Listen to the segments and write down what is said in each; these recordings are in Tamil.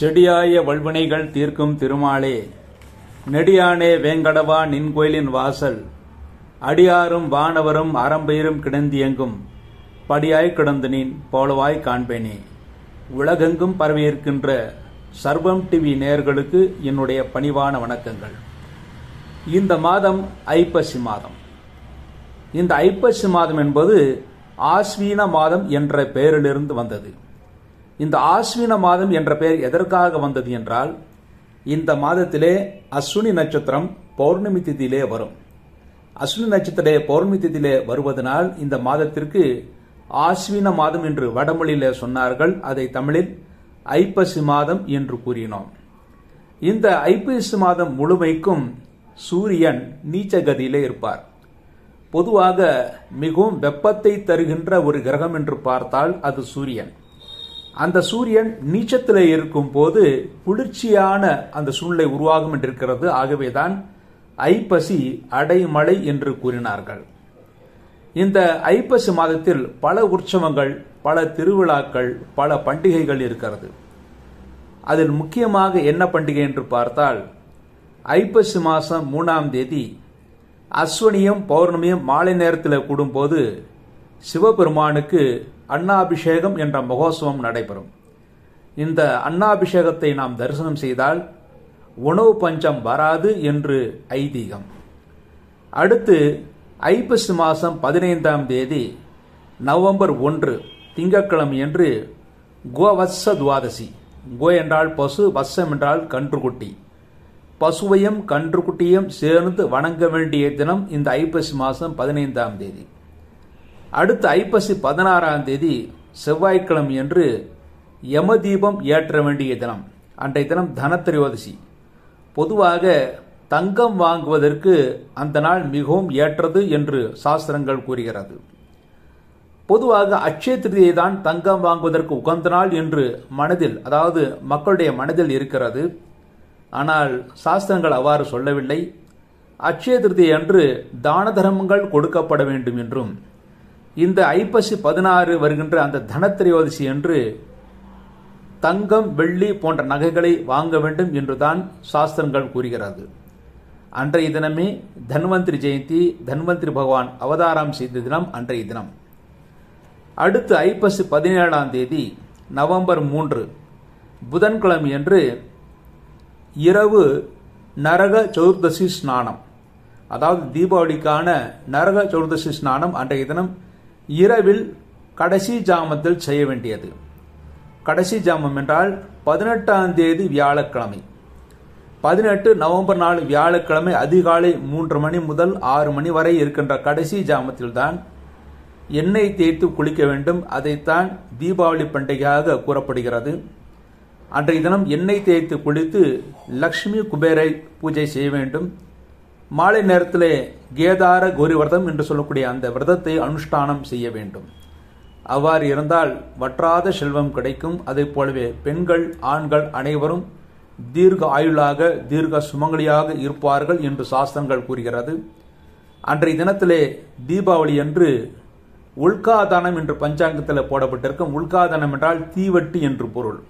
செடியாய வல்வினைகள் தீர்க்கும் திருமாலே, நெடியானே வேங்கடவா நின் கோயிலின் வாசல், அடியாரும் வானவரும் அறம்பெயரும் கிடந்தியெங்கும் படியாய் கிடந்து நின் போலவாய் காண்பேனே. உலகெங்கும் பரவியிருக்கின்ற சர்வம் டிவி நேயர்களுக்கு என்னுடைய பணிவான வணக்கங்கள். இந்த மாதம் ஐப்பசி மாதம். இந்த ஐப்பசி மாதம் என்பது ஆஸ்வீன மாதம் என்ற பெயரிலிருந்து வந்தது. இந்த ஆஸ்வீன மாதம் என்ற பெயர் எதற்காக வந்தது என்றால், இந்த மாதத்திலே அஸ்வினி நட்சத்திரம் பௌர்ணமி திதியிலே வரும். அஸ்வினி நட்சத்திரே பௌர்ணமி திதியிலே வருவதனால் இந்த மாதத்திற்கு ஆஸ்வீன மாதம் என்று வடமொழியிலே சொன்னார்கள். அதை தமிழில் ஐப்பசி மாதம் என்று கூறினோம். இந்த ஐப்பசி மாதம் முழுமைக்கும் சூரியன் நீச்சகதியிலே இருப்பார். பொதுவாக மிகவும் வெப்பத்தை தருகின்ற ஒரு கிரகம் என்று பார்த்தால் அது சூரியன். அந்த சூரியன் நீச்சத்திலே இருக்கும் போது குளிர்ச்சியான அந்த சூழ்நிலை உருவாகும் என்றிருக்கிறது. ஆகவேதான் ஐப்பசி அடைமழை என்று கூறினார்கள். இந்த ஐப்பசி மாதத்தில் பல உற்சவங்கள், பல திருவிழாக்கள், பல பண்டிகைகள் இருக்கிறது. அதில் முக்கியமாக என்ன பண்டிகை என்று பார்த்தால், ஐப்பசி மாதம் 3ஆம் தேதி அஸ்வனியும் பௌர்ணமியும் மாலை நேரத்தில் கூடும்போது சிவபெருமானுக்கு அன்னாபிஷேகம் என்ற மகோத்சவம் நடைபெறும். இந்த அன்னாபிஷேகத்தை நாம் தரிசனம் செய்தால் உணவு பஞ்சம் வராது என்று ஐதீகம். அடுத்து ஐப்பசி மாதம் 15ஆம் தேதி நவம்பர் 1 திங்கட்கிழமை என்று கோவத்ச துவாதசி. கோ என்றால் பசு, வத்சம் என்றால் கன்றுக்குட்டி. பசுவையும் கன்றுக்குட்டியும் சேர்ந்து வணங்க வேண்டிய தினம் இந்த ஐப்பசி மாதம் 15ஆம் தேதி. அடுத்து ஐப்பசி 16ஆம் தேதி செவ்வாய்க்கிழமை என்று யம தீபம் ஏற்ற வேண்டிய தினம். அன்றைய தினம் தனத்திரையோதசி. பொதுவாக தங்கம் வாங்குவதற்கு அந்த நாள் மிகவும் ஏற்றது என்று சாஸ்திரங்கள் கூறுகிறது. பொதுவாக அட்சய திருதியை தான் தங்கம் வாங்குவதற்கு உகந்த நாள் என்று மனதில், அதாவது மக்களுடைய மனதில் இருக்கிறது. ஆனால் சாஸ்திரங்கள் அவ்வாறு சொல்லவில்லை. அட்சய திருதியை அன்று தான தர்மங்கள் கொடுக்கப்பட வேண்டும் என்றும், இந்த ஐப்பசி 16 வருகின்ற அந்த தனத்திரையோதசி என்று தங்கம், வெள்ளி போன்ற நகைகளை வாங்க வேண்டும் என்றுதான் சாஸ்திரங்கள் கூறுகிறது. அன்றைய தினமே தன்வந்திரி ஜெயந்தி, தன்வந்திரி பகவான் அவதாரம் செய்த தினம் அன்றைய தினம். அடுத்து ஐப்பசி 17ஆம் தேதி நவம்பர் 3 புதன்கிழமை என்று இரவு நரக சதுர்தசி ஸ்நானம், அதாவது தீபாவளிக்கான நரக சதுர்தசி ஸ்நானம் அன்றைய தினம் இரவில் கடைசி ஜாமத்தில் செய்ய வேண்டியது. கடைசி ஜாமம் என்றால் 18ஆம் தேதி வியாழக்கிழமை, 18 நவம்பர் நாள் வியாழக்கிழமை அதிகாலை 3 மணி முதல் 6 மணி வரை இருக்கின்ற கடைசி ஜாமத்தில் தான் எண்ணெய் தேய்த்து குளிக்க வேண்டும். அதைத்தான் தீபாவளி பண்டிகையாக கூறப்படுகிறது. அன்றைய தினம் எண்ணெய் தேய்த்து குளித்து லக்ஷ்மி குபேரை பூஜை செய்ய வேண்டும். மாலை நேரத்திலே கேதார கௌரி விரதம் என்று சொல்லக்கூடிய அந்த விரதத்தை அனுஷ்டானம் செய்ய வேண்டும். அவ்வாறு இருந்தால் வற்றாத செல்வம் கிடைக்கும். அதே போலவே பெண்கள், ஆண்கள் அனைவரும் தீர்க்க ஆயுளாக, தீர்க்க சுமங்கலியாக இருப்பார்கள் என்று சாஸ்திரங்கள் கூறுகிறது. அன்றைய தினத்திலே தீபாவளி அன்று உல்காதானம் என்று பஞ்சாங்கத்தில் போடப்பட்டிருக்கும். உல்காதானம் என்றால் தீவட்டி என்று பொருள்.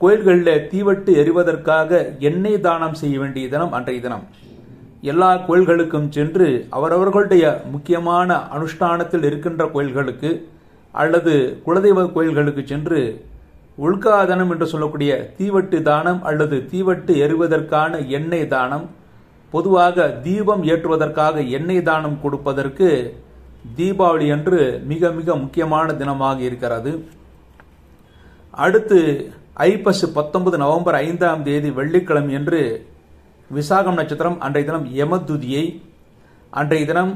கோயில்களில் தீவட்டு எரிவதற்காக எண்ணெய் தானம் செய்ய வேண்டிய தினம் அன்றைய தினம். எல்லா கோயில்களுக்கும் சென்று அவரவர்களுடைய முக்கியமான அனுஷ்டானத்தில் இருக்கின்ற கோயில்களுக்கு அல்லது குலதெய்வ கோயில்களுக்கு சென்று உல்காதானம் என்று சொல்லக்கூடிய தீவட்டு தானம் அல்லது தீவட்டு எறிவதற்கான எண்ணெய் தானம், பொதுவாக தீபம் ஏற்றுவதற்காக எண்ணெய் தானம் கொடுப்பதற்கு தீபாவளி அன்று மிக மிக முக்கியமான தினமாக இருக்கிறது. அடுத்து ஐப்பசி 19 நவம்பர் 5ஆம் தேதி வெள்ளிக்கிழமை என்று விசாகம் நட்சத்திரம். அன்றைய தினம் யமதுதியை. அன்றைய தினம்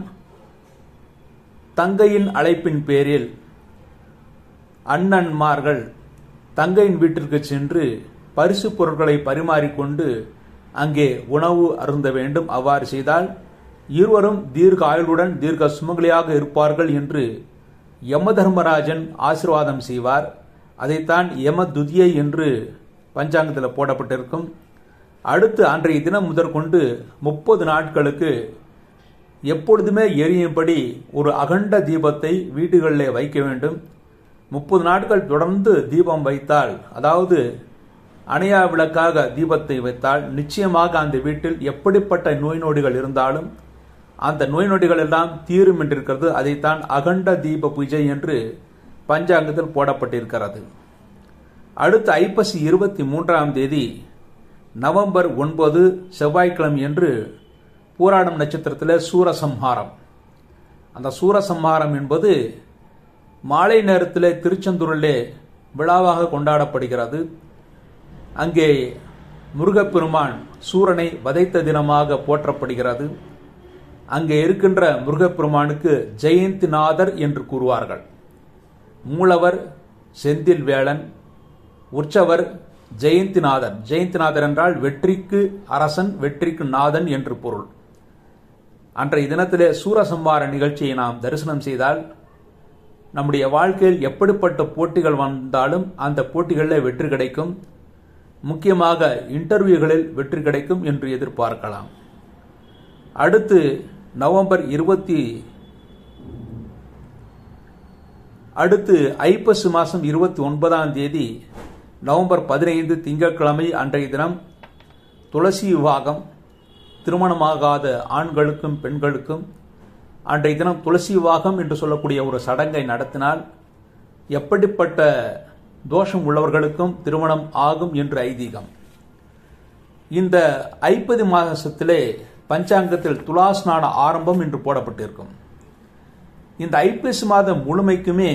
தங்கையின் அழைப்பின் பேரில் அண்ணன்மார்கள் தங்கையின் வீட்டிற்கு சென்று பரிசு பொருட்களை பரிமாறிக்கொண்டு அங்கே உணவு அருந்த வேண்டும். அவ்வாறு செய்தால் இருவரும் தீர்க்க ஆயுளுடன் தீர்க்க சுமங்கலியாக இருப்பார்கள் என்று யம தர்மராஜன் ஆசீர்வாதம் செய்வார். அதைத்தான் யமதுதியை என்று பஞ்சாங்கத்தில் போடப்பட்டிருக்கும். அடுத்து அன்றைய தினம் முதற்கொண்டு 30 நாட்களுக்கு எப்பொழுதுமே எரியும்படி ஒரு அகண்ட தீபத்தை வீடுகளிலே வைக்க வேண்டும். 30 நாட்கள் தொடர்ந்து தீபம் வைத்தால், அதாவது அணையா விளக்காக தீபத்தை வைத்தால் நிச்சயமாக அந்த வீட்டில் எப்படிப்பட்ட நோய் நொடிகள் இருந்தாலும் அந்த நோய் நொடிகள் எல்லாம் தீரும் என்றிருக்கிறது. அதைத்தான் அகண்ட தீப பூஜை என்று பஞ்சாங்கத்தில் போடப்பட்டிருக்கிறது. அடுத்து ஐப்பசி 23ஆம் தேதி நவம்பர் 9 செவ்வாய்க்கிழமை என்று பூராடம் நட்சத்திரத்தில் சூரசம்ஹாரம். அந்த சூரசம்ஹாரம் என்பது மாலை நேரத்தில் திருச்செந்தூரிலே விழாவாக கொண்டாடப்படுகிறது. அங்கே முருகப்பெருமான் சூரனை வதைத்த தினமாக போற்றப்படுகிறது. அங்கே இருக்கின்ற முருகப்பெருமானுக்கு ஜெயந்திநாதர் என்று கூறுவார்கள். மூலவர் செந்தில் வேளன், உற்சவர் ஜெயந்திநாதன். ஜெயந்திநாதர் என்றால் வெற்றிக்கு அரசன், வெற்றிக்கு நாதன் என்று பொருள். அன்றைய தினத்திலே சூரசம்ஹார நிகழ்ச்சியை நாம் தரிசனம் செய்தால் நம்முடைய வாழ்க்கையில் எப்படிப்பட்ட போட்டிகள் வந்தாலும் அந்த போட்டிகளில் வெற்றி கிடைக்கும். முக்கியமாக இன்டர்வியூகளில் வெற்றி கிடைக்கும் என்று எதிர்பார்க்கலாம். அடுத்து நவம்பர் அடுத்து ஐப்பசி மாதம் 29ஆம் தேதி நவம்பர் 15 திங்கட்கிழமை அன்றைய தினம் துளசி விவாகம். திருமணமாகாத ஆண்களுக்கும் பெண்களுக்கும் அன்றைய தினம் துளசி விவாகம் என்று சொல்லக்கூடிய ஒரு சடங்கை நடத்தினால் எப்படிப்பட்ட தோஷம் உள்ளவர்களுக்கும் திருமணம் ஆகும் என்று ஐதீகம். இந்த ஐப்பசி மாதத்திலே பஞ்சாங்கத்தில் துலாஸ்நான ஆரம்பம் என்று போடப்பட்டிருக்கும். இந்த ஐப்பசி மாதம் முழுமைக்குமே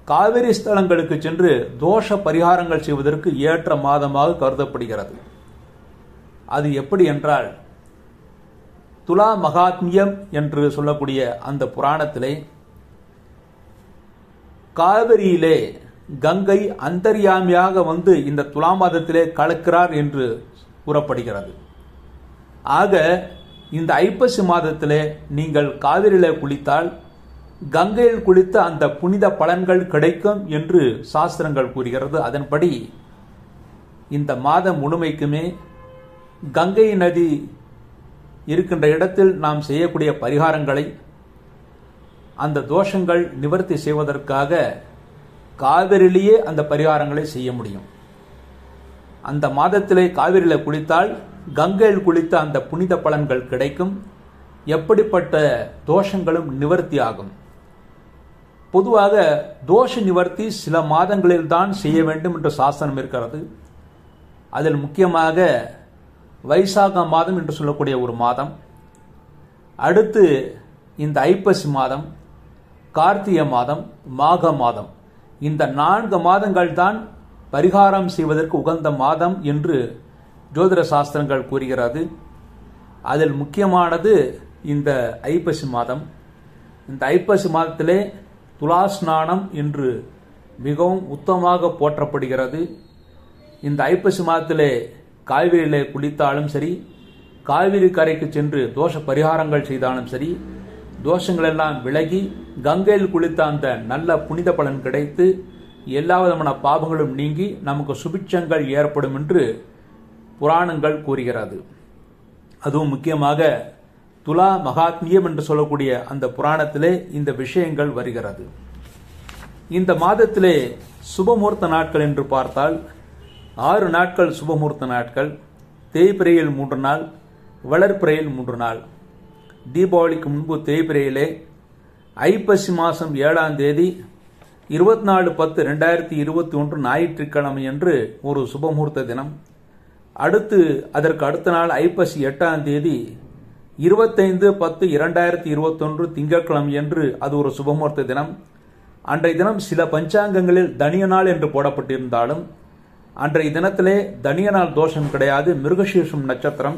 காவிரி ஸ்தலங்களுக்கு சென்று தோஷ பரிகாரங்கள் செய்வதற்கு ஏற்ற மாதமாக கருதப்படுகிறது. அது எப்படி என்றால், துலா மகாத்மியம் என்று சொல்லக்கூடிய அந்த புராணத்திலே காவிரியிலே கங்கை அந்தர்யாமியாக வந்து இந்த துலா மாதத்திலே கலக்கிறார் என்று கூறப்படுகிறது. ஆக இந்த ஐப்பசி மாதத்திலே நீங்கள் காவிரியிலே குளித்தால் கங்கையில் குளித்த அந்த புனித பலன்கள் கிடைக்கும் என்று சாஸ்திரங்கள் கூறுகிறது. அதன்படி இந்த மாதம் முழுமைக்குமே கங்கை நதி இருக்கின்ற இடத்தில் நாம் செய்யக்கூடிய பரிகாரங்களை, அந்த தோஷங்கள் நிவர்த்தி செய்வதற்காக காவிரியிலேயே அந்த பரிகாரங்களை செய்ய முடியும். அந்த மாதத்திலே காவிரியில் குளித்தால் கங்கையில் குளித்த அந்த புனித பலன்கள் கிடைக்கும். எப்படிப்பட்ட தோஷங்களும் நிவர்த்தி ஆகும். பொதுவாக தோஷ நிவர்த்தி சில மாதங்களில் தான் செய்ய வேண்டும் என்று சாஸ்திரம் இருக்கிறது. அதில் முக்கியமாக வைசாக மாதம் என்று சொல்லக்கூடிய ஒரு மாதம், அடுத்து இந்த ஐப்பசி மாதம், கார்த்திகை மாதம், மாக மாதம், இந்த 4 மாதங்கள் தான் பரிகாரம் செய்வதற்கு உகந்த மாதம் என்று ஜோதிட சாஸ்திரங்கள் கூறுகிறது. அதில் முக்கியமானது இந்த ஐப்பசி மாதம். இந்த ஐப்பசி மாதத்திலே துலாஸ்நானம் என்று மிகவும் உத்தமமாக போற்றப்படுகிறது. இந்த ஐப்பசி மாதத்திலே காவிரியிலே குளித்தாலும் சரி, காவிரி கரைக்கு சென்று தோஷ பரிகாரங்கள் செய்தாலும் சரி, தோஷங்கள் எல்லாம் விலகி கங்கையில் குளித்த அந்த நல்ல புனித பலன் கிடைத்து எல்லா விதமான பாவங்களும் நீங்கி நமக்கு சுபிட்சங்கள் ஏற்படும் என்று புராணங்கள் கூறுகிறது. அதுவும் முக்கியமாக துலா மகாத்மியம் என்று சொல்லக்கூடிய அந்த புராணத்திலே இந்த விஷயங்கள் வருகிறது. இந்த மாதத்திலே சுபமுகூர்த்த நாட்கள் என்று பார்த்தால் 6 நாட்கள் சுபமுகூர்த்த நாட்கள். தேய்பிரையில் 3 நாள், வளர்பிறையில் 3 நாள். தீபாவளிக்கு முன்பு தேய்பிரையிலே ஐப்பசி மாதம் 7ஆம் தேதி 24/10/2021 ஞாயிற்றுக்கிழமை என்று ஒரு சுபமுகூர்த்த தினம். அதற்கு அடுத்த நாள் ஐப்பசி 8ஆம் தேதி 25/10/2021 திங்கட்கிழமை என்று அது ஒரு சுபமுகூர்த்த தினம். அன்றைய தினம் சில பஞ்சாங்கங்களில் தனிய நாள் என்று போடப்பட்டிருந்தாலும் அன்றைய தினத்திலே தனிய நாள் தோஷம் கிடையாது. மிருகசீர்ஷம் நட்சத்திரம்.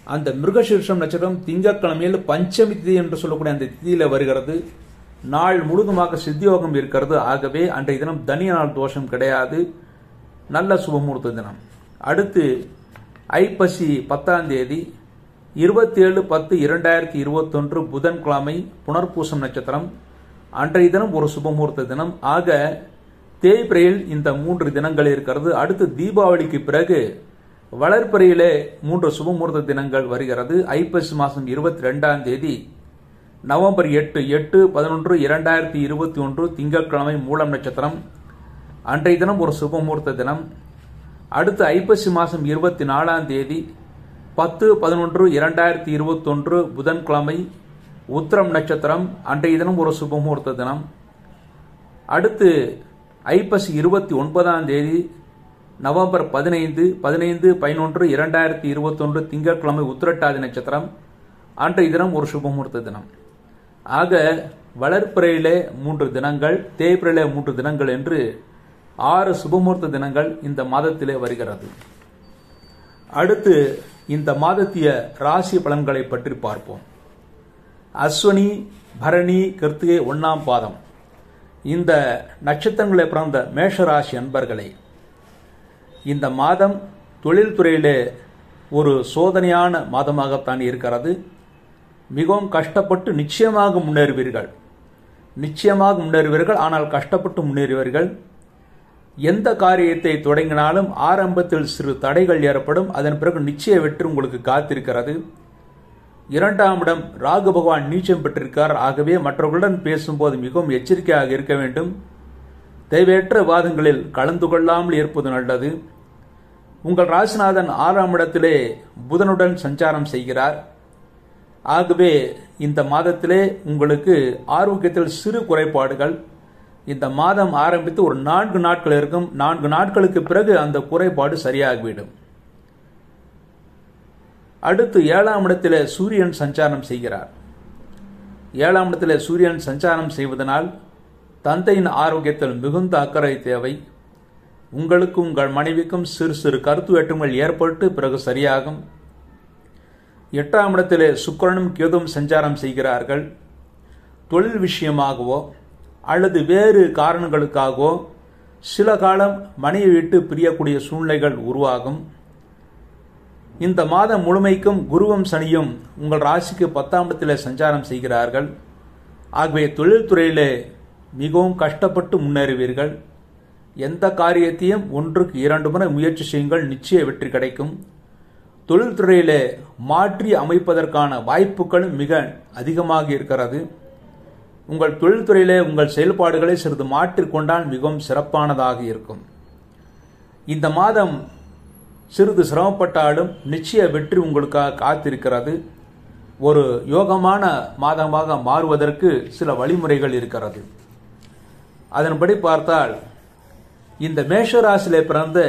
அந்த மிருகசீர்ஷம் நட்சத்திரம் திங்கட்கிழமையில் பஞ்சமி திதி என்று சொல்லக்கூடிய அந்த திதியில வருகிறது. நாள் முழுதுமாக சித்தியோகம் இருக்கிறது. ஆகவே அன்றைய தினம் தனிய நாள் தோஷம் கிடையாது. நல்ல சுபமுகூர்த்த தினம். அடுத்து ஐப்பசி 10ஆம் தேதி 27/10/2021 புதன்கிழமை, புனர்பூசம் நட்சத்திரம். அன்றைய தினம் ஒரு சுபமுகூர்த்த தினம். ஆக தேய்பிரையில் இந்த 3 தினங்கள் இருக்கிறது. அடுத்து தீபாவளிக்கு பிறகு வளர்பிறையிலே 3 சுபமுகூர்த்த தினங்கள் வருகிறது. ஐப்பசி மாதம் 22ஆம் தேதி நவம்பர் 8/11/2021 திங்கட்கிழமை மூலம் நட்சத்திரம். அன்றைய தினம் ஒரு சுபமுகூர்த்த தினம். அடுத்து ஐப்பசி மாதம் 24ஆம் தேதி 10/11/2021 புதன்கிழமை உத்திரம் நட்சத்திரம். அன்றைய தினம் ஒரு சுபமுகூர்த்த தினம். அடுத்து ஐப்பசி 29ஆம் தேதி நவம்பர் 15/11/2021 திங்கட்கிழமை உத்திரட்டாதி நட்சத்திரம். அன்றைய தினம் ஒரு சுபமுகூர்த்த தினம். ஆக வளர்ப்பிறையிலே 3 தினங்கள், தேய்பிறையிலே 3 தினங்கள் என்று 6 சுபமுகூர்த்த தினங்கள் இந்த மாதத்திலே வருகிறது. அடுத்து இந்த மாதத்திய ராசி பலன்களை பற்றி பார்ப்போம். அஸ்வினி, பரணி, கிருத்திகை 1ஆம் பாதம் இந்த நட்சத்திரங்களை பிறந்த மேஷராசி அன்பர்களே, இந்த மாதம் தொழில்துறையிலே ஒரு சோதனையான மாதமாகத்தான் இருக்கிறது. மிகவும் கஷ்டப்பட்டு நிச்சயமாக முன்னேறுவீர்கள். ஆனால் கஷ்டப்பட்டு முன்னேறுவீர்கள். எந்த காரியத்தை தொடங்கினாலும் ஆரம்பத்தில் சிறு தடைகள் ஏற்படும். அதன் பிறகு நிச்சய வெற்றி உங்களுக்கு காத்திருக்கிறது. 2ஆம் இடம் ராகு பகவான் நீச்சம் பெற்றிருக்கார். ஆகவே மற்றவர்களுடன் பேசும்போது மிகவும் எச்சரிக்கையாக இருக்க வேண்டும். தேவையற்ற வாதங்களில் கலந்து கொள்ளாமல் இருப்பது நல்லது. உங்கள் ராசிநாதன் 6ஆம் இடத்திலே புதனுடன் சஞ்சாரம் செய்கிறார். ஆகவே இந்த மாதத்திலே உங்களுக்கு ஆரோக்கியத்தில் சிறு குறைபாடுகள் இந்த மாதம் ஆரம்பித்து ஒரு 4 நாட்கள் இருக்கும். 4 நாட்களுக்கு பிறகு அந்த குறைபாடு சரியாகிவிடும். அடுத்து 7ஆம் இடத்திலே சூரியன் சஞ்சாரம் செய்கிறார். 7ஆம் இடத்திலே சூரியன் சஞ்சாரம் செய்வதனால் தந்தையின் ஆரோக்கியத்தில் மிகுந்த அக்கறை தேவை. உங்களுக்கும் உங்கள் மனைவிக்கும் சிறு சிறு கருத்து வேற்றுமைகள் ஏற்பட்டு பிறகு சரியாகும். 8ஆம் இடத்திலே சுக்கிரனும் கேதுவும் சஞ்சாரம் செய்கிறார்கள். தொழில் விஷயமாகவோ அல்லது வேறு காரணங்களுக்காகவோ சில காலம் மனைவி விட்டு பிரியக்கூடிய சூழ்நிலைகள் உருவாகும். இந்த மாதம் முழுமைக்கும் குருவும் சனியும் உங்கள் ராசிக்கு 10ஆம் இடத்திலே சஞ்சாரம் செய்கிறார்கள். ஆகவே தொழில்துறையிலே மிகவும் கஷ்டப்பட்டு முன்னேறுவீர்கள். எந்த காரியத்தையும் 1க்கு 2 முறை முயற்சி செய்யுங்கள், நிச்சய வெற்றி கிடைக்கும். தொழில்துறையிலே மாற்றி அமைப்பதற்கான வாய்ப்புகள் மிக அதிகமாக இருக்கிறது. உங்கள் தொழில்துறையிலே உங்கள் செயல்பாடுகளை சிறிது மாற்றிக்கொண்டால் மிகவும் சிறப்பானதாக இருக்கும். இந்த மாதம் சிறிது சிரமப்பட்டாலும் நிச்சய வெற்றி உங்களுக்காக காத்திருக்கிறது. ஒரு யோகமான மாதமாக மாறுவதற்கு சில வழிமுறைகள் இருக்கிறது. அதன்படி பார்த்தால் இந்த மேஷராசியிலே பிறந்த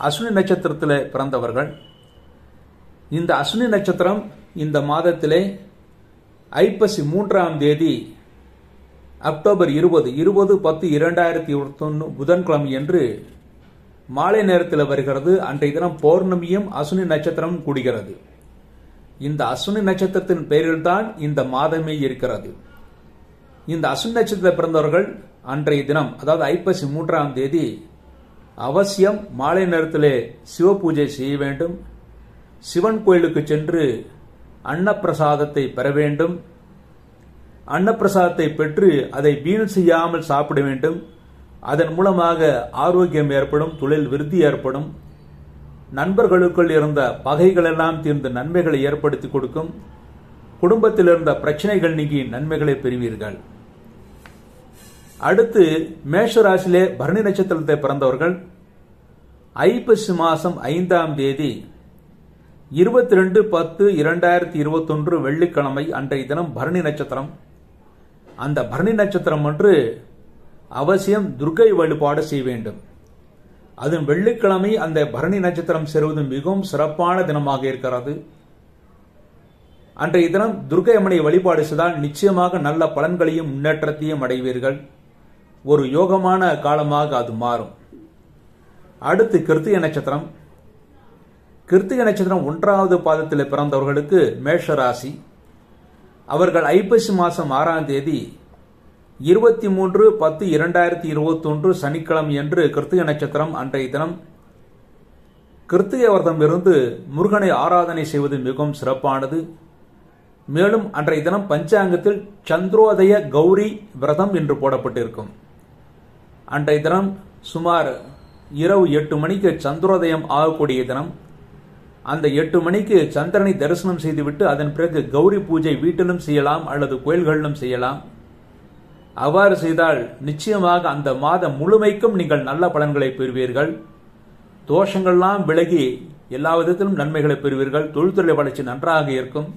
அஸ்வினி நட்சத்திரத்திலே பிறந்தவர்கள், இந்த அஸ்வினி நட்சத்திரம் இந்த மாதத்திலே ஐப்பசி 3ஆம் தேதி அக்டோபர் 20/10/2021 புதன்கிழமை என்று மாலை நேரத்தில் வருகிறது. அன்றைய தினம் பௌர்ணமியும் அஸ்வினி நட்சத்திரமும் கூடுகிறது. இந்த அஸ்வினி நட்சத்திரத்தின் பெயரில்தான் இந்த மாதமே இருக்கிறது. இந்த அஸ்வினி நட்சத்திரத்தில் பிறந்தவர்கள் அன்றைய தினம், அதாவது ஐப்பசி 3ஆம் தேதி அவசியம் மாலை நேரத்திலே சிவ பூஜை செய்ய வேண்டும். சிவன் கோயிலுக்கு சென்று அன்னப்பிரசாதத்தை பெற வேண்டும். அன்னப்பிரசாதத்தை பெற்று அதை வீண் செய்யாமல் சாப்பிட வேண்டும். அதன் மூலமாக ஆரோக்கியம் ஏற்படும், தொழில் விருத்தி ஏற்படும். நண்பர்களுக்குள் இருந்த பகைகள் எல்லாம் தீர்ந்து நன்மைகளை ஏற்படுத்தி கொடுக்கும். குடும்பத்தில் இருந்த பிரச்சனைகள் நீங்கி நன்மைகளை பெறுவீர்கள். அடுத்து மேஷராசியிலே பரணி நட்சத்திரத்தை பிறந்தவர்கள் ஐப்பசி மாதம் 5ஆம் தேதி 22/10/2021 வெள்ளிக்கிழமை அன்றைய தினம் பரணி நட்சத்திரம். அந்த பரணி நட்சத்திரம் அன்று அவசியம் துர்க்கை வழிபாடு செய்ய வேண்டும். அதுவும் வெள்ளிக்கிழமை அந்த பரணி நட்சத்திரம் சேருவது மிகவும் சிறப்பான தினமாக இருக்கிறது. அன்றைய தினம் துர்க்கை அம்மனை வழிபாடு செய்தால் நிச்சயமாக நல்ல பலன்களையும் முன்னேற்றத்தையும் அடைவீர்கள். ஒரு யோகமான காலமாக அது மாறும். அடுத்து கிருத்திகை நட்சத்திரம். கிருத்திகை நட்சத்திரம் 1ஆவது பாதத்தில் பிறந்தவர்களுக்கு மேஷராசி. அவர்கள் ஐப்பசி மாதம் 6ஆம் தேதி 23/10/2021 சனிக்கிழமை என்று கிருத்திகை நட்சத்திரம். அன்றைய தினம் கிருத்திகை விரதம் இருந்து முருகனை ஆராதனை செய்வது மிகவும் சிறப்பானது. மேலும் அன்றைய தினம் பஞ்சாங்கத்தில் சந்திரோதய கௌரி விரதம் என்று போடப்பட்டிருக்கும். அன்றைய தினம் சுமார் இரவு 8 மணிக்கு சந்திரோதயம் ஆகக்கூடிய தினம். அந்த 8 மணிக்கு சந்திரனை தரிசனம் செய்துவிட்டு அதன் பிறகு கௌரி பூஜை வீட்டிலும் செய்யலாம் அல்லது கோயில்களிலும் செய்யலாம். அவ்வாறு செய்தால் நிச்சயமாக அந்த மாதம் முழுமைக்கும் நீங்கள் நல்ல பலன்களை பெறுவீர்கள். தோஷங்கள்லாம் விலகி எல்லா விதத்திலும் நன்மைகளை பெறுவீர்கள். தொழில்துறை வளர்ச்சி நன்றாக இருக்கும்.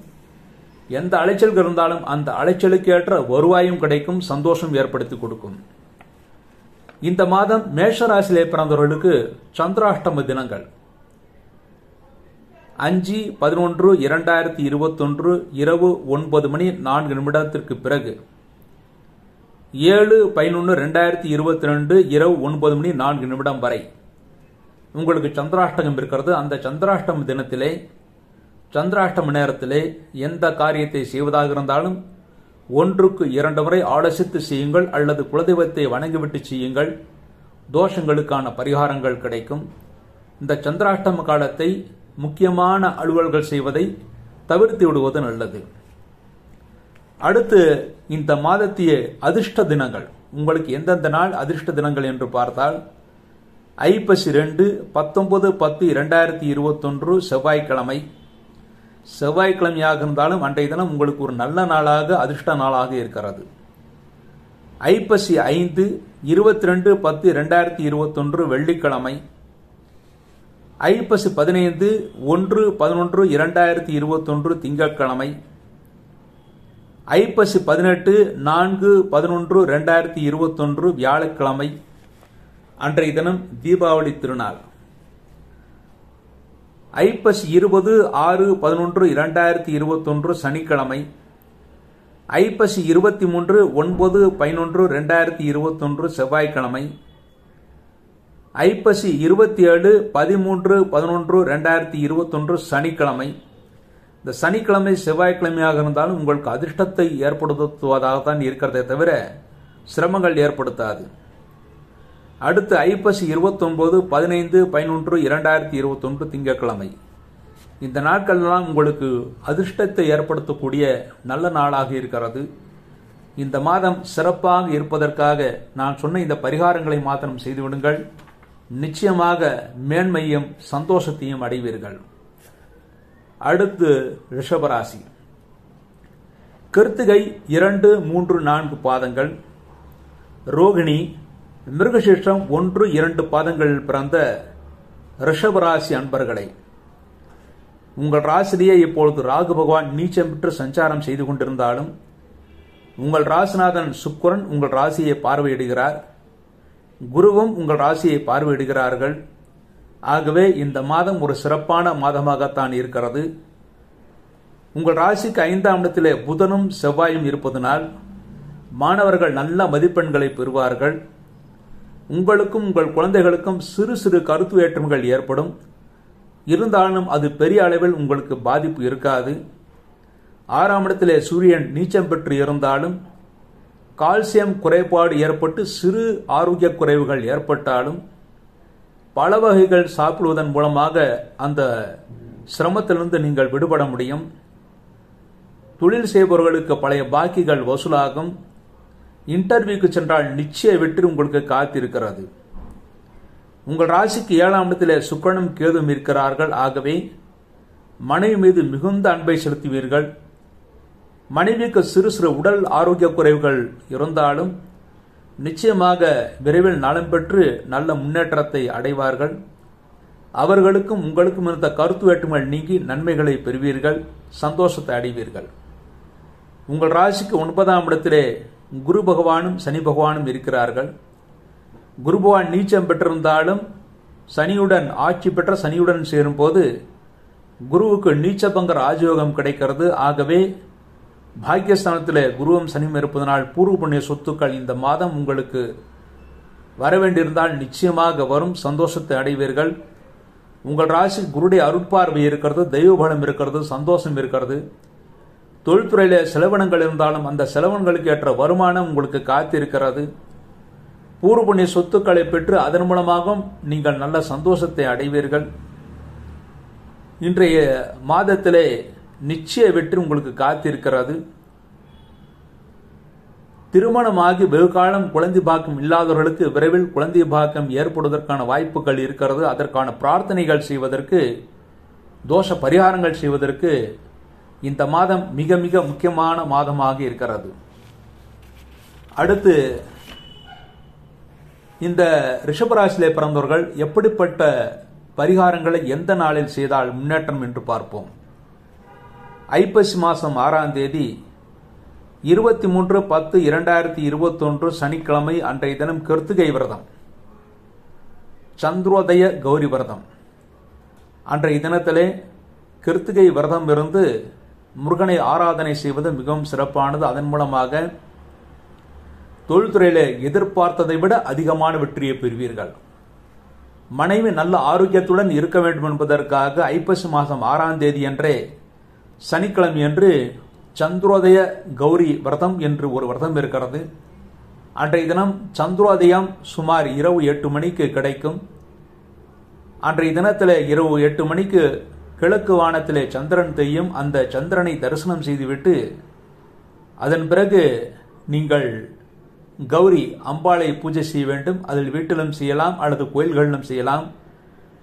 எந்த அலைச்சல் இருந்தாலும் அந்த அலைச்சலுக்கு ஏற்ற வருவாயும் கிடைக்கும், சந்தோஷம் ஏற்படுத்தி கொடுக்கும். இந்த மாதம் மேஷராசியிலே பிறந்தவர்களுக்கு சந்திராஷ்டம தினங்கள் 5/11/2021 இரவு 9:04 பிறகு 7/11/2022 இரவு 9:04 வரை உங்களுக்கு சந்திராஷ்டமம் இருக்கிறது. அந்த சந்திராஷ்டம தினத்திலே, சந்திராஷ்டம நேரத்திலே எந்த காரியத்தை செய்வதாக இருந்தாலும் 1க்கு 2 முறை ஆலோசித்து செய்யுங்கள், அல்லது குலதெய்வத்தை வணங்கிவிட்டு செய்யுங்கள். தோஷங்களுக்கான பரிகாரங்கள் கிடைக்கும். இந்த சந்திராஷ்டம காலத்தை முக்கியமான அலுவல்கள் செய்வதை தவிர்த்து விடுவது நல்லது. அடுத்து இந்த மாதத்திய அதிர்ஷ்ட தினங்கள், உங்களுக்கு எந்தெந்த நாள் அதிர்ஷ்ட தினங்கள் என்று பார்த்தால், ஐப்பசி 2 19/10/2021 செவ்வாய்க்கிழமை. செவ்வாய்க்கிழமையாக இருந்தாலும் அன்றைய தினம் உங்களுக்கு ஒரு நல்ல நாளாக, அதிர்ஷ்ட நாளாக இருக்கிறது. ஐப்பசி 5 22/10/2021 வெள்ளிக்கிழமை. ஐப்பசி 15 1/11/2021 திங்கட்கிழமை. ஐப்பசி 18 4/11/2021 வியாழக்கிழமை. அன்றைய தினம் தீபாவளி திருநாள். ஐப்பசி 20 6/11/2021 சனிக்கிழமை. ஐப்பசி 23 9/11/2021 செவ்வாய்க்கிழமை. ஐப்பசி 27 13/11/2021 சனிக்கிழமை. இந்த சனிக்கிழமை செவ்வாய்க்கிழமையாக இருந்தாலும் உங்களுக்கு அதிர்ஷ்டத்தை ஏற்படுத்துவதாக தான் இருக்கிறதே தவிர சிரமங்கள் ஏற்படுத்தாது. அடுத்து ஐப்பசி 29 15/11/2021 திங்கட்கிழமை. இந்த நாட்களெல்லாம் உங்களுக்கு அதிர்ஷ்டத்தை ஏற்படுத்தக்கூடிய நல்ல நாளாக இருக்கிறது. இந்த மாதம் சிறப்பாக இருப்பதற்காக நான் சொன்ன இந்த பரிகாரங்களை மாத்திரம் செய்துவிடுங்கள். நிச்சயமாக மேன்மையும் சந்தோஷத்தையும் அடைவீர்கள். அடுத்து ரிஷபராசி. கிருத்திகை 2, 3, 4 பாதங்கள், ரோகிணி, மிருகசீர்ஷம் 1, 2 பாதங்களில் பிறந்த ரிஷபராசி அன்பர்களை, உங்கள் ராசிலேயே இப்பொழுது ராகு பகவான் நீச்சம் பெற்று சஞ்சாரம் செய்து கொண்டிருந்தாலும் உங்கள் ராசிநாதன் சுக்கிரன் உங்கள் ராசியை பார்வையிடுகிறார். குருவும் உங்கள் ராசியை பார்வையிடுகிறார்கள். ஆகவே இந்த மாதம் ஒரு சிறப்பான மாதமாகத்தான் இருக்கிறது. உங்கள் ராசிக்கு 5ஆம் இடத்திலே புதனும் செவ்வாயும் இருப்பதனால் மாணவர்கள் நல்ல மதிப்பெண்களை பெறுவார்கள். உங்களுக்கும் உங்கள் குழந்தைகளுக்கும் சிறு சிறு கருத்து வேற்றுமைகள் ஏற்படும். இருந்தாலும் அது பெரிய அளவில் உங்களுக்கு பாதிப்பு இருக்காது. 6ஆம் இடத்திலே சூரியன் நீச்சம் பெற்று இருந்தாலும் கால்சியம் குறைபாடு ஏற்பட்டு சிறு ஆரோக்கிய குறைவுகள் ஏற்பட்டாலும் பல வகைகள் சாப்பிடுவதன் மூலமாக அந்த சிரமத்திலிருந்து நீங்கள் விடுபட முடியும். தொழில் செய்பவர்களுக்கு பழைய பாக்கிகள் வசூலாகும். இன்டர்வியூக்கு சென்றால் நிச்சய வெற்றி உங்களுக்கு காத்திருக்கிறது. உங்கள் ராசிக்கு 7ஆம் இடத்திலே சுக்கிரனும் கேதுவும் இருக்கிறார்கள். ஆகவே மனைவி மீது மிகுந்த அன்பை செலுத்துவீர்கள். மனைவிக்கு சிறு சிறு உடல் ஆரோக்கிய குறைவுகள் இருந்தாலும் நிச்சயமாக விரைவில் நலம் பெற்று நல்ல முன்னேற்றத்தை அடைவார்கள். அவர்களுக்கும் உங்களுக்கும் இருந்த கருத்து வேற்றுமைகள் நீங்கி நன்மைகளை பெறுவீர்கள், சந்தோஷத்தை அடைவீர்கள். உங்கள் ராசிக்கு 9ஆம் இடத்திலே குரு பகவானும் சனி பகவானும் இருக்கிறார்கள். குரு பகவான் நீச்சம் பெற்றிருந்தாலும் சனியுடன் ஆட்சி பெற்ற சனியுடன் சேரும் போது குருவுக்கு நீச்சபங்க ராஜயோகம் கிடைக்கிறது. ஆகவே பாக்கியஸ்தானத்திலே குருவும் சனியும் இருப்பதனால் பூர்வ புண்ணிய சொத்துக்கள் இந்த மாதம் உங்களுக்கு வரவேண்டியிருந்தால் நிச்சயமாக வரும், சந்தோஷத்தை அடைவீர்கள். உங்கள் ராசி குருடைய அருட்பார்வை இருக்கிறது, தெய்வ பலம் இருக்கிறது, சந்தோஷம் இருக்கிறது. தொழில்துறையிலே செலவினங்கள் இருந்தாலும் அந்த செலவினங்களுக்கு ஏற்ற வருமானம் உங்களுக்கு காத்திருக்கிறது. பூர்வ புண்ணிய சொத்துக்களை பெற்று அதன் மூலமாகவும் நீங்கள் நல்ல சந்தோஷத்தை அடைவீர்கள். இன்றைய மாதத்திலே நிச்சய வெற்றி உங்களுக்கு காத்திருக்கிறது. திருமணமாகி வெகு காலம் குழந்தை பாக்கியம் இல்லாதவர்களுக்கு விரைவில் குழந்தை பாக்கியம் ஏற்படுவதற்கான வாய்ப்புகள் இருக்கிறது. அதற்கான பிரார்த்தனைகள் செய்வதற்கு, தோஷ பரிகாரங்கள் செய்வதற்கு இந்த மாதம் மிக மிக முக்கியமான மாதமாக இருக்கிறது. அடுத்து இந்த ரிஷபராசியிலே பிறந்தவர்கள் எப்படிப்பட்ட பரிகாரங்களை எந்த நாளில் செய்தால் முன்னேற்றம் என்று பார்ப்போம். ஐப்பசி மாதம் 6ஆம் தேதி 23/10/2021 சனிக்கிழமை அன்றைய தினம் கிருத்திகை விரதம், சந்திரோதய கௌரி விரதம். அன்றைய தினத்திலே கிருத்திகை விரதம் இருந்து முருகனை ஆராதனை செய்வது மிகவும் சிறப்பானது. அதன் மூலமாக தொழில்துறையிலே எதிர்பார்த்ததை விட அதிகமான வெற்றியை பெறுவீர்கள். மனைவி நல்ல ஆரோக்கியத்துடன் இருக்க வேண்டும் என்பதற்காக ஐப்பசி மாதம் 6ஆம் தேதி அன்றே சனிக்கிழமை அன்று சந்திரோதய கௌரி விரதம் என்று ஒரு விரதம் இருக்கிறது. அன்றைய தினம் சந்திரோதயம் சுமார் இரவு 8 மணிக்கு கிடைக்கும். அன்றைய தினத்தில் இரவு 8 மணிக்கு கிழக்கு வானத்திலே சந்திரன் தெரியும். அந்த சந்திரனை தரிசனம் செய்துவிட்டு அதன் பிறகு நீங்கள் கௌரி அம்பாளை பூஜை செய்ய வேண்டும். அதில் வீட்டிலும் செய்யலாம் அல்லது கோயில்களிலும் செய்யலாம்.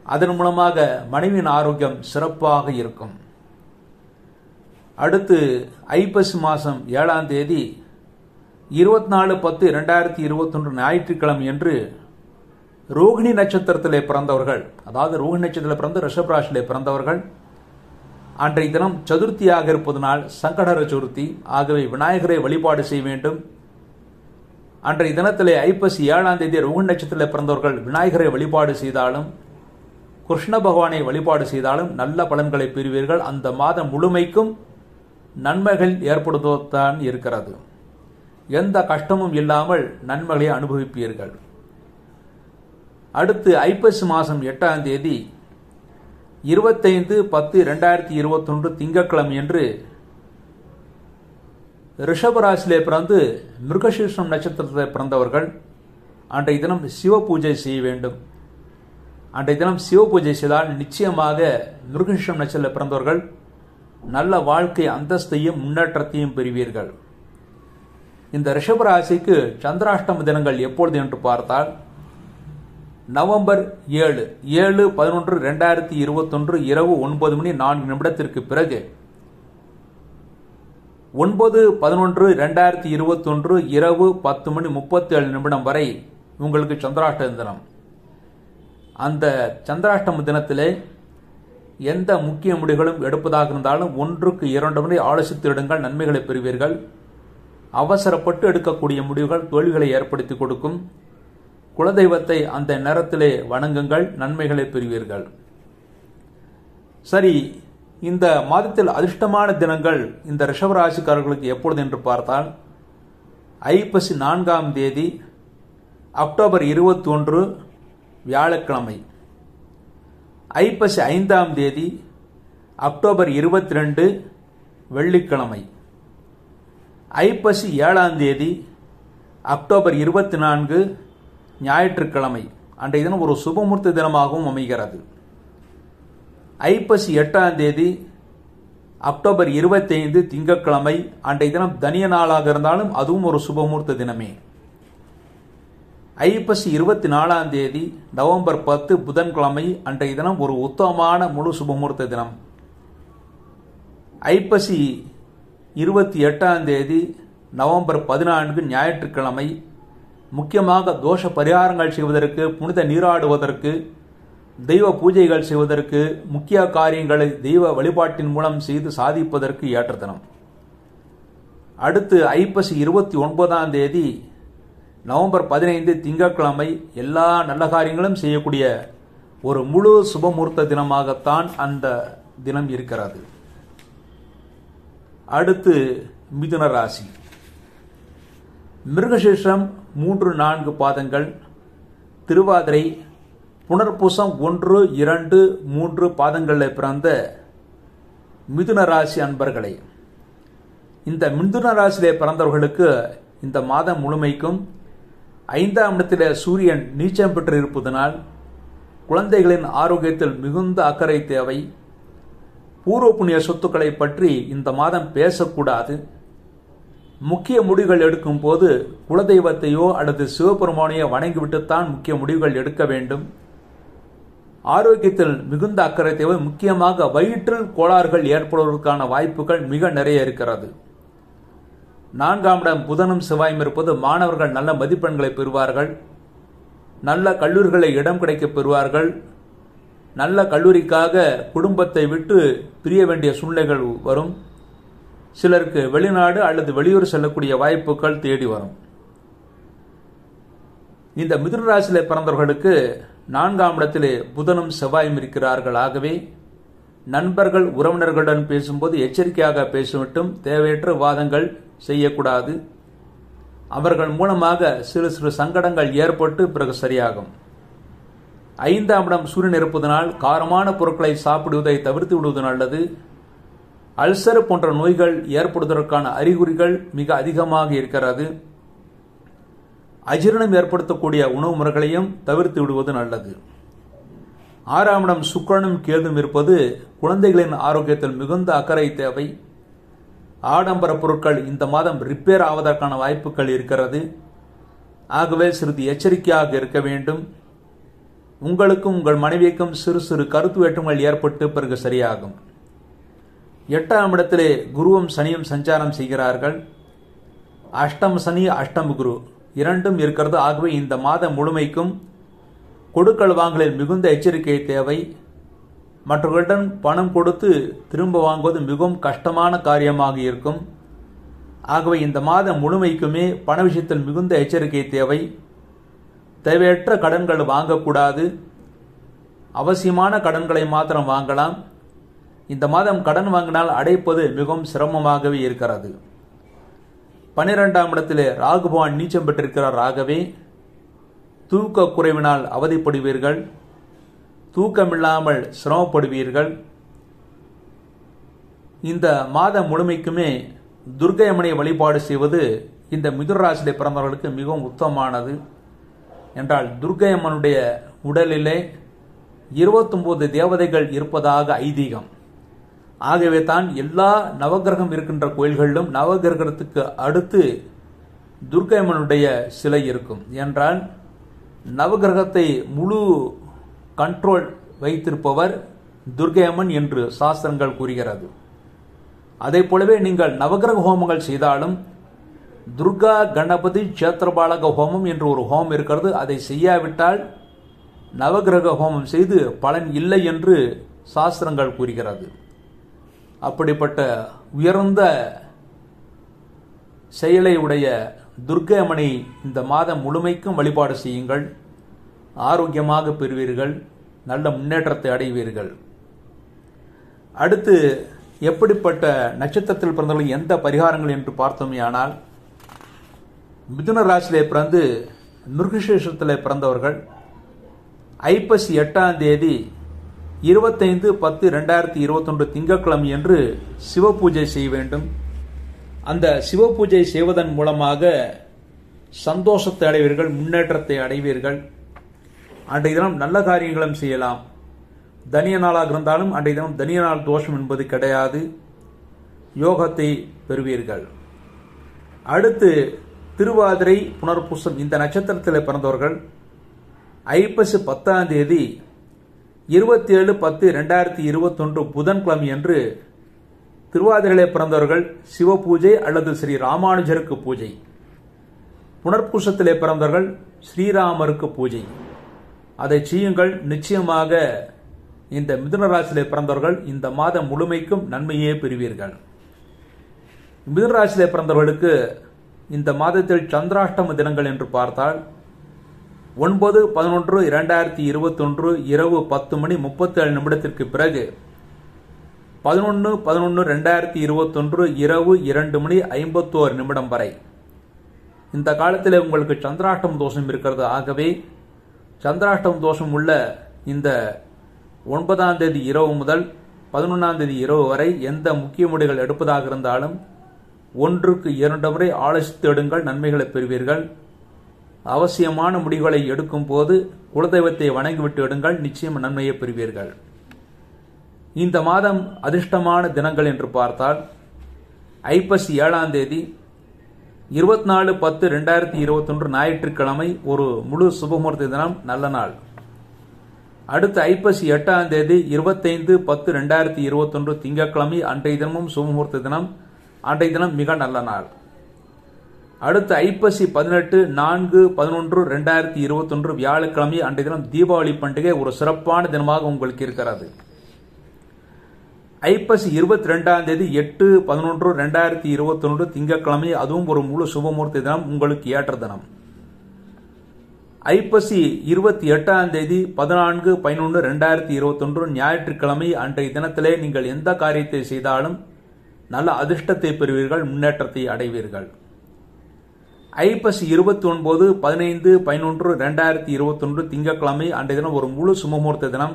அதன் மூலமாக மனைவியின் ஆரோக்கியம் சிறப்பாக இருக்கும். அடுத்து ஐப்பசி மாதம் 7ஆம் தேதி 24/10/2021 ஞாயிற்றுக்கிழமை என்று ரோகிணி நட்சத்திரத்திலே பிறந்தவர்கள், அதாவது ரோகிணி நட்சத்திரத்தில் பிறந்த ரிஷபராசியிலே பிறந்தவர்கள் அன்றைய தினம் சதுர்த்தியாக இருப்பதனால் சங்கடஹர சதுர்த்தி, ஆகவே விநாயகரை வழிபாடு செய்ய வேண்டும். அன்றைய தினத்திலே ஐப்பசி 7ஆம் தேதி ரோகிணி நட்சத்திரத்தில் பிறந்தவர்கள் விநாயகரை வழிபாடு செய்தாலும் கிருஷ்ண பகவானை வழிபாடு செய்தாலும் நல்ல பலன்களை பெறுவீர்கள். அந்த மாதம் முழுமைக்கும் நன்மைகள் ஏற்படுவதுதான் இருக்கிறது. எந்த கஷ்டமும் இல்லாமல் நன்மைகளை அனுபவிப்பீர்கள். அடுத்து ஐப்பசி மாதம் 8ஆம் தேதி 25/10/2021 திங்கட்கிழமை என்று ரிஷபராசியிலே பிறந்து மிருகசீர்ஷம் நட்சத்திரத்தில் பிறந்தவர்கள் அன்றைய தினம் சிவ பூஜை செய்ய வேண்டும். அன்றைய தினம் சிவ பூஜை செய்தால் நிச்சயமாக மிருகசீர்ஷம் நட்சத்திரத்தில் பிறந்தவர்கள் நல்ல வாழ்க்கை அந்தஸ்தையும் முன்னேற்றத்தையும் பெறுவீர்கள். இந்த ரிஷபராசிக்கு சந்திராஷ்டம தினங்கள் எப்பொழுது என்று பார்த்தால் நவம்பர் 7/11/2021 இரவு 9:04 பிறகு 9/11/2021 இரவு 10:37 வரை உங்களுக்கு சந்திராஷ்டம தினம். அந்த சந்திராஷ்டம தினத்திலே எந்த முக்கிய முடிவுகளும் எடுப்பதாக இருந்தாலும் 1க்கு 2 முறை ஆலோசித்து எடுங்கள், நன்மைகளை பெறுவீர்கள். அவசரப்பட்டு எடுக்கக்கூடிய முடிவுகள் தோல்விகளை ஏற்படுத்தி கொடுக்கும். குலதெய்வத்தை அந்த நேரத்திலே வணங்குங்கள், நன்மைகளை பெறுவீர்கள். சரி, இந்த மாதத்தில் அதிர்ஷ்டமான தினங்கள் இந்த ரிஷபராசிக்காரர்களுக்கு எப்பொழுது என்று பார்த்தால் ஐப்பசி 4ஆம் தேதி அக்டோபர் 21 வியாழக்கிழமை, ஐப்பசி 5ஆம் தேதி அக்டோபர் 22 வெள்ளிக்கிழமை, ஐப்பசி 7ஆம் தேதி அக்டோபர் 24 ஞாயிற்றுக்கிழமை. அன்றைய தினம் ஒரு சுபமுகூர்த்த தினமாகவும் அமைகிறது. ஐப்பசி 8ஆம் தேதி அக்டோபர் 25 திங்கட்கிழமை. அன்றைய தினம் தனிய நாளாக இருந்தாலும் அதுவும் ஒரு சுபமுகூர்த்த தினமே. ஐப்பசி 24ஆம் தேதி நவம்பர் 10 புதன்கிழமை. அன்றைய தினம் ஒரு உத்தமமான முழு சுபமுகூர்த்த தினம். ஐப்பசி 28ஆம் தேதி நவம்பர் 14 ஞாயிற்றுக்கிழமை. முக்கியமாக தோஷ பரிகாரங்கள் செய்வதற்கு, புனித நீராடுவதற்கு, தெய்வ பூஜைகள் செய்வதற்கு, முக்கிய காரியங்களை தெய்வ வழிபாட்டின் மூலம் செய்து சாதிப்பதற்கு ஏற்ற தினம். அடுத்து ஐப்பசி 29ஆம் தேதி நவம்பர் 15 திங்கட்கிழமை. எல்லா நல்ல காரியங்களும் செய்யக்கூடிய ஒரு முழு சுபமுகூர்த்த தினமாகத்தான் அந்த தினம் இருக்கிறது. அடுத்து மிதுன ராசி. மிருகசீர்ஷம் 3-4 பாதங்கள், திருவாதிரை, புனர்பூசம் 1, 2, 3 பாதங்களில் பிறந்த மிதுன ராசி அன்பர்களே, இந்த மிதுன ராசியிலே பிறந்தவர்களுக்கு இந்த மாதம் முழுமைக்கும் 5ஆம் இடத்திலே சூரியன் நீச்சம் பெற்று இருப்பதனால் குழந்தைகளின் ஆரோக்கியத்தில் மிகுந்த அக்கறை தேவை. பூர்வ புண்ணிய சொத்துக்களை பற்றி இந்த மாதம் பேசக்கூடாது. முக்கிய முடிவுகள் எடுக்கும் போது குலதெய்வத்தையோ அல்லது சிவபெருமானையோ வணங்கிவிட்டுத்தான் முக்கிய முடிவுகள் எடுக்க வேண்டும். ஆரோக்கியத்தில் மிகுந்த அக்கறை தேவை. முக்கியமாக வயிற்றில் கோளாறுகள் ஏற்படுவதற்கான வாய்ப்புகள் மிக நிறைய இருக்கிறது. 4ஆம் இடம் புதனும் செவ்வாயும் இருப்பது மாணவர்கள் நல்ல மதிப்பெண்களை பெறுவார்கள். நல்ல கல்லூரிகளை இடம் கிடைக்க பெறுவார்கள். நல்ல கல்லூரிக்காக குடும்பத்தை விட்டு பிரிய வேண்டிய சூழ்நிலைகள் வரும். சிலருக்கு வெளிநாடு அல்லது வெளியூர் செல்லக்கூடிய வாய்ப்புகள் தேடி வரும். இந்த மிதுன ராசியிலே பிறந்தவர்களுக்கு 4ஆம் இடத்திலே புதனும் செவ்வாயும் இருக்கிறார்கள். ஆகவே நண்பர்கள் உறவினர்களுடன் பேசும்போது எச்சரிக்கையாக பேசவிட்டும் தேவையற்ற வாதங்கள் செய்யக்கூடாது. அவர்கள் மூலமாக சிறு சிறு சங்கடங்கள் ஏற்பட்டு பிறகு சரியாகும். 5ஆம் இடம் சூரியன் இருப்பதனால் காரமான பொருட்களை சாப்பிடுவதை தவிர்த்து விடுவது நல்லது. அல்சர் போன்ற நோய்கள் ஏற்படுவதற்கான அறிகுறிகள் மிக அதிகமாக இருக்கிறது. அஜீரணம் ஏற்படுத்தக்கூடிய உணவு முறைகளையும் தவிர்த்து விடுவது நல்லது. 6ஆம் இடம் சுக்கிரனும் கேதும் இருப்பது குழந்தைகளின் ஆரோக்கியத்தில் மிகுந்த அக்கறை தேவை. ஆடம்பர பொருட்கள் இந்த மாதம் ரிப்பேர் ஆவதற்கான வாய்ப்புகள் இருக்கிறது. ஆகவே சிறிது எச்சரிக்கையாக இருக்க வேண்டும். உங்களுக்கும் உங்கள் மனைவிக்கும் சிறு சிறு கருத்து வேற்றுமைகள் ஏற்பட்டு பிறகு சரியாகும். 8ஆம் இடத்திலே குருவும் சனியும் சஞ்சாரம் செய்கிறார்கள். அஷ்டம சனி அஷ்டம குரு இரண்டும் இருக்கிறது. ஆகவே இந்த மாதம் முழுமைக்கும் கொடுக்கல் வாங்கலில் மிகுந்த எச்சரிக்கை தேவை. மற்றவர்களிடம் பணம் கொடுத்து திரும்ப வாங்குவது மிகவும் கஷ்டமான காரியமாக இருக்கும். ஆகவே இந்த மாதம் முழுமைக்குமே பண விஷயத்தில் மிகுந்த எச்சரிக்கை தேவை. தேவையற்ற கடன்கள் வாங்கக்கூடாது. அவசியமான கடன்களை மாத்திரம் வாங்கலாம். இந்த மாதம் கடன் வாங்கினால் அடைப்பது மிகவும் சிரமமாகவே இருக்கிறது. 12ஆம் இடத்திலே ராகு பகவான் நீச்சம் பெற்றிருக்கிறார். ஆகவே தூக்க குறைவினால் அவதிப்படுவீர்கள். தூக்கமில்லாமல் சிரமப்படுவீர்கள். இந்த மாதம் முழுமைக்குமே துர்க்கை அம்மனை வழிபாடு செய்வது இந்த மிதுன ராசியிலே பிறந்தவர்களுக்கு மிகவும் உத்தமமானது. என்றால் துர்க்கை அம்மனுடைய உடலிலே 29 தேவதைகள் இருப்பதாக ஐதீகம். ஆகவே தான் எல்லா நவகிரகம் இருக்கின்ற கோயில்களிலும் நவகிரகத்துக்கு அடுத்து துர்க்கை அம்மனுடைய சிலை இருக்கும். என்றால் நவகிரகத்தை முழு கண்ட்ரோல் வைத்திருப்பவர் துர்க்கை அம்மன் என்று சாஸ்திரங்கள் கூறுகிறது. அதே போலவே நீங்கள் நவகிரக ஹோமங்கள் செய்தாலும் துர்கா கணபதி சேத்திரபாலக ஹோமம் என்று ஒரு ஹோமம் இருக்கிறது. அதை செய்யாவிட்டால் நவகிரக ஹோமம் செய்து பலன் இல்லை என்று சாஸ்திரங்கள் கூறுகிறது. அப்படிப்பட்ட உயர்ந்த செயலை உடைய துர்க்கை அம்மனை இந்த மாதம் முழுமைக்கும் வழிபாடு செய்யுங்கள். ஆரோக்கியமாக பெறுவீர்கள். நல்ல முன்னேற்றத்தை அடைவீர்கள். அடுத்து எப்படிப்பட்ட நட்சத்திரத்தில் பிறந்தவர்கள் எந்த பரிகாரங்கள் என்று பார்த்தோமேயானால், மிதுன ராசியிலே பிறந்து மிருகசீரிஷத்திலே பிறந்தவர்கள் ஐப்பசி 8ஆம் தேதி 25/10/2021 திங்கட்கிழமை என்று சிவ பூஜை செய்ய வேண்டும். அந்த சிவ பூஜை செய்வதன் மூலமாக சந்தோஷத்தை அடைவீர்கள், முன்னேற்றத்தை அடைவீர்கள். அன்றைய தினம் நல்ல காரியங்களும் செய்யலாம். தனிய நாளாக இருந்தாலும் அன்றைய தினம் தனிய நாள் தோஷம் என்பது கிடையாது. யோகத்தை பெறுவீர்கள். அடுத்து திருவாதிரை புனர்பூசம் இந்த நட்சத்திரத்தில் பிறந்தவர்கள் ஐப்பசி 10ஆம் தேதி 27/10/2021 புதன்கிழமை என்று திருவாதிரையிலே பிறந்தவர்கள் சிவ பூஜை அல்லது ஸ்ரீ ராமானுஜருக்கு பூஜை. புனர்பூசத்திலே பிறந்தவர்கள் ஸ்ரீராமருக்கு பூஜை. அதை செய்யுங்கள். நிச்சயமாக இந்த மிதுன ராசியிலே பிறந்தவர்கள் இந்த மாதம் முழுமைக்கும் நன்மையே பெறுவீர்கள். மிதுன ராசியிலே பிறந்தவர்களுக்கு இந்த மாதத்தில் சந்திராஷ்டம தினங்கள் என்று பார்த்தால் 9/11/2021 இரவு 10:37 பிறகு 11/11/2021 இரவு 2:51 வரை இந்த காலத்தில் உங்களுக்கு சந்திராஷ்டம தோஷம் இருக்கிறது. ஆகவே சந்திராஷ்டம தோஷம் உள்ள இந்த 9ஆம் தேதி இரவு முதல் 11ஆம் தேதி இரவு வரை எந்த முக்கிய முடிவுகள் எடுப்பதாக இருந்தாலும் 1க்கு 2 முறை ஆலோசித்து எடுங்கள். நன்மைகளை பெறுவீர்கள். அவசியமான முடிவுகளை எடுக்கும் போது குலதெய்வத்தை வணங்கிவிட்டு எடுங்கள். நிச்சயம் நன்மையை பெறுவீர்கள். இந்த மாதம் அதிர்ஷ்டமான தினங்கள் என்று பார்த்தால் ஐப்பசி 7ஆம் தேதி 24/10/2021 ஞாயிற்றுக்கிழமை ஒரு முழு சுபமுகூர்த்த தினம், நல்ல நாள். அடுத்து ஐப்பசி 8ஆம் தேதி 25/10/2021 திங்கட்கிழமை, அன்றைய தினமும் சுபமுகூர்த்த தினம், அன்றைய தினம் மிக நல்ல நாள். அடுத்து ஐப்பசி 18/4/11/2021 வியாழக்கிழமை அன்றைய தினம் தீபாவளி பண்டிகை ஒரு சிறப்பான தினமாக உங்களுக்கு இருக்கிறது. ஐப்பசி 22 8/11/2021 திங்கட்கிழமை, அதுவும் ஒரு முழு சுபமூர்த்தி தினம், உங்களுக்கு ஏற்ற தினம். ஐப்பசி 28 14/11/2021 ஞாயிற்றுக்கிழமை அன்றைய தினத்திலே நீங்கள் எந்த காரியத்தை செய்தாலும் நல்ல அதிர்ஷ்டத்தை பெறுவீர்கள், முன்னேற்றத்தை அடைவீர்கள். ஐப்பசி 29 15/11/2021 திங்கட்கிழமை அன்றைய தினம் ஒரு முழு சுபமூர்த்தி தினம்.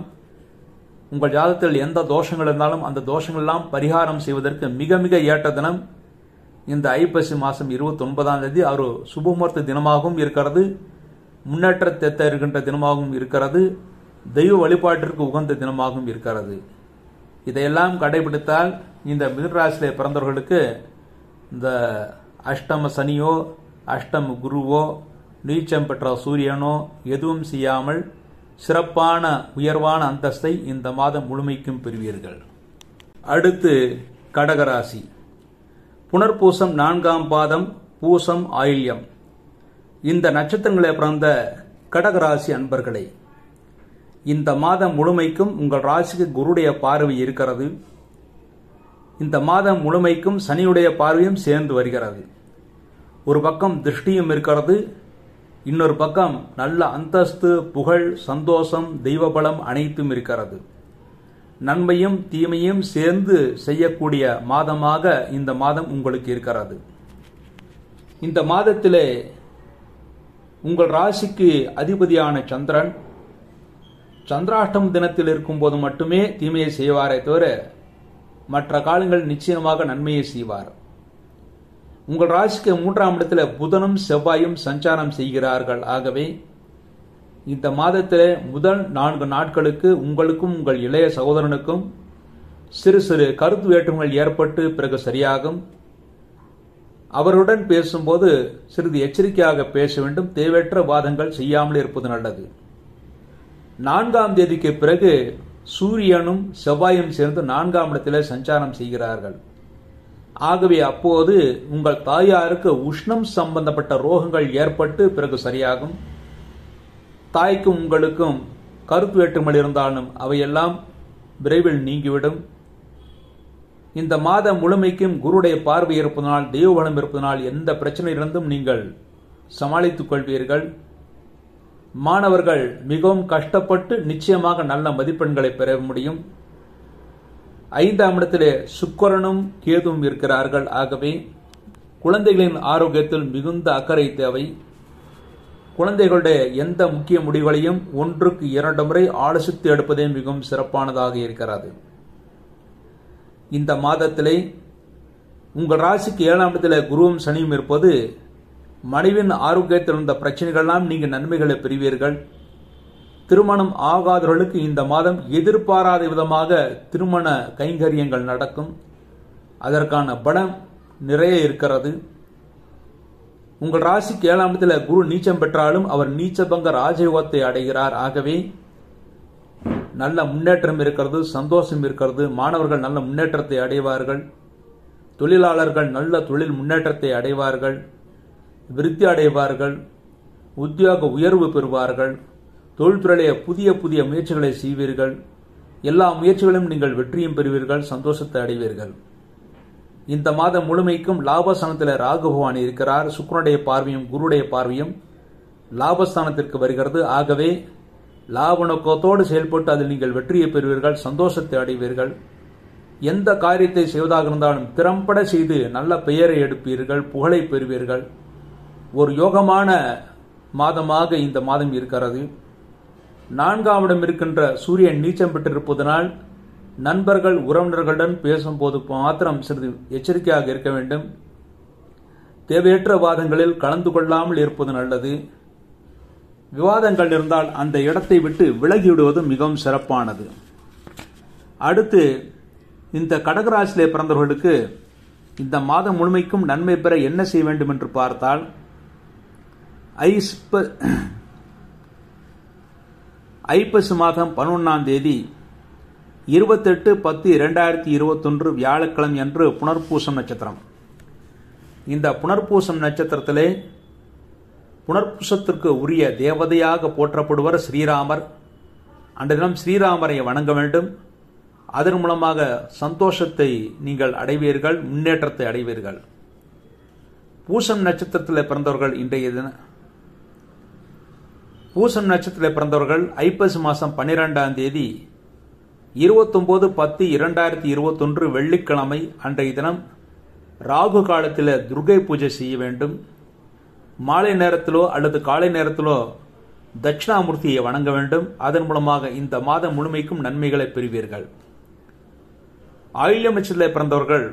உங்கள் ஜாதகத்தில் எந்த தோஷங்கள் இருந்தாலும் அந்த தோஷங்கள் எல்லாம் பரிகாரம் செய்வதற்கு மிக மிக ஏற்ற தினம் இந்த ஐப்பசி மாதம் 29 ஒரு சுபமூர்த்தி தினமாகவும் இருக்கிறது, முன்னேற்றத்தை தருகின்ற தினமாகவும் இருக்கிறது, தெய்வ வழிபாட்டிற்கு உகந்த தினமாகவும் இருக்கிறது. இதையெல்லாம் கடைபிடித்தால் இந்த மிதுனராசியிலே பிறந்தவர்களுக்கு இந்த அஷ்டம சனியோ அஷ்டம குருவோ நீச்சம் பெற்ற சூரியனோ எதுவும் செய்யாமல் சிறப்பான உயர்வான அந்தஸ்தை இந்த மாதம் முழுமைக்கும் பெறுவீர்கள். அடுத்து கடகராசி. புனர்பூசம் 4ஆம் பாதம், பூசம், ஆயில்யம் இந்த நட்சத்திரங்களை பிறந்த கடகராசி அன்பர்களே, இந்த மாதம் முழுமைக்கும் உங்கள் ராசிக்கு குருடைய பார்வை இருக்கிறது. இந்த மாதம் முழுமைக்கும் சனியுடைய பார்வையும் சேர்ந்து வருகிறது. ஒரு பக்கம் திருஷ்டியும் இருக்கிறது, இன்னொரு பக்கம் நல்ல அந்தஸ்து, புகழ், சந்தோஷம், தெய்வ பலம் அனைத்தும் இருக்கிறது. நன்மையும் தீமையும் சேர்ந்து செய்யக்கூடிய மாதமாக இந்த மாதம் உங்களுக்கு இருக்கிறது. இந்த மாதத்திலே உங்கள் ராசிக்கு அதிபதியான சந்திரன் சந்திராஷ்டம தினத்தில் இருக்கும்போது மட்டுமே தீமையை செய்வாரே தவிர மற்ற காலங்கள் நிச்சயமாக நன்மையை செய்வார். உங்கள் ராசிக்கு 3ஆம் இடத்துல புதனும் செவ்வாயும் சஞ்சாரம் செய்கிறார்கள். ஆகவே இந்த மாதத்திலே முதல் 4 நாட்களுக்கு உங்களுக்கும் உங்கள் இளைய சகோதரனுக்கும் சிறு சிறு கருத்து வேற்றுமைகள் ஏற்பட்டு பிறகு சரியாகும். அவருடன் பேசும்போது சிறிது எச்சரிக்கையாக பேச வேண்டும், தேவையற்ற வாதங்கள் செய்யாமல் இருப்பது நல்லது. 4ஆம் தேதிக்கு பிறகு சூரியனும் செவ்வாயும் சேர்ந்து 4ஆம் இடத்திலே சஞ்சாரம் செய்கிறார்கள். ஆகவே அப்போது உங்கள் தாயாருக்கு உஷ்ணம் சம்பந்தப்பட்ட ரோகங்கள் ஏற்பட்டு பிறகு சரியாகும். தாய்க்கும் உங்களுக்கும் கருத்து வேற்றுமை இருந்தாலும் அவையெல்லாம் விரைவில் நீங்கிவிடும். இந்த மாதம் முழுமைக்கும் குருடைய பார்வை இருப்பதனால், தெய்வபலம் இருப்பதனால் எந்த பிரச்சனையிலிருந்தும் நீங்கள் சமாளித்துக் கொள்வீர்கள். மாணவர்கள் மிகவும் கஷ்டப்பட்டு நிச்சயமாக நல்ல மதிப்பெண்களை பெற முடியும். 5ஆம் இடத்திலே சுக்கிரனும் கேதுவும் இருக்கிறார்கள். ஆகவே குழந்தைகளின் ஆரோக்கியத்தில் மிகுந்த அக்கறை தேவை. குழந்தைகளுடைய எந்த முக்கிய முடிவுகளையும் 1க்கு 2 முறை ஆலோசித்து எடுப்பதே மிகவும் சிறப்பானதாக இருக்கிறது. இந்த மாதத்திலே உங்கள் ராசிக்கு 7ஆம் இடத்திலே குருவும் சனியும் இருப்பது மனைவின் ஆரோக்கியத்தில் இருந்த பிரச்சனைகள்லாம் நீங்க நன்மைகளை பெறுவீர்கள். திருமணம் ஆகாதவர்களுக்கு இந்த மாதம் எதிர்பாராத விதமாக திருமண கைங்கரியங்கள் நடக்கும். அதற்கான பலம் நிறைய இருக்கிறது. உங்கள் ராசிக்கு 7ஆம் இடத்துல குரு நீச்சம் பெற்றாலும் அவர் நீச்சபங்க ராஜயோகத்தை அடைகிறார். ஆகவே நல்ல முன்னேற்றம் இருக்கிறது, சந்தோஷம் இருக்கிறது. மாணவர்கள் நல்ல முன்னேற்றத்தை அடைவார்கள். தொழிலாளர்கள் நல்ல தொழில் முன்னேற்றத்தை அடைவார்கள், விருத்தி அடைவார்கள், உத்தியோக உயர்வு பெறுவார்கள். தொழில்துறையிலே புதிய புதிய முயற்சிகளை செய்வீர்கள். எல்லா முயற்சிகளும் நீங்கள் வெற்றியும் பெறுவீர்கள், சந்தோஷத்தை அடைவீர்கள். இந்த மாதம் முழுமைக்கும் லாபஸ்தானத்தில் ராகு பகவான் இருக்கிறார். சுக்கிரனுடைய பார்வையும் குருடைய பார்வையும் லாபஸ்தானத்திற்கு வருகிறது. ஆகவே லாப நோக்கத்தோடு செயல்பட்டு அதில் நீங்கள் வெற்றியை பெறுவீர்கள், சந்தோஷத்தை அடைவீர்கள். எந்த காரியத்தை செய்வதாக இருந்தாலும் திறம்பட செய்து நல்ல பெயரை எடுப்பீர்கள், புகழை பெறுவீர்கள். ஒரு யோகமான மாதமாக இந்த மாதம் இருக்கிறது. 4ஆம் இடம் இருக்கின்ற சூரியன் நீச்சம் பெற்றிருப்பதனால் நண்பர்கள் உறவினர்களுடன் பேசும்போது மாத்திரம் சிறிது எச்சரிக்கையாக இருக்க வேண்டும். தேவையற்ற வாதங்களில் கலந்து கொள்ளாமல் இருப்பது நல்லது. விவாதங்கள் இருந்தால் அந்த இடத்தை விட்டு விலகிவிடுவது மிகவும் சிறப்பானது. அடுத்து இந்த கடகராசியிலே பிறந்தவர்களுக்கு இந்த மாதம் முழுமைக்கும் நன்மை பெற என்ன செய்ய வேண்டும் என்று பார்த்தால், ஐப்பசி மாதம் 11ஆம் தேதி 28/10/2021 வியாழக்கிழமை அன்று புனர்பூசம் நட்சத்திரம். இந்த புனர்பூசம் நட்சத்திரத்திலே புனர்பூசத்திற்கு உரிய தேவதையாக போற்றப்படுவர் ஸ்ரீராமர். அன்றைய தினம் ஸ்ரீராமரை வணங்க வேண்டும். அதன் மூலமாக சந்தோஷத்தை நீங்கள் அடைவீர்கள், முன்னேற்றத்தை அடைவீர்கள். பூசம் நட்சத்திரத்தில் பிறந்தவர்கள் இன்றைய தினம் பூசம் நட்சத்திரத்தில் பிறந்தவர்கள் ஐப்பசி மாதம் 12ஆம் தேதி 29/10/2021 வெள்ளிக்கிழமை அன்றைய தினம் ராகு காலத்தில் துர்கை பூஜை செய்ய வேண்டும். மாலை நேரத்திலோ அல்லது காலை நேரத்திலோ தட்சிணாமூர்த்தியை வணங்க வேண்டும். அதன் மூலமாக இந்த மாதம் முழுமைக்கும் நன்மைகளை பெறுவீர்கள். ஆயில்யம் நட்சத்திரத்தில் பிறந்தவர்கள்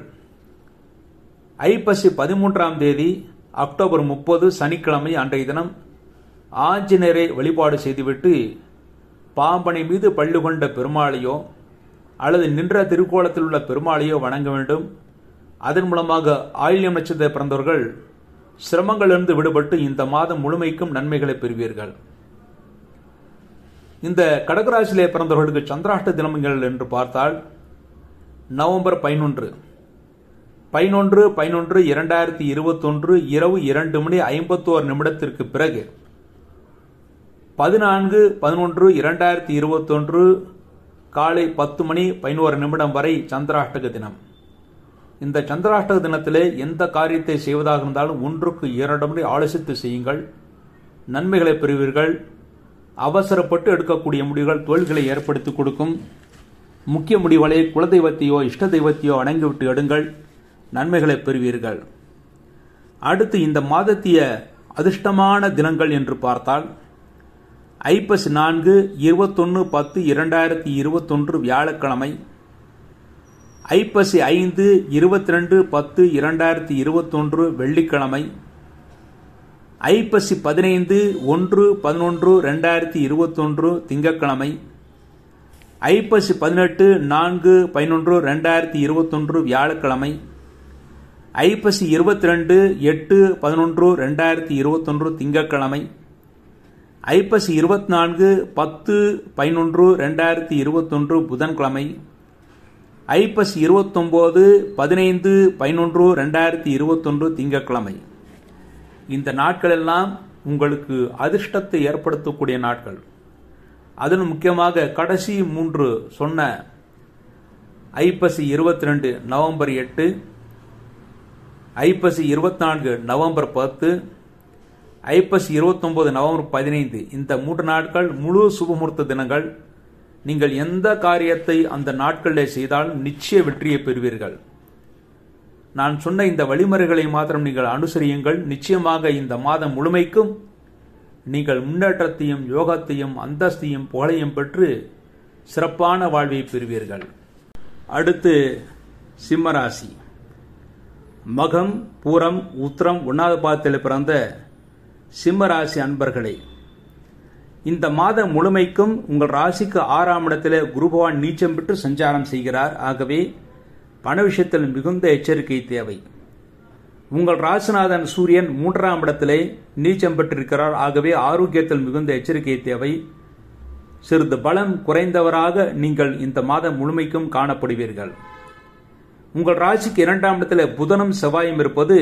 ஐப்பசி 13ஆம் தேதி அக்டோபர் 30 சனிக்கிழமை அன்றைய தினம் ஆஞ்சநேயரை வழிபாடு செய்துவிட்டு பாம்பனை மீது பள்ளி கொண்ட பெருமாளையோ அல்லது நின்ற திருக்கோலத்தில் உள்ள பெருமாளையோ வணங்க வேண்டும். அதன் மூலமாக ஆயில்யம் நட்சத்திரத்தில் பிறந்தவர்கள் சிரமங்களிலிருந்து விடுபட்டு இந்த மாதம் முழுமைக்கும் நன்மைகளை பெறுவீர்கள். இந்த கடகராசியிலே பிறந்தவர்களுக்கு சந்திராஷ்ட தினங்கள் என்று பார்த்தால் நவம்பர் 11/11/2021 இரவு 2:51 பிறகு 14/11/2021 காலை 10:11 வரை சந்திராஷ்டக தினம். இந்த சந்திராஷ்டக தினத்திலே எந்த காரியத்தை செய்வதாக இருந்தாலும் 1-2 முறை ஆலோசித்து செய்யுங்கள், நன்மைகளை பெறுவீர்கள். அவசரப்பட்டு எடுக்கக்கூடிய முடிவுகள் தொழில்களை ஏற்படுத்தி கொடுக்கும். முக்கிய முடிவுகளை குலதெய்வத்தையோ இஷ்ட தெய்வத்தையோ வணங்கிவிட்டு எடுங்கள், நன்மைகளை பெறுவீர்கள். அடுத்து இந்த மாதத்திய அதிர்ஷ்டமான தினங்கள் என்று பார்த்தால் ஐப்பசி 4 21/10/2021 வியாழக்கிழமை, ஐப்பசி 5 22/10/2021 வெள்ளிக்கிழமை, ஐப்பசி 15 1/11/2021 திங்கட்கிழமை, ஐப்பசி 18 4/11/2021 வியாழக்கிழமை, ஐப்பசி 22 8/11/2021 திங்கட்கிழமை, ஐப்பசி 24 10/11/2021 புதன்கிழமை, ஐப்பசி 29 15/11/2021 திங்கட்கிழமை. இந்த நாட்களெல்லாம் உங்களுக்கு அதிர்ஷ்டத்தை ஏற்படுத்தக்கூடிய நாட்கள். அதிலும் முக்கியமாக கடைசி 3 சொன்ன ஐப்பசி 22 நவம்பர் 8, ஐப்பசி 24 நவம்பர் 10, ஐப்பசி 29 நவம்பர் 15 இந்த 3 நாட்கள் முழு சுபமுகூர்த்த தினங்கள். நீங்கள் எந்த காரியத்தை அந்த நாட்களிலே செய்தாலும் நிச்சய வெற்றியை பெறுவீர்கள். நான் சொன்ன இந்த வழிமுறைகளை மாத்திரம் நீங்கள் அனுசரியுங்கள். நிச்சயமாக இந்த மாதம் முழுமைக்கும் நீங்கள் முன்னேற்றத்தையும் யோகத்தையும் அந்தஸ்தையும் புகழையும் பெற்று சிறப்பான வாழ்வை பெறுவீர்கள். அடுத்து சிம்மராசி. மகம் பூரம் உத்திரம் 1வது பாதத்தில் பிறந்த சிம்மராசி அன்பர்களே, இந்த மாதம் முழுமைக்கும் உங்கள் ராசிக்கு 6ஆம் இடத்திலே குரு பகவான் நீச்சம் பெற்று சஞ்சாரம் செய்கிறார். ஆகவே பண விஷயத்தில் மிகுந்த எச்சரிக்கை தேவை. உங்கள் ராசிநாதன் சூரியன் 3ஆம் இடத்திலே நீச்சம் பெற்றிருக்கிறார். ஆகவே ஆரோக்கியத்தில் மிகுந்த எச்சரிக்கை தேவை. சிறிது பலம் குறைந்தவராக நீங்கள் இந்த மாதம் முழுமைக்கும் காணப்படுவீர்கள். உங்கள் ராசிக்கு 2ஆம் இடத்திலே புதனும் செவ்வாயும் இருப்பது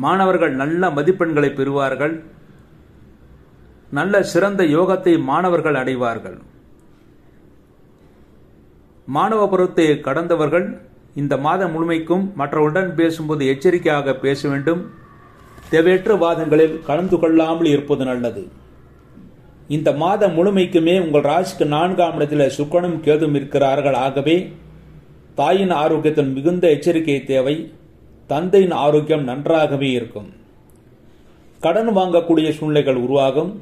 மாணவர்கள் நல்ல மதிப்பெண்களை பெறுவார்கள். நல்ல சிறந்த யோகத்தை மாணவர்கள் அடைவார்கள். மாணவ பருவத்தை கடந்தவர்கள் இந்த மாதம் முழுமைக்கும் மற்றவருடன் பேசும்போது எச்சரிக்கையாக பேச வேண்டும். தேவையற்ற வாதங்களில் கலந்து கொள்ளாமல் இருப்பது நல்லது. இந்த மாதம் முழுமைக்குமே உங்கள் ராசிக்கு 4ஆம் இடத்தில் சுக்கிரனும் கேதுவும் இருக்கிறார்கள். ஆகவே தாயின் ஆரோக்கியத்தில் மிகுந்த எச்சரிக்கை தேவை. தந்தையின் ஆரோக்கியம் நன்றாகவே இருக்கும். கடன் வாங்கக்கூடிய சூழ்நிலைகள் உருவாகும்.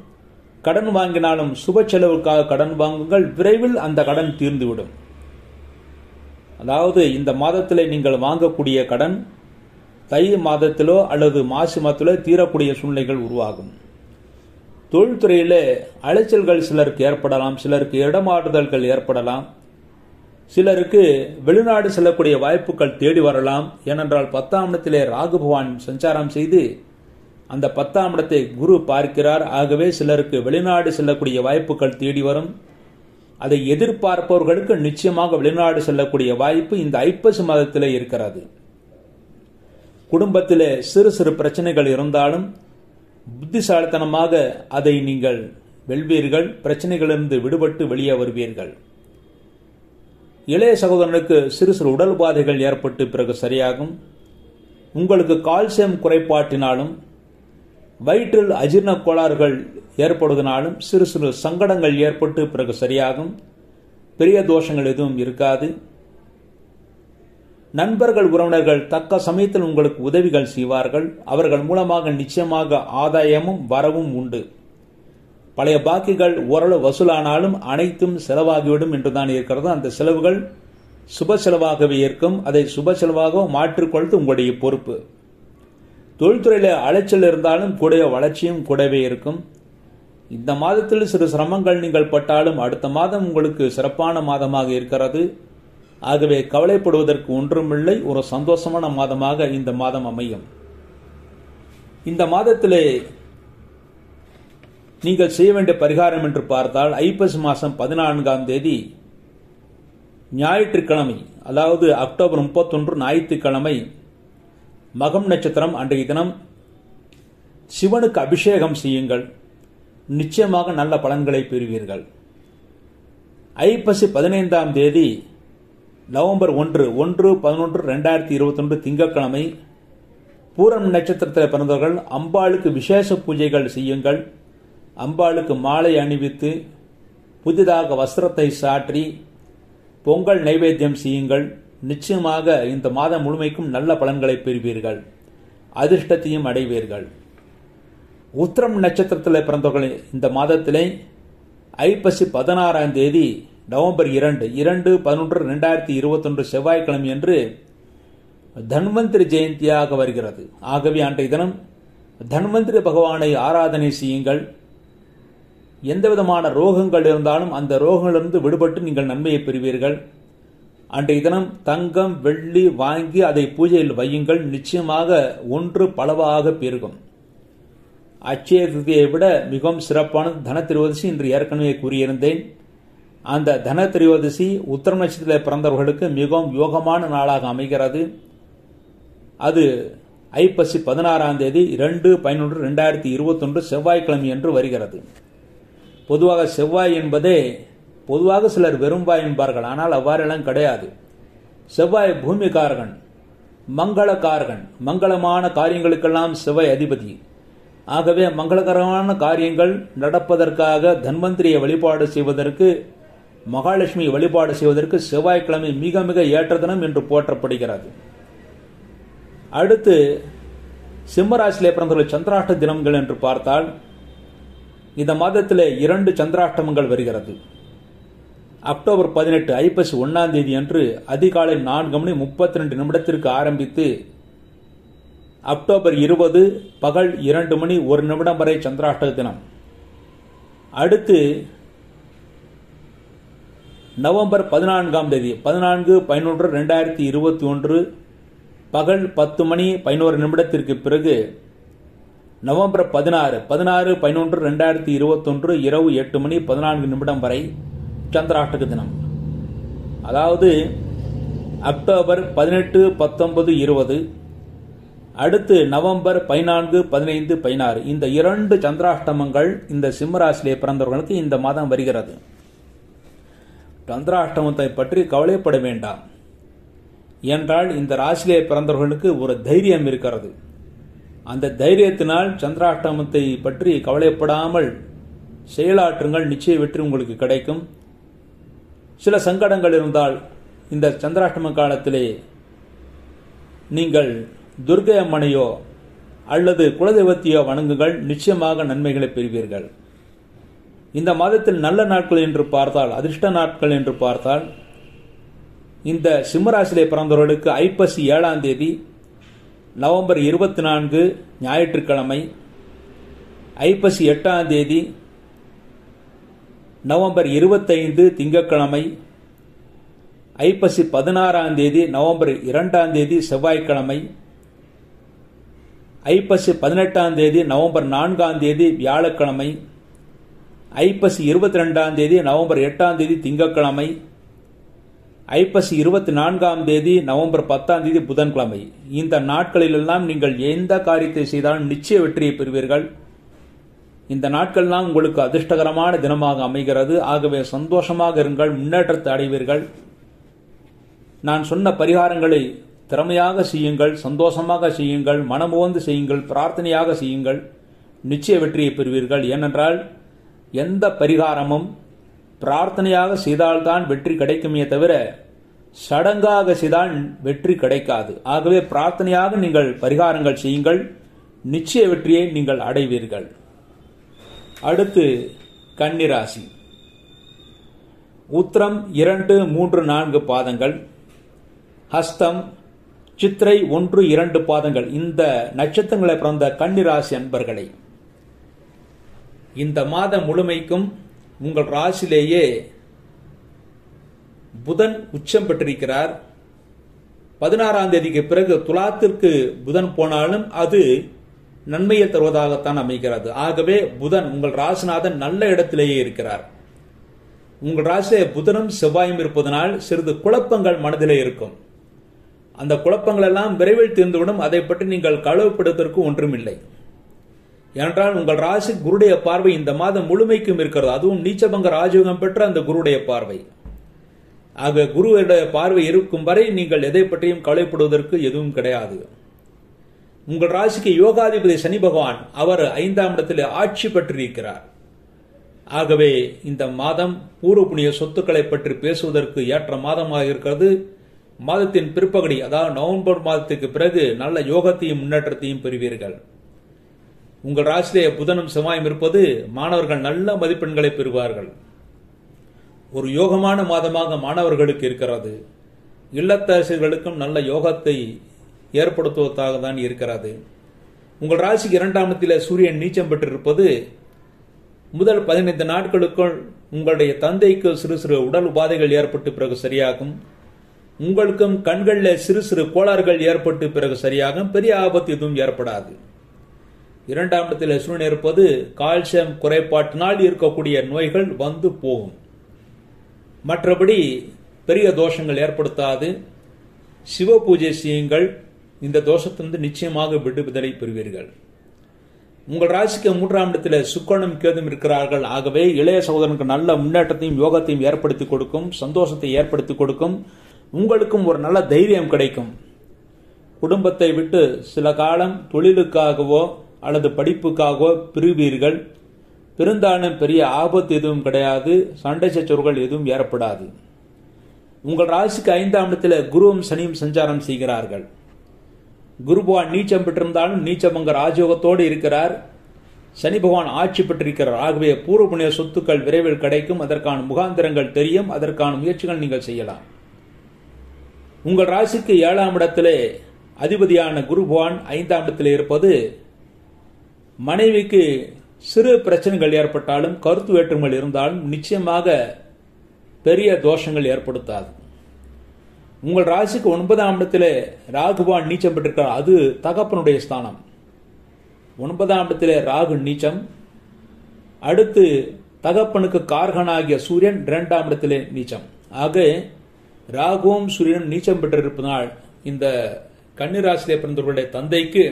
கடன் வாங்கினாலும் சுப செலவுக்காக கடன் வாங்குங்கள். விரைவில் அந்த கடன் தீர்ந்துவிடும். அதாவது இந்த மாதத்திலே நீங்கள் வாங்கக்கூடிய கடன் தை மாதத்திலோ அல்லது மாசி மாதத்திலோ தீரக்கூடிய சூழ்நிலைகள் உருவாகும். தொழில்துறையிலே அலைச்சல்கள் சிலருக்கு ஏற்படலாம். சிலருக்கு இடமாறுதல்கள் ஏற்படலாம். சிலருக்கு வெளிநாடு செல்லக்கூடிய வாய்ப்புகள் தேடி வரலாம். ஏனென்றால் 10ஆம் இடத்திலே ராகு பகவான் சஞ்சாரம் செய்து அந்த 10ஆம் இடத்தை குரு பார்க்கிறார். ஆகவே சிலருக்கு வெளிநாடு செல்லக்கூடிய வாய்ப்புகள் தேடி வரும். அதை எதிர்பார்ப்பவர்களுக்கு நிச்சயமாக வெளிநாடு செல்லக்கூடிய வாய்ப்பு இந்த ஐப்பசி மாதத்திலே இருக்கிறது. குடும்பத்திலே சிறு சிறு பிரச்சனைகள் இருந்தாலும் புத்திசாலித்தனமாக அதை நீங்கள் வெல்வீர்கள். பிரச்சனைகளிலிருந்து விடுபட்டு வெளியே வருவீர்கள். இளைய சகோதரனுக்கு சிறு சிறு உடல் பாதைகள் ஏற்பட்டு பிறகு சரியாகும். உங்களுக்கு கால்சியம் குறைபாட்டினாலும் வயிற்றில் அஜீரண கோளாறுகள் ஏற்படுவதனாலும் சிறு சிறு சங்கடங்கள் ஏற்பட்டு பிறகு சரியாகும். பெரிய தோஷங்கள் எதுவும் இருக்காது. நண்பர்கள் உறவினர்கள் தக்க சமயத்தில் உங்களுக்கு உதவிகள் செய்வார்கள். அவர்கள் மூலமாக நிச்சயமாக ஆதாயமும் வரவும் உண்டு. பழைய பாக்கிகள் ஓரளவு வசூலானாலும் அனைத்தும் செலவாகிவிடும் என்றுதான் இருக்கிறது. அந்த செலவுகள் சுப செலவாகவே இருக்கும். அதை சுப செலவாக மாற்றிக்கொள்வது உங்களுடைய பொறுப்பு. தொழில்துறையில அலைச்சல் இருந்தாலும் கூடிய வளர்ச்சியும் கூடவே இருக்கும். இந்த மாதத்தில் சிறு சிரமங்கள் நீங்கள் பட்டாலும் அடுத்த மாதம் உங்களுக்கு சிறப்பான மாதமாக இருக்கிறது. ஆகவே கவலைப்படுவதற்கு ஒன்றுமில்லை. ஒரு சந்தோஷமான மாதமாக இந்த மாதம் அமையும். இந்த மாதத்திலே நீங்கள் செய்ய வேண்டிய பரிகாரம் என்று பார்த்தால் ஐப்பசி மாதம் 14ஆம் தேதி ஞாயிற்றுக்கிழமை, அதாவது அக்டோபர் 31 ஞாயிற்றுக்கிழமை மகம் நட்சத்திரம் அன்றைய தினம் சிவனுக்கு அபிஷேகம் செய்யுங்கள். நிச்சயமாக நல்ல பலன்களை பெறுவீர்கள். ஐப்பசி 15ஆம் தேதி நவம்பர் 1/11/2021 திங்கட்கிழமை பூரம் நட்சத்திரத்தில் பிறந்தவர்கள் அம்பாளுக்கு விசேஷ பூஜைகள் செய்யுங்கள். அம்பாளுக்கு மாலை அணிவித்து புதிதாக வஸ்திரத்தை சாற்றி பொங்கல் நைவேத்தியம் செய்யுங்கள். நிச்சயமாக இந்த மாதம் முழுமைக்கும் நல்ல பலன்களை பெறுவீர்கள். அதிர்ஷ்டத்தையும் அடைவீர்கள். உத்திரம் நட்சத்திரத்தில் பிறந்தவர்கள் இந்த மாதத்திலே ஐப்பசி 16ஆம் தேதி நவம்பர் 2/11/2021 செவ்வாய்க்கிழமை என்று தன்வந்திரி ஜெயந்தியாக வருகிறது. ஆகவே அன்றைய தினம் தன்வந்திரி பகவானை ஆராதனை செய்யுங்கள். எந்த விதமான ரோகங்கள் இருந்தாலும் அந்த ரோகங்களிலிருந்து விடுபட்டு நீங்கள் நன்மையை பெறுவீர்கள். அன்றைய தினம் தங்கம் வெள்ளி வாங்கி அதை பூஜையில் வையுங்கள். நிச்சயமாக ஒன்று பலவாக பெருகும். அட்சய திருதியை விட மிகவும் சிறப்பானது தன திரையோதசி என்று ஏற்கனவே கூறியிருந்தேன். அந்த தன திரையோதசி உத்திரம் நட்சத்திரத்தில் பிறந்தவர்களுக்கு மிகவும் யோகமான நாளாக அமைகிறது. அது ஐப்பசி 16ஆம் தேதி 2/11/2021 செவ்வாய்க்கிழமை என்று வருகிறது. பொதுவாக செவ்வாய் என்பதே பொதுவாக சிலர் வெறும்பாய் என்பார்கள். ஆனால் அவ்வாறெல்லாம் கிடையாது. செவ்வாய் பூமிகாரகன், மங்களகாரகன். மங்களமான காரியங்களுக்கெல்லாம் செவ்வாய் அதிபதி. ஆகவே மங்களகரமான காரியங்கள் நடப்பதற்காக தன்வந்திரியை வழிபாடு செய்வதற்கு, மகாலட்சுமி வழிபாடு செய்வதற்கு செவ்வாய்க்கிழமை மிக மிக ஏற்ற தினம் என்று போற்றப்படுகிறது. அடுத்து சிம்மராசியிலே பிறந்தவர்கள் சந்திராஷ்ட தினங்கள் என்று பார்த்தால் இந்த மாதத்திலே 2 சந்திராஷ்டமங்கள் வருகிறது. அக்டோபர் 18 ஐப்பசி 1ஆம் தேதி அன்று அதிகாலை 4:32 ஆரம்பித்து அக்டோபர் 20 பகல் 2:01 வரை சந்திராஷ்ட தினம். அடுத்து நவம்பர் 14ஆம் தேதி 14/11/2021 பகல் 10:11 பிறகு நவம்பர் 16/11/2021 இரவு 8:14 வரை சந்திராஷ்டக தினம். அதாவது அக்டோபர் 18, 19, 20, அடுத்து நவம்பர் 14, 15, 16 இந்த 2 சந்திராஷ்டமங்கள் இந்த சிம்மராசிலே பிறந்தவர்களுக்கு இந்த மாதம் வருகிறது. சந்திராஷ்டமத்தை பற்றி கவலைப்பட வேண்டாம். என்றால் இந்த ராசியிலே பிறந்தவர்களுக்கு ஒரு தைரியம் இருக்கிறது. அந்த தைரியத்தினால் சந்திராஷ்டமத்தை பற்றி கவலைப்படாமல் செயலாற்றுங்கள். நிச்சய வெற்றி உங்களுக்கு கிடைக்கும். சில சங்கடங்கள் இருந்தால் இந்த சந்திராஷ்டம காலத்திலே நீங்கள் துர்க்கை அம்மனையோ அல்லது குலதெய்வத்தையோ வணங்குங்கள். நிச்சயமாக நன்மைகளை பெறுவீர்கள். இந்த மாதத்தில் நல்ல நாட்கள் என்று பார்த்தால், அதிர்ஷ்ட நாட்கள் என்று பார்த்தால், இந்த சிம்மராசியிலே பிறந்தவர்களுக்கு ஐப்பசி 7ஆம் தேதி நவம்பர் 24 ஞாயிற்றுக்கிழமை, ஐப்பசி 8ஆம் தேதி நவம்பர் 25 திங்கட்கிழமை, ஐப்பசி 16ஆம் தேதி நவம்பர் 2ஆம் தேதி செவ்வாய்க்கிழமை, ஐப்பசி 18ஆம் தேதி நவம்பர் 4ஆம் தேதி வியாழக்கிழமை, ஐப்பசி 22ஆம் தேதி நவம்பர் 8ஆம் தேதி திங்கட்கிழமை, ஐப்பசி 24ஆம் தேதி, நவம்பர் 10ஆம் தேதி புதன்கிழமை. இந்த நாட்களிலெல்லாம் நீங்கள் எந்த காரியத்தை செய்தாலும் நிச்சய வெற்றியை பெறுவீர்கள். இந்த நாட்கள்லாம் உங்களுக்கு அதிர்ஷ்டகரமான தினமாக அமைகிறது. ஆகவே சந்தோஷமாக இருங்கள், முன்னேற்றத்தை அடைவீர்கள். நான் சொன்ன பரிகாரங்களை திறமையாக செய்யுங்கள், சந்தோஷமாக செய்யுங்கள், மனமோந்து செய்யுங்கள், பிரார்த்தனையாக செய்யுங்கள். நிச்சய வெற்றியை பெறுவீர்கள். ஏனென்றால் எந்த பரிகாரமும் பிரார்த்தனையாக செய்தால்தான் வெற்றி கிடைக்குமே தவிர சடங்காக செய்தால் வெற்றி கிடைக்காது. ஆகவே பிரார்த்தனையாக நீங்கள் பரிகாரங்கள் செய்யுங்கள், நிச்சய வெற்றியை நீங்கள் அடைவீர்கள். அடுத்து கன்னிராசி. உத்திரம் 2, 3, 4 பாதங்கள், ஹஸ்தம், சித்திரை 1, 2 பாதங்கள். இந்த நட்சத்திரங்களை பிறந்த கன்னிராசி அன்பர்களை இந்த மாதம் முழுமைக்கும் உங்கள் ராசியிலேயே புதன் உச்சம் பெற்றிருக்கிறார். 16ஆம் தேதிக்கு பிறகு துலாத்திற்கு புதன் போனாலும் அது நன்மையை தருவதாகத்தான் அமைகிறது. ஆகவே புதன் உங்கள் ராசிநாதன் நல்ல இடத்திலேயே இருக்கிறார். உங்கள் ராசியிலே புதனும் செவ்வாயும் இருப்பதனால் சிறிது குழப்பங்கள் மனதிலே இருக்கும். அந்த குழப்பங்கள் எல்லாம் விரைவில் தீர்ந்துவிடும். அதை பற்றி நீங்கள் கவலைப்படுவதற்கு ஒன்றுமில்லை. ஏனென்றால் உங்கள் ராசி குருடைய பார்வை இந்த மாதம் முழுமைக்கும் இருக்கிறது. அதுவும் நீச்சபங்க ராஜயோகம் பெற்ற அந்த குருடைய பார்வை. ஆக குருவுடைய பார்வை இருக்கும் வரை நீங்கள் எதை பற்றியும் கவலைப்படுவதற்கு எதுவும் கிடையாது. உங்கள் ராசிக்கு யோகாதிபதி சனி பகவான் அவர் 5ஆம் இடத்தில் ஆட்சி பெற்றிருக்கிறார். ஆகவே இந்த மாதம் பூர்வ புண்ணிய சொத்துக்களை பற்றி பேசுவதற்கு ஏற்ற மாதமாக இருக்கிறது. மாதத்தின் பிற்பகுதி, அதாவது நவம்பர் மாதத்துக்கு பிறகு நல்ல யோகத்தையும் முன்னேற்றத்தையும் பெறுவீர்கள். உங்கள் ராசியிலே புதனும் செவ்வாயும் இருப்பது மாணவர்கள் நல்ல மதிப்பெண்களை பெறுவார்கள். ஒரு யோகமான மாதமாக மாணவர்களுக்கு இருக்கிறது. இல்லத்தரசிகளுக்கும் நல்ல யோகத்தை ஏற்படுத்துவதாக தான் இருக்கிறது. உங்கள் ராசிக்கு 2ஆம் இடத்திலே சூரியன் நீச்சம் பெற்றிருப்பது முதல் 15 நாட்களுக்குள் உங்களுடைய தந்தைக்கு சிறு சிறு உடல் உபாதைகள் ஏற்பட்டு பிறகு சரியாகும். உங்களுக்கும் கண்களில் சிறு சிறு கோளாறுகள் ஏற்பட்டு பிறகு சரியாகும். பெரிய ஆபத்து எதுவும் ஏற்படாது. 2ஆம் இடத்தில் சூரியன் இருப்பது கால்சியம் குறைபாட்டினால் இருக்கக்கூடிய நோய்கள் வந்து போகும். மற்றபடி பெரிய தோஷங்கள் ஏற்படுத்தாது. சிவ பூஜை செய்யுங்கள். இந்த தோஷத்திலிருந்து நிச்சயமாக விடுதலை பெறுவீர்கள். உங்கள் ராசிக்கு 3ஆம் இடத்தில் சுக்கிரனும் கேதும் இருக்கிறார்கள். ஆகவே இளைய சகோதரனுக்கு நல்ல முன்னேற்றத்தையும் யோகத்தையும் ஏற்படுத்தி கொடுக்கும், சந்தோஷத்தை ஏற்படுத்தி கொடுக்கும். உங்களுக்கும் ஒரு நல்ல தைரியம் கிடைக்கும். குடும்பத்தை விட்டு சில காலம் தொழிலுக்காகவோ அல்லது படிப்புக்காகவோ பிரிவீர்கள். பிரிந்தாலும் பெரிய ஆபத்து எதுவும் கிடையாது. சண்டை சச்சரவுகள் எதுவும் ஏற்படாது. உங்கள் ராசிக்கு 5ஆம் இடத்தில் குருவும் சனியும் சஞ்சாரம் செய்கிறார்கள். குரு பகவான் நீச்சம் பெற்றிருந்தாலும் நீச்சபங்க ராஜயோகத்தோடு இருக்கிறார். சனி பகவான் ஆட்சி பெற்றிருக்கிறார். ஆகவே பூர்வ புண்ணிய சொத்துக்கள் விரைவில் கிடைக்கும். அதற்கான முகாந்திரங்கள் தெரியும். அதற்கான முயற்சிகள் நீங்கள் செய்யலாம். உங்கள் ராசிக்கு 7ஆம் இடத்திலே அதிபதியான குரு பகவான் 5ஆம் இடத்திலே இருப்பது மனைவிக்கு சிறு பிரச்சனைகள் ஏற்பட்டாலும் கருத்து வேற்றுமைகள் இருந்தாலும் நிச்சயமாக பெரிய தோஷங்கள் ஏற்படுத்தாது. உங்கள் ராசிக்கு 9ஆம் இடத்திலே ராகு பகவான் நீச்சம் பெற்றிருக்கிறார். அது தகப்பனுடைய ஸ்தானம். 9ஆம் இடத்திலே ராகு நீச்சம். அடுத்து தகப்பனுக்கு காரகனாகிய சூரியன் 2ஆம் இடத்திலே நீச்சம். ஆக ராகுவும் சூரியனும் நீச்சம் பெற்றிருப்பதனால் இந்த கன்னிராசியிலே பிறந்தவர்களுடைய தந்தைக்கு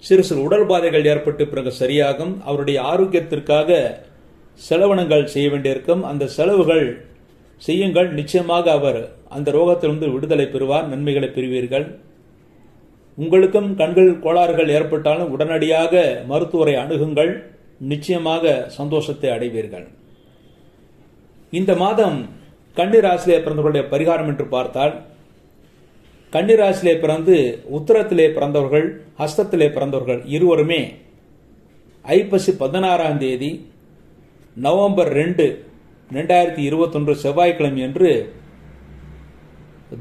சிறு சிறு உடல் பாதைகள் ஏற்பட்டு பிறகு சரியாகும். அவருடைய ஆரோக்கியத்திற்காக செலவினங்கள் செய்ய வேண்டியிருக்கும். அந்த செலவுகள் செய்யுங்கள். நிச்சயமாக அவர் அந்த ரோகத்திலிருந்து விடுதலை பெறுவார். நன்மைகளை பெறுவீர்கள். உங்களுக்கும் கண்கள் கோளாறுகள் ஏற்பட்டாலும் உடனடியாக மருத்துவரை அணுகுங்கள். நிச்சயமாக சந்தோஷத்தை அடைவீர்கள். இந்த மாதம் கன்னிராசியிலே பிறந்தவர்களுடைய பரிகாரம் என்று பார்த்தால், கன்னிராசியிலே பிறந்து உத்திரத்திலே பிறந்தவர்கள், ஹஸ்தத்திலே பிறந்தவர்கள் இருவருமே ஐப்பசி 16ஆம் தேதி நவம்பர் 2, 2021 செவ்வாய்க்கிழமை என்று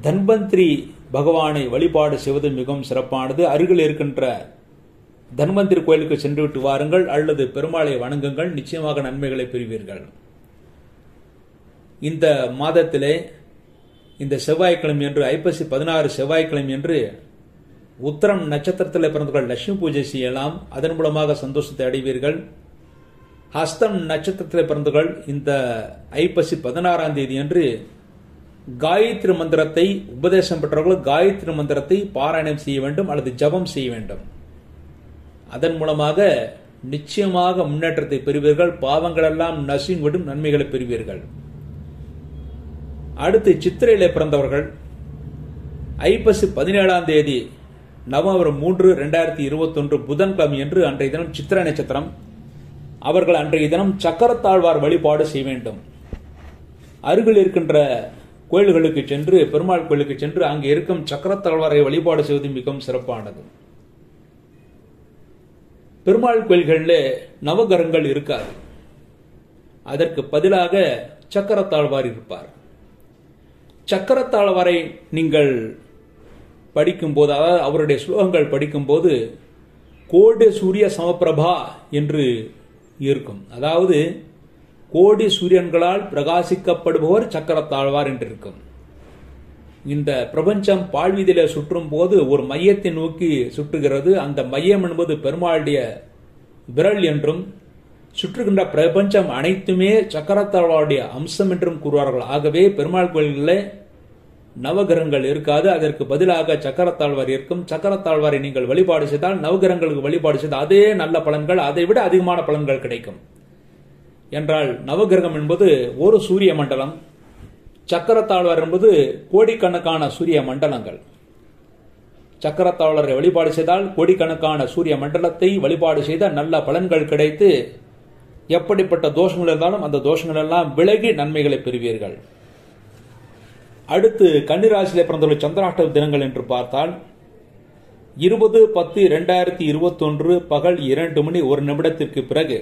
தன்வந்திரி பகவானை வழிபாடு செய்வது மிகவும் சிறப்பானது. அருகில் இருக்கின்ற தன்வந்திரி கோயிலுக்கு சென்றுவிட்டு வாருங்கள் அல்லது பெருமாளை வணங்குங்கள். நிச்சயமாக நன்மைகளை பெறுவீர்கள். இந்த மாதத்திலே இந்த செவ்வாய்க்கிழமை என்று ஐப்பசி 16 செவ்வாய்க்கிழமை என்று உத்திரம் நட்சத்திரத்தில் பிறந்தவர்கள் லட்சுமி பூஜை செய்யலாம். அதன் மூலமாக சந்தோஷத்தை அடைவீர்கள். ஹஸ்தம் நட்சத்திரத்தில் பிறந்தவர்கள் இந்த ஐப்பசி 16ஆம் தேதி என்று காயத்ரி மந்திரத்தை உபதேசம் பெற்றவர்கள் காயத்ரி மந்திரத்தை பாராயணம் செய்ய வேண்டும் அல்லது ஜபம் செய்ய வேண்டும். அதன் மூலமாக நிச்சயமாக முன்னேற்றத்தை பெறுவீர்கள். பாவங்கள் எல்லாம் நசிவிடும், நன்மைகளை பெறுவீர்கள். அடுத்து சித்திரையிலே பிறந்தவர்கள் ஐப்பசி 17ஆம் தேதி நவம்பர் 3, 2021 புதன்கிழமை என்று அன்றைய தினம் சித்திரை நட்சத்திரம். அவர்கள் அன்றைய தினம் சக்கரத்தாழ்வார் வழிபாடு செய்ய வேண்டும். அருகில் இருக்கின்ற கோயில்களுக்கு சென்று, பெருமாள் கோயிலுக்கு சென்று அங்கே இருக்கும் சக்கரத்தாழ்வாரை வழிபாடு செய்வது மிகவும் சிறப்பானது. பெருமாள் கோயில்களில் நவகிரகங்கள் இருக்காது. அதற்கு பதிலாக சக்கரத்தாழ்வார் இருப்பார். சக்கரத்தாழ்வாரை நீங்கள் படிக்கும்போது, அதாவது அவருடைய ஸ்லோகங்கள் படிக்கும்போது கோடி சூரிய சமப்பிரபா என்று இருக்கும். அதாவது கோடி சூரியன்களால் பிரகாசிக்கப்படுபவர் சக்கரத்தாழ்வார் என்று இருக்கும். இந்த பிரபஞ்சம் பாழ்வீதியில சுற்றும் போது ஒரு மையத்தை நோக்கி சுற்றுகிறது. அந்த மையம் என்பது பெருமாளுடைய விரல் என்றும், சுற்றுகின்ற பிரபஞ்சம் அனைத்துமே சக்கரத்தாழ்வாருடைய அம்சம் என்றும் கூறுவார்கள். ஆகவே பெருமாள் கோயில்களில் நவகிரகங்கள் இருக்காது. அதற்கு பதிலாக சக்கரத்தாழ்வார் இருக்கும். சக்கரத்தாழ்வாரை நீங்கள் வழிபாடு செய்தால், நவகிரகங்களுக்கு வழிபாடு செய்தால் அதே நல்ல பலன்கள், அதை விட அதிகமான பலன்கள் கிடைக்கும். என்றால் நவகிரகம் என்பது ஒரு சூரிய மண்டலம், சக்கரத்தாழ்வார் என்பது கோடிக்கணக்கான சூரிய மண்டலங்கள். சக்கரத்தாழ்வாரை வழிபாடு செய்தால் கோடிக்கணக்கான சூரிய மண்டலத்தை வழிபாடு செய்த நல்ல பலன்கள் கிடைத்து, எப்படிப்பட்ட தோஷங்கள் இருந்தாலும் அந்த தோஷங்கள் எல்லாம் விலகி நன்மைகளை பெறுவீர்கள். அடுத்து கன்னிராசியிலே பிறந்தவர்கள் சந்திராஷ்டம தினங்கள் என்று பார்த்தால் 20-10-2021 பகல் 2:01 பிறகு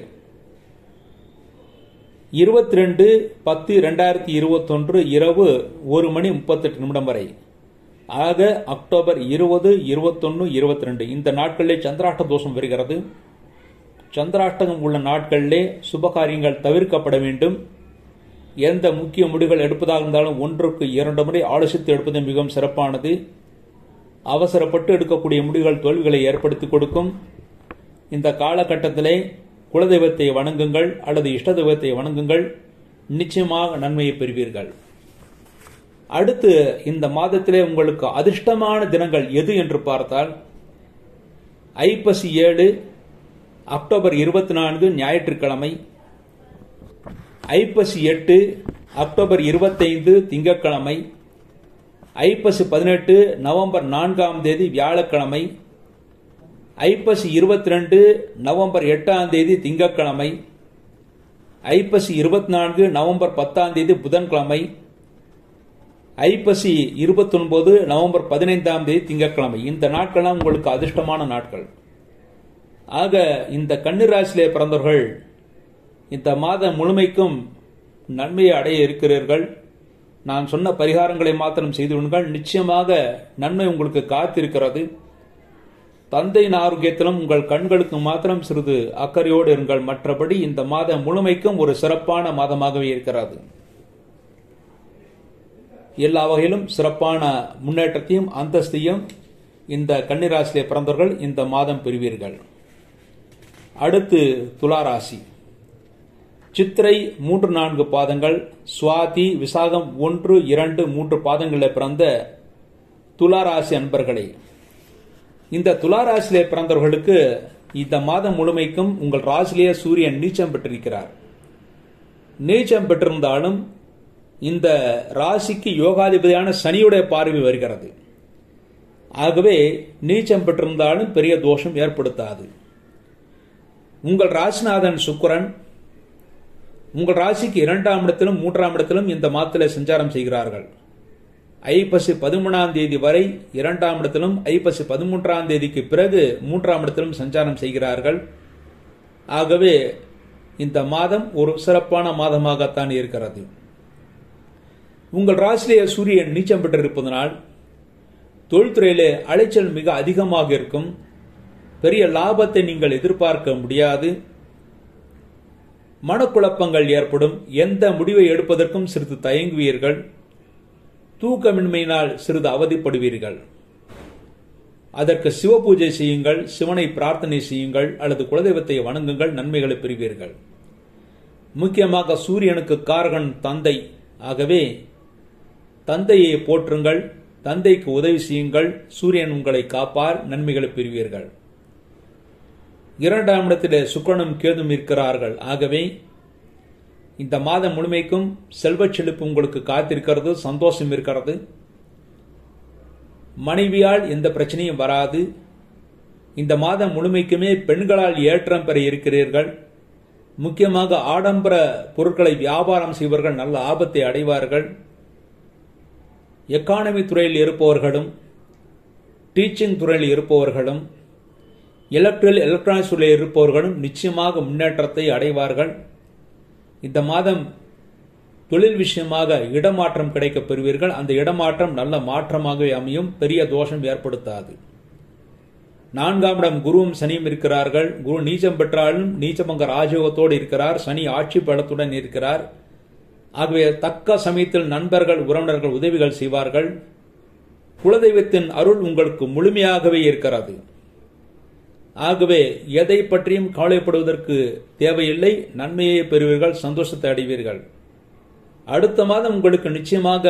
22-10-2021 இரவு 1:38 வரை, ஆக அக்டோபர் 20, 21, 22 இந்த நாட்களிலே சந்திராஷ்ட தோஷம் வருகிறது. சந்திராஷ்டகம் உள்ள நாட்களிலே சுபகாரியங்கள் தவிர்க்கப்பட வேண்டும். எந்த முக்கிய முடிவுகள் எடுப்பதாக இருந்தாலும் 1-2 முறை ஆலோசித்து எடுப்பது மிகவும் சிறப்பானது. அவசரப்பட்டு எடுக்கக்கூடிய முடிவுகள் தோல்விகளை ஏற்படுத்தி கொடுக்கும். இந்த காலகட்டத்திலே குலதெய்வத்தை வணங்குங்கள் அல்லது இஷ்ட தெய்வத்தை வணங்குங்கள், நிச்சயமாக நன்மையை பெறுவீர்கள். அடுத்து இந்த மாதத்திலே உங்களுக்கு அதிர்ஷ்டமான தினங்கள் எது என்று பார்த்தால் ஐப்பசி 7 அக்டோபர் 24 ஞாயிற்றுக்கிழமை, ஐப்பசி 8 அக்டோபர் 25 திங்கட்கிழமை, ஐப்பசி 18 நவம்பர் 4ஆம் தேதி வியாழக்கிழமை, ஐப்பசி 22 நவம்பர் 8ஆம் தேதி திங்கட்கிழமை, ஐப்பசி 24 நவம்பர் 10ஆம் தேதி புதன்கிழமை, ஐப்பசி 29 நவம்பர் 15ஆம் தேதி திங்கட்கிழமை. இந்த நாட்கள்லாம் உங்களுக்கு அதிர்ஷ்டமான நாட்கள். ஆக இந்த கன்னிராசியிலே பிறந்தவர்கள் இந்த மாதம் முழுமைக்கும் நன்மையை அடைய இருக்கிறீர்கள். நான் சொன்ன பரிகாரங்களை மாத்திரம் செய்து கொள்ளுங்கள், நிச்சயமாக நன்மை உங்களுக்கு காத்திருக்கிறது. தந்தையின் ஆரோக்கியத்திலும் உங்கள் கண்களுக்கு மாத்திரம் சிறிது அக்கறையோடு இருங்கள். மற்றபடி இந்த மாதம் முழுமைக்கும் ஒரு சிறப்பான மாதமாகவே இருக்கிறது. எல்லா வகையிலும் சிறப்பான முன்னேற்றத்தையும் அந்தஸ்தையும் இந்த கன்னிராசியிலே பிறந்தவர்கள் இந்த மாதம் பெறுவீர்கள். அடுத்து துலாராசி. சித்திரை 3-4 பாதங்கள், சுவாதி விசாகம் 1, 2, 3 பாதங்களில் பிறந்த துலாராசி அன்பர்களே, இந்த துலாராசியிலே பிறந்தவர்களுக்கு இந்த மாதம் முழுமைக்கும் உங்கள் ராசியிலேயே சூரியன் நீச்சம் பெற்றிருக்கிறார். நீச்சம் பெற்றிருந்தாலும் இந்த ராசிக்கு யோகாதிபதியான சனியுடைய பார்வை வருகிறது. ஆகவே நீச்சம் பெற்றிருந்தாலும் பெரிய தோஷம் ஏற்படுத்தாது. உங்கள் ராசிநாதன் சுக்கிரன் உங்கள் ராசிக்கு 2ஆம் இடத்திலும் 3ஆம் இடத்திலும் இந்த மாதத்தில் சஞ்சாரம் செய்கிறார்கள். ஐப்பசி 13ஆம் தேதி வரை 2ஆம் இடத்திலும், ஐப்பசி 13ஆம் தேதிக்கு பிறகு 3ஆம் இடத்திலும் சஞ்சாரம் செய்கிறார்கள். ஆகவே இந்த மாதம் ஒரு சிறப்பான மாதமாகத்தான் இருக்கிறது. உங்கள் ராசியிலே சூரியன் நீச்சம் பெற்றிருப்பதனால் தொழில்துறையிலே அலைச்சல் மிக அதிகமாக இருக்கும். பெரிய லாபத்தை நீங்கள் எதிர்பார்க்க முடியாது. மனக்குழப்பங்கள் ஏற்படும். எந்த முடிவை எடுப்பதற்கும் சிறிது தயங்குவீர்கள். தூக்கமின்மையினால் சிறிது அவதிப்படுவீர்கள். அதற்கு சிவ பூஜை செய்யுங்கள், சிவனை பிரார்த்தனை செய்யுங்கள் அல்லது குலதெய்வத்தை வணங்குங்கள், நன்மைகளை பெறுவீர்கள். முக்கியமாக சூரியனுக்கு காரகன் தந்தை. ஆகவே தந்தையை போற்றுங்கள், தந்தைக்கு உதவி செய்யுங்கள், சூரியன் உங்களை காப்பார், நன்மைகளை பெறுவீர்கள். 2ஆம் இடத்திலே சுக்கிரனும் கேதும் இருக்கிறார்கள். ஆகவே இந்த மாதம் முழுமைக்கும் செல்வச் செழிப்பு உங்களுக்கு காத்திருக்கிறது, சந்தோஷம் இருக்கிறது. மனைவியால் எந்த பிரச்சனையும் வராது. இந்த மாதம் முழுமைக்குமே பெண்களால் ஏற்றம் பெற இருக்கிறீர்கள். முக்கியமாக ஆடம்பர பொருட்களை வியாபாரம் செய்வர்கள் நல்ல ஆபத்தை அடைவார்கள். எக்கானமி துறையில் இருப்பவர்களும், டீச்சிங் துறையில் இருப்பவர்களும், எலக்ட்ரானிக்ஸ் துறையில் இருப்பவர்களும் நிச்சயமாக முன்னேற்றத்தை அடைவார்கள். இந்த மாதம் தொழில் விஷயமாக இடமாற்றம் கிடைக்கப் பெறுவீர்கள். அந்த இடமாற்றம் நல்ல மாற்றமாகவே அமையும், பெரிய தோஷம் ஏற்படுத்தாது. 4ஆம் இடம் குருவும் சனியும் இருக்கிறார்கள். குரு நீச்சம் பெற்றாலும் நீச்சபங்க ராஜயோகத்தோடு இருக்கிறார். சனி ஆட்சி பலத்துடன் இருக்கிறார். ஆகவே தக்க சமயத்தில் நண்பர்கள், உறவினர்கள் உதவிகள் செய்வார்கள். குலதெய்வத்தின் அருள் உங்களுக்கு முழுமையாகவே இருக்கிறது. ஆகவே எதை பற்றியும் கவலைப்படுவதற்கு தேவையில்லை. நன்மையை பெறுவீர்கள், சந்தோஷத்தை அடைவீர்கள். அடுத்த மாதம் உங்களுக்கு நிச்சயமாக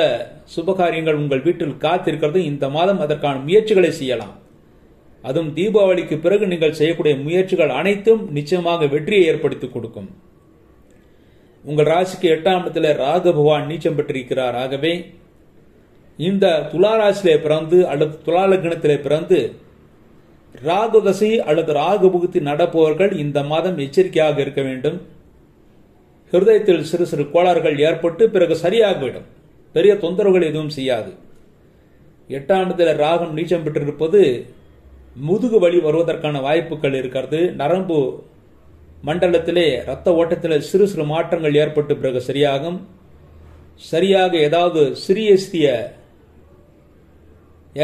சுபகாரியங்கள் உங்கள் வீட்டில் காத்திருக்கிறது. இந்த மாதம் அதற்கான முயற்சிகளை செய்யலாம். அதுவும் தீபாவளிக்கு பிறகு நீங்கள் செய்யக்கூடிய முயற்சிகள் அனைத்தும் நிச்சயமாக வெற்றியை ஏற்படுத்திக் கொடுக்கும். உங்கள் ராசிக்கு 8ஆம் இடத்தில் ராகு பகவான் நீச்சம் பெற்றிருக்கிறார். ஆகவே இந்த துலா ராசியிலே பிறந்து அல்லது துலா லக்னத்திலே பிறந்து ராகு தசை அல்லது ராகு புகுத்தி நடப்பவர்கள் இந்த மாதம் எச்சரிக்கையாக இருக்க வேண்டும். ஹிருதயத்தில் சிறு சிறு கோளாறுகள் ஏற்பட்டு பிறகு சரியாகிவிடும். பெரிய தொந்தரவுகள் எதுவும் செய்யாது. 8ஆம் இடத்தில் ராகம் நீச்சம் பெற்றிருப்பது முதுகு வலி வருவதற்கான வாய்ப்புகள் இருக்கிறது. நரம்பு மண்டலத்திலே இரத்த ஓட்டத்திலே சிறு சிறு மாற்றங்கள் ஏற்பட்டு பிறகு சரியாகும். சரியாக ஏதாவது சிறிய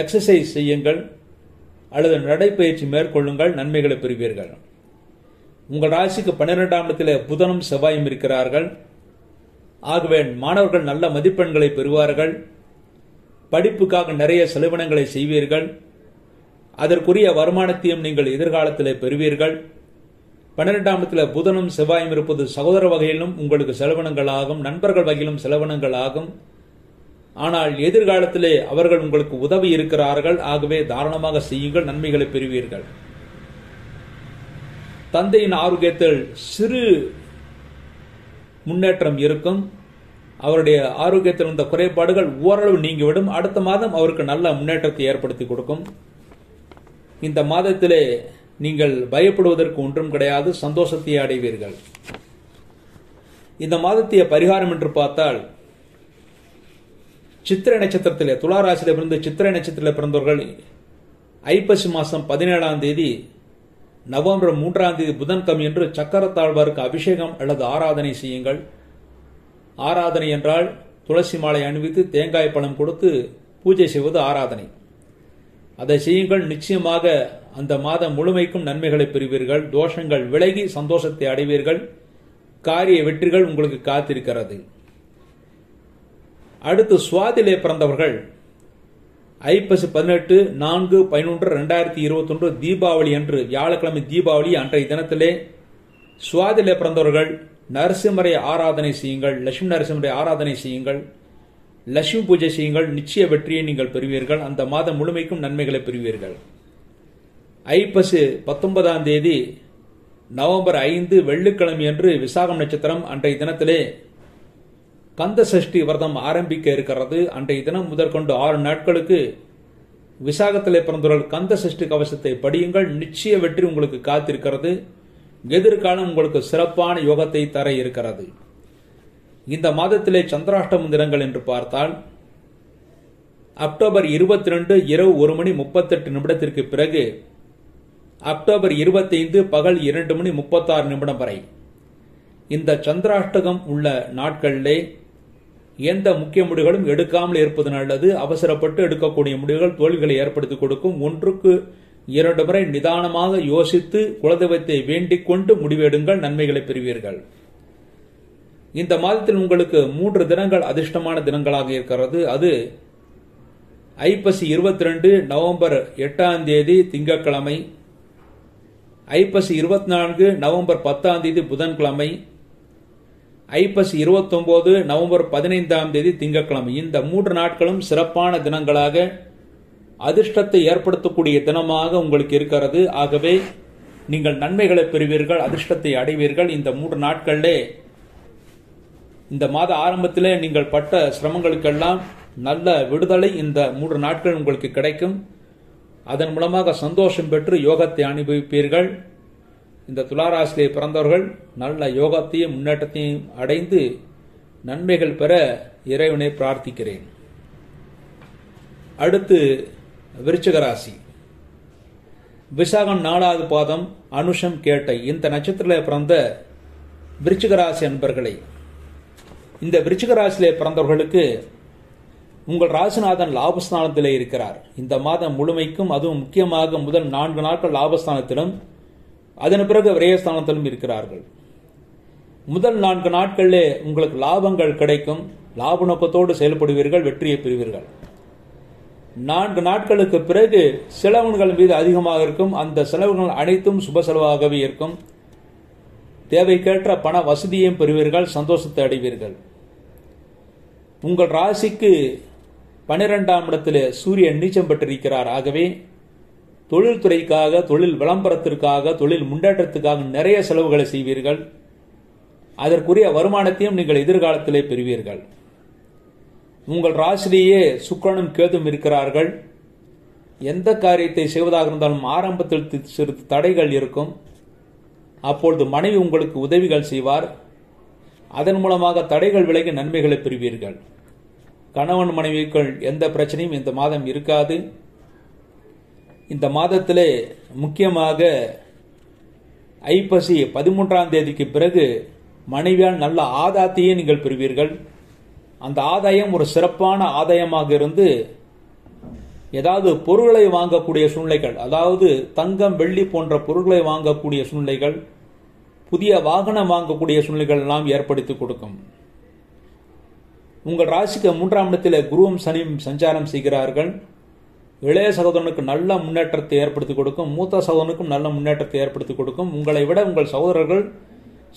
எக்ஸசைஸ் செய்யுங்கள் அல்லது நடைப்பயிற்சி மேற்கொள்ளுங்கள், நன்மைகளை பெறுவீர்கள். உங்கள் ராசிக்கு 12ஆம் இடத்திலே புதனும் செவ்வாயும் இருக்கிறார்கள். ஆகவே மாணவர்கள் நல்ல மதிப்பெண்களை பெறுவார்கள். படிப்புக்காக நிறைய செலவினங்களை செய்வீர்கள். அதற்குரிய வருமானத்தையும் நீங்கள் எதிர்காலத்திலே பெறுவீர்கள். 12ஆம் இடத்தில் புதனும் செவ்வாயும் இருப்பது சகோதர வகையிலும் உங்களுக்கு செலவினங்கள் ஆகும், நண்பர்கள் வகையிலும் செலவினங்கள் ஆகும். ஆனால் எதிர்காலத்திலே அவர்கள் உங்களுக்கு உதவி இருக்கிறார்கள். ஆகவே தாராளமாக செய்யுங்கள், நன்மைகளை பெறுவீர்கள். தந்தையின் ஆரோக்கியத்தில் சிறு முன்னேற்றம் இருக்கும். அவருடைய ஆரோக்கியத்தில் இருந்த குறைபாடுகள் ஓரளவு நீங்கிவிடும். அடுத்த மாதம் அவருக்கு நல்ல முன்னேற்றத்தை ஏற்படுத்தி கொடுக்கும். இந்த மாதத்திலே நீங்கள் பயப்படுவதற்கு ஒன்றும் கிடையாது, சந்தோஷத்தை அடைவீர்கள். இந்த மாதத்திய பரிகாரம் என்று பார்த்தால், சித்திரை நட்சத்திரத்திலே துலா ராசியில பிறந்து சித்திரை நட்சத்திரத்தில் பிறந்தவர்கள் ஐப்பசி மாதம் 17ஆம் தேதி நவம்பர் 3ஆம் தேதி புதன்கிழமை என்று சக்கரத்தாழ்வாருக்கு அபிஷேகம் அல்லது ஆராதனை செய்யுங்கள். ஆராதனை என்றால் துளசி மாலை அணிவித்து தேங்காய் பழம் கொடுத்து பூஜை செய்வது ஆராதனை. அதை செய்யுங்கள். நிச்சயமாக அந்த மாதம் முழுமைக்கும் நன்மைகளை பெறுவீர்கள். தோஷங்கள் விலகி சந்தோஷத்தை அடைவீர்கள். காரிய வெற்றிகள் உங்களுக்கு காத்திருக்கிறது. அடுத்து சுவாதிலே பிறந்தவர்கள் ஐப்பசி 18/4/11/2021 தீபாவளி அன்று, வியாழக்கிழமை தீபாவளி அன்றைய தினத்திலே சுவாதிலே பிறந்தவர்கள் நரசிம்மரை ஆராதனை செய்யுங்கள், லட்சுமி நரசிம்மரை ஆராதனை செய்யுங்கள், லட்சுமி பூஜை செய்யுங்கள். நிச்சய வெற்றியை நீங்கள் பெறுவீர்கள். அந்த மாதம் முழுமைக்கும் நன்மைகளை பெறுவீர்கள். ஐப்பசி 19ஆம் தேதி நவம்பர் 5 வெள்ளிக்கிழமை அன்று விசாகம் நட்சத்திரம், அன்றைய தினத்திலே கந்த சஷ்டி விரதம் ஆரம்பிக்க இருக்கிறது. அன்றைய தினம் முதற்கொண்டு 6 நாட்களுக்கு விசாகத்திலே பிறந்தவர்கள் கந்த சஷ்டி கவசத்தை படியுங்கள். நிச்சய வெற்றி உங்களுக்கு காத்திருக்கிறது. எதிர்காலம் உங்களுக்கு சிறப்பான யோகத்தை தர இருக்கிறது. இந்த மாதத்திலே சந்திராஷ்டம தினங்கள் என்று பார்த்தால், அக்டோபர் 22 இரவு 1:38 பிறகு அக்டோபர் 25 பகல் 2:36 வரை இந்த சந்திராஷ்டகம் உள்ள நாட்களிலே எந்த முக்கிய முடிவுகளும் எடுக்காமல் இருப்பது நல்லது. அவசரப்பட்டு எடுக்கக்கூடிய முடிவுகள் தோல்விகளை ஏற்படுத்திக் கொடுக்கும். 1க்கு 2 முறை நிதானமாக யோசித்து குலதெய்வத்தை வேண்டிக் கொண்டு முடிவெடுங்கள், நன்மைகளை பெறுவீர்கள். இந்த மாதத்தில் உங்களுக்கு 3 தினங்கள் அதிர்ஷ்டமான தினங்களாக இருக்கிறது. அது ஐப்பசி 22 நவம்பர் 8ஆம் தேதி திங்கட்கிழமை, ஐப்பசி 24 நவம்பர் 10ஆம் தேதி புதன்கிழமை, ஐப்பசி 29 நவம்பர் 15ஆம் தேதி திங்கட்கிழமை. இந்த 3 நாட்களும் சிறப்பான தினங்களாக அதிர்ஷ்டத்தை ஏற்படுத்தக்கூடிய தினமாக உங்களுக்கு இருக்கிறது. ஆகவே நீங்கள் நன்மைகளை பெறுவீர்கள், அதிர்ஷ்டத்தை அடைவீர்கள். இந்த 3 நாட்களிலே இந்த மாத ஆரம்பத்திலே நீங்கள் பட்ட சிரமங்களுக்கெல்லாம் நல்ல விடுதலை இந்த 3 நாட்கள் உங்களுக்கு கிடைக்கும். அதன் மூலமாக சந்தோஷம் பெற்று யோகத்தை அனுபவிப்பீர்கள். இந்த துளாராசிலே பிறந்தவர்கள் நல்ல யோகத்தையும் முன்னேற்றத்தையும் அடைந்து நன்மைகள் பெற இறைவனை பிரார்த்திக்கிறேன். அடுத்து விருச்சிக ராசி. விசாகம் 4வது பாதம், அனுஷம் கேட்டை, இந்த நட்சத்திரத்திலே பிறந்த விருச்சிக ராசி அன்பர்களே, இந்த விருச்சிக ராசியிலே பிறந்தவர்களுக்கு உங்கள் ராசிநாதன் லாபஸ்தானத்திலே இருக்கிறார். இந்த மாதம் முழுமைக்கும், அதுவும் முக்கியமாக முதல் 4 நாட்கள் லாபஸ்தானத்திலும், அதன் பிறகு விரயஸ்தானத்திலும் இருக்கிறார்கள். முதல் 4 நாட்களிலே உங்களுக்கு லாபங்கள் கிடைக்கும். லாப நோக்கத்தோடு செயல்படுவீர்கள், வெற்றியை பெறுவீர்கள். 4 நாட்களுக்கு பிறகு செலவுகள் மீது அதிகமாக இருக்கும். அந்த செலவுகள் அனைத்தும் சுப செலவாகவே இருக்கும். தேவைக்கேற்ற பண வசதியையும் பெறுவீர்கள், சந்தோஷத்தை அடைவீர்கள். உங்கள் ராசிக்கு 12ஆம் இடத்திலே சூரியன் நீச்சம் பெற்றிருக்கிறார். ஆகவே தொழில்துறைக்காக, தொழில் விளம்பரத்திற்காக, தொழில் முன்னேற்றத்துக்காக நிறைய செலவுகளை செய்வீர்கள். அதற்குரிய வருமானத்தையும் நீங்கள் எதிர்காலத்திலே பெறுவீர்கள். உங்கள் ராசிலேயே சுக்கிரனும் கேதுவும் இருக்கிறார்கள். எந்த காரியத்தை செய்வதாக இருந்தாலும் ஆரம்பத்தில் சிறு தடைகள் இருக்கும். அப்பொழுது மனைவி உங்களுக்கு உதவிகள் செய்வார். அதன் மூலமாக தடைகள் விலகி நன்மைகளை பெறுவீர்கள். கணவன் மனைவிக்குள் எந்த பிரச்சனையும் இந்த மாதம் இருக்காது. இந்த மாதத்திலே முக்கியமாக ஐப்பசி 13ஆம் தேதிக்கு பிறகு மனைவியால் நல்ல ஆதாயத்தையே நீங்கள் பெறுவீர்கள். அந்த ஆதாயம் ஒரு சிறப்பான ஆதாயமாக இருந்து ஏதாவது பொருள்களை வாங்கக்கூடிய சூழ்நிலைகள், அதாவது தங்கம் வெள்ளி போன்ற பொருட்களை வாங்கக்கூடிய சூழ்நிலைகள், புதிய வாகனம் வாங்கக்கூடிய சூழ்நிலைகள் எல்லாம் ஏற்படுத்தி கொடுக்கும். உங்கள் ராசிக்கு 3ஆம் இடத்தில் குருவும் சனியும் சஞ்சாரம் செய்கிறார்கள். இளைய சகோதரனுக்கு நல்ல முன்னேற்றத்தை ஏற்படுத்தி கொடுக்கும். மூத்த சகோதரனுக்கும் நல்ல முன்னேற்றத்தை ஏற்படுத்தி கொடுக்கும். உங்களை விட உங்கள் சகோதரர்கள்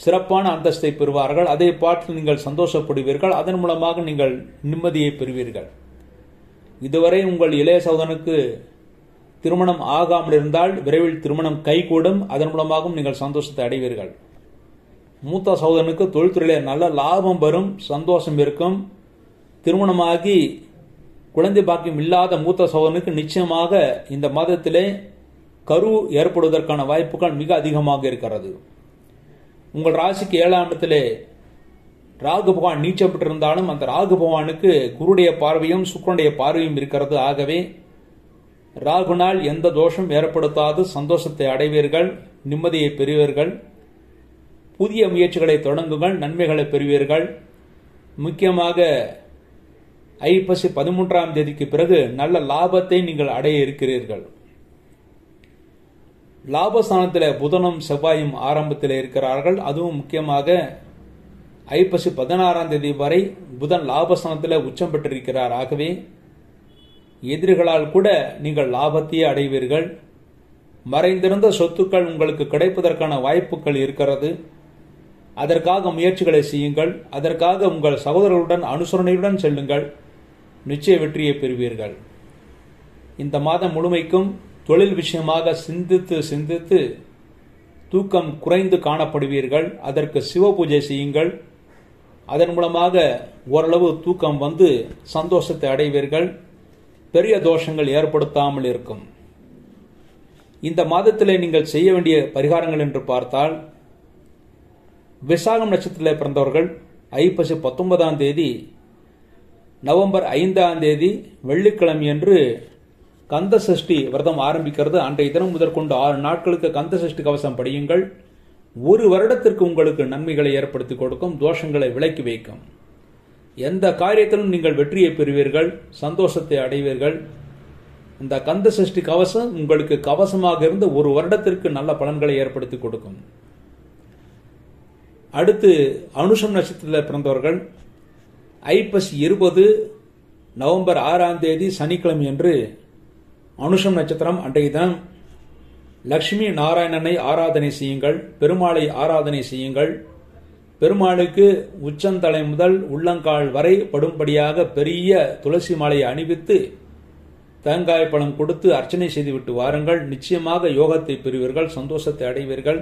சிறப்பான அந்தஸ்தை பெறுவார்கள். அதை பார்த்து நீங்கள் சந்தோஷப்படுவீர்கள். அதன் மூலமாக நீங்கள் நிம்மதியை பெறுவீர்கள். இதுவரை உங்கள் இளைய சகோதரனுக்கு திருமணம் ஆகாமல் இருந்தால் விரைவில் திருமணம் கைகூடும். அதன் மூலமாகவும் நீங்கள் சந்தோஷத்தை அடைவீர்கள். மூத்த சகோதரனுக்கு தொழில்துறையிலே நல்ல லாபம் வரும், சந்தோஷம் இருக்கும். திருமணமாகி குழந்தை பாக்கியம் இல்லாத மூத்த சகோதரனுக்கு நிச்சயமாக இந்த மாதத்திலே கரு ஏற்படுவதற்கான வாய்ப்புகள் மிக அதிகமாக இருக்கிறது. உங்கள் ராசிக்கு 7ஆம் இடத்திலே ராகு பகவான் நீச்சம் பெற்றிருந்தாலும் அந்த ராகு பகவானுக்கு குருடைய பார்வையும் சுக்கிரனுடைய பார்வையும் இருக்கிறது. ஆகவே ராகுனால் எந்த தோஷம் ஏற்படுத்தாது சந்தோஷத்தை அடைவீர்கள், நிம்மதியை பெறுவீர்கள். புதிய முயற்சிகளை தொடங்குங்கள், நன்மைகளை பெறுவீர்கள். முக்கியமாக ஐப்பசி 13ஆம் தேதிக்கு பிறகு நல்ல லாபத்தை நீங்கள் அடைய இருக்கிறீர்கள். லாபஸ்தானத்தில் புதனும் செவ்வாயும் ஆரம்பத்தில் இருக்கிறார்கள். அதுவும் முக்கியமாக ஐப்பசி 16ஆம் தேதி வரை புதன் லாபஸ்தானத்தில் உச்சம் பெற்றிருக்கிறார். ஆகவே எதிரிகளால் கூட நீங்கள் லாபத்தையே அடைவீர்கள். மறைந்திருந்த சொத்துக்கள் உங்களுக்கு கிடைப்பதற்கான வாய்ப்புகள் இருக்கிறது. அதற்காக முயற்சிகளை செய்யுங்கள். அதற்காக உங்கள் சகோதரர்களுடன் அனுசரணையுடன் செல்லுங்கள். நிச்சய வெற்றியை பெறுவீர்கள். இந்த மாதம் முழுமைக்கும் தொழில் விஷயமாக சிந்தித்து தூக்கம் குறைந்து காணப்படுவீர்கள். அதற்கு சிவ பூஜை செய்யுங்கள். அதன் மூலமாக ஓரளவு தூக்கம் வந்து சந்தோஷத்தை அடைவீர்கள். பெரிய தோஷங்கள் ஏற்படுத்தாமல் இருக்கும். இந்த மாதத்திலே நீங்கள் செய்ய வேண்டிய பரிகாரங்கள் என்று பார்த்தால், விசாகம் நட்சத்திரத்தில் பிறந்தவர்கள் ஐப்பசி 19ஆம் தேதி நவம்பர் 5ஆம் தேதி வெள்ளிக்கிழமை என்று கந்த சஷ்டி விரதம் ஆரம்பிக்கிறது. அன்றைய தினம் முதற்கொண்டு 6 நாட்களுக்கு கந்த சஷ்டி கவசம் படியுங்கள். 1 வருடத்திற்கு உங்களுக்கு நன்மைகளை ஏற்படுத்தி கொடுக்கும், தோஷங்களை விலக்கி வைக்கும். எந்த காரியத்திலும் நீங்கள் வெற்றியை பெறுவீர்கள், சந்தோஷத்தை அடைவீர்கள். இந்த கந்த சஷ்டி கவசம் உங்களுக்கு கவசமாக இருந்து 1 வருடத்திற்கு நல்ல பலன்களை ஏற்படுத்தி கொடுக்கும். அடுத்து அனுஷம் நட்சத்திரத்தில் பிறந்தவர்கள் ஐப்பசி 20 நவம்பர் 6ஆம் தேதி சனிக்கிழமை என்று அனுஷம் நட்சத்திரம். அன்றைய தினம் லட்சுமி நாராயணனை ஆராதனை செய்யுங்கள், பெருமாளை ஆராதனை செய்யுங்கள். பெருமாளுக்கு உச்சந்தலை முதல் உள்ளங்கால் வரை படும்படியாக பெரிய துளசி மாலையை அணிவித்து தேங்காய் பழம் கொடுத்து அர்ச்சனை செய்துவிட்டு வாருங்கள். நிச்சயமாக யோகத்தை பெறுவீர்கள், சந்தோஷத்தை அடைவீர்கள்.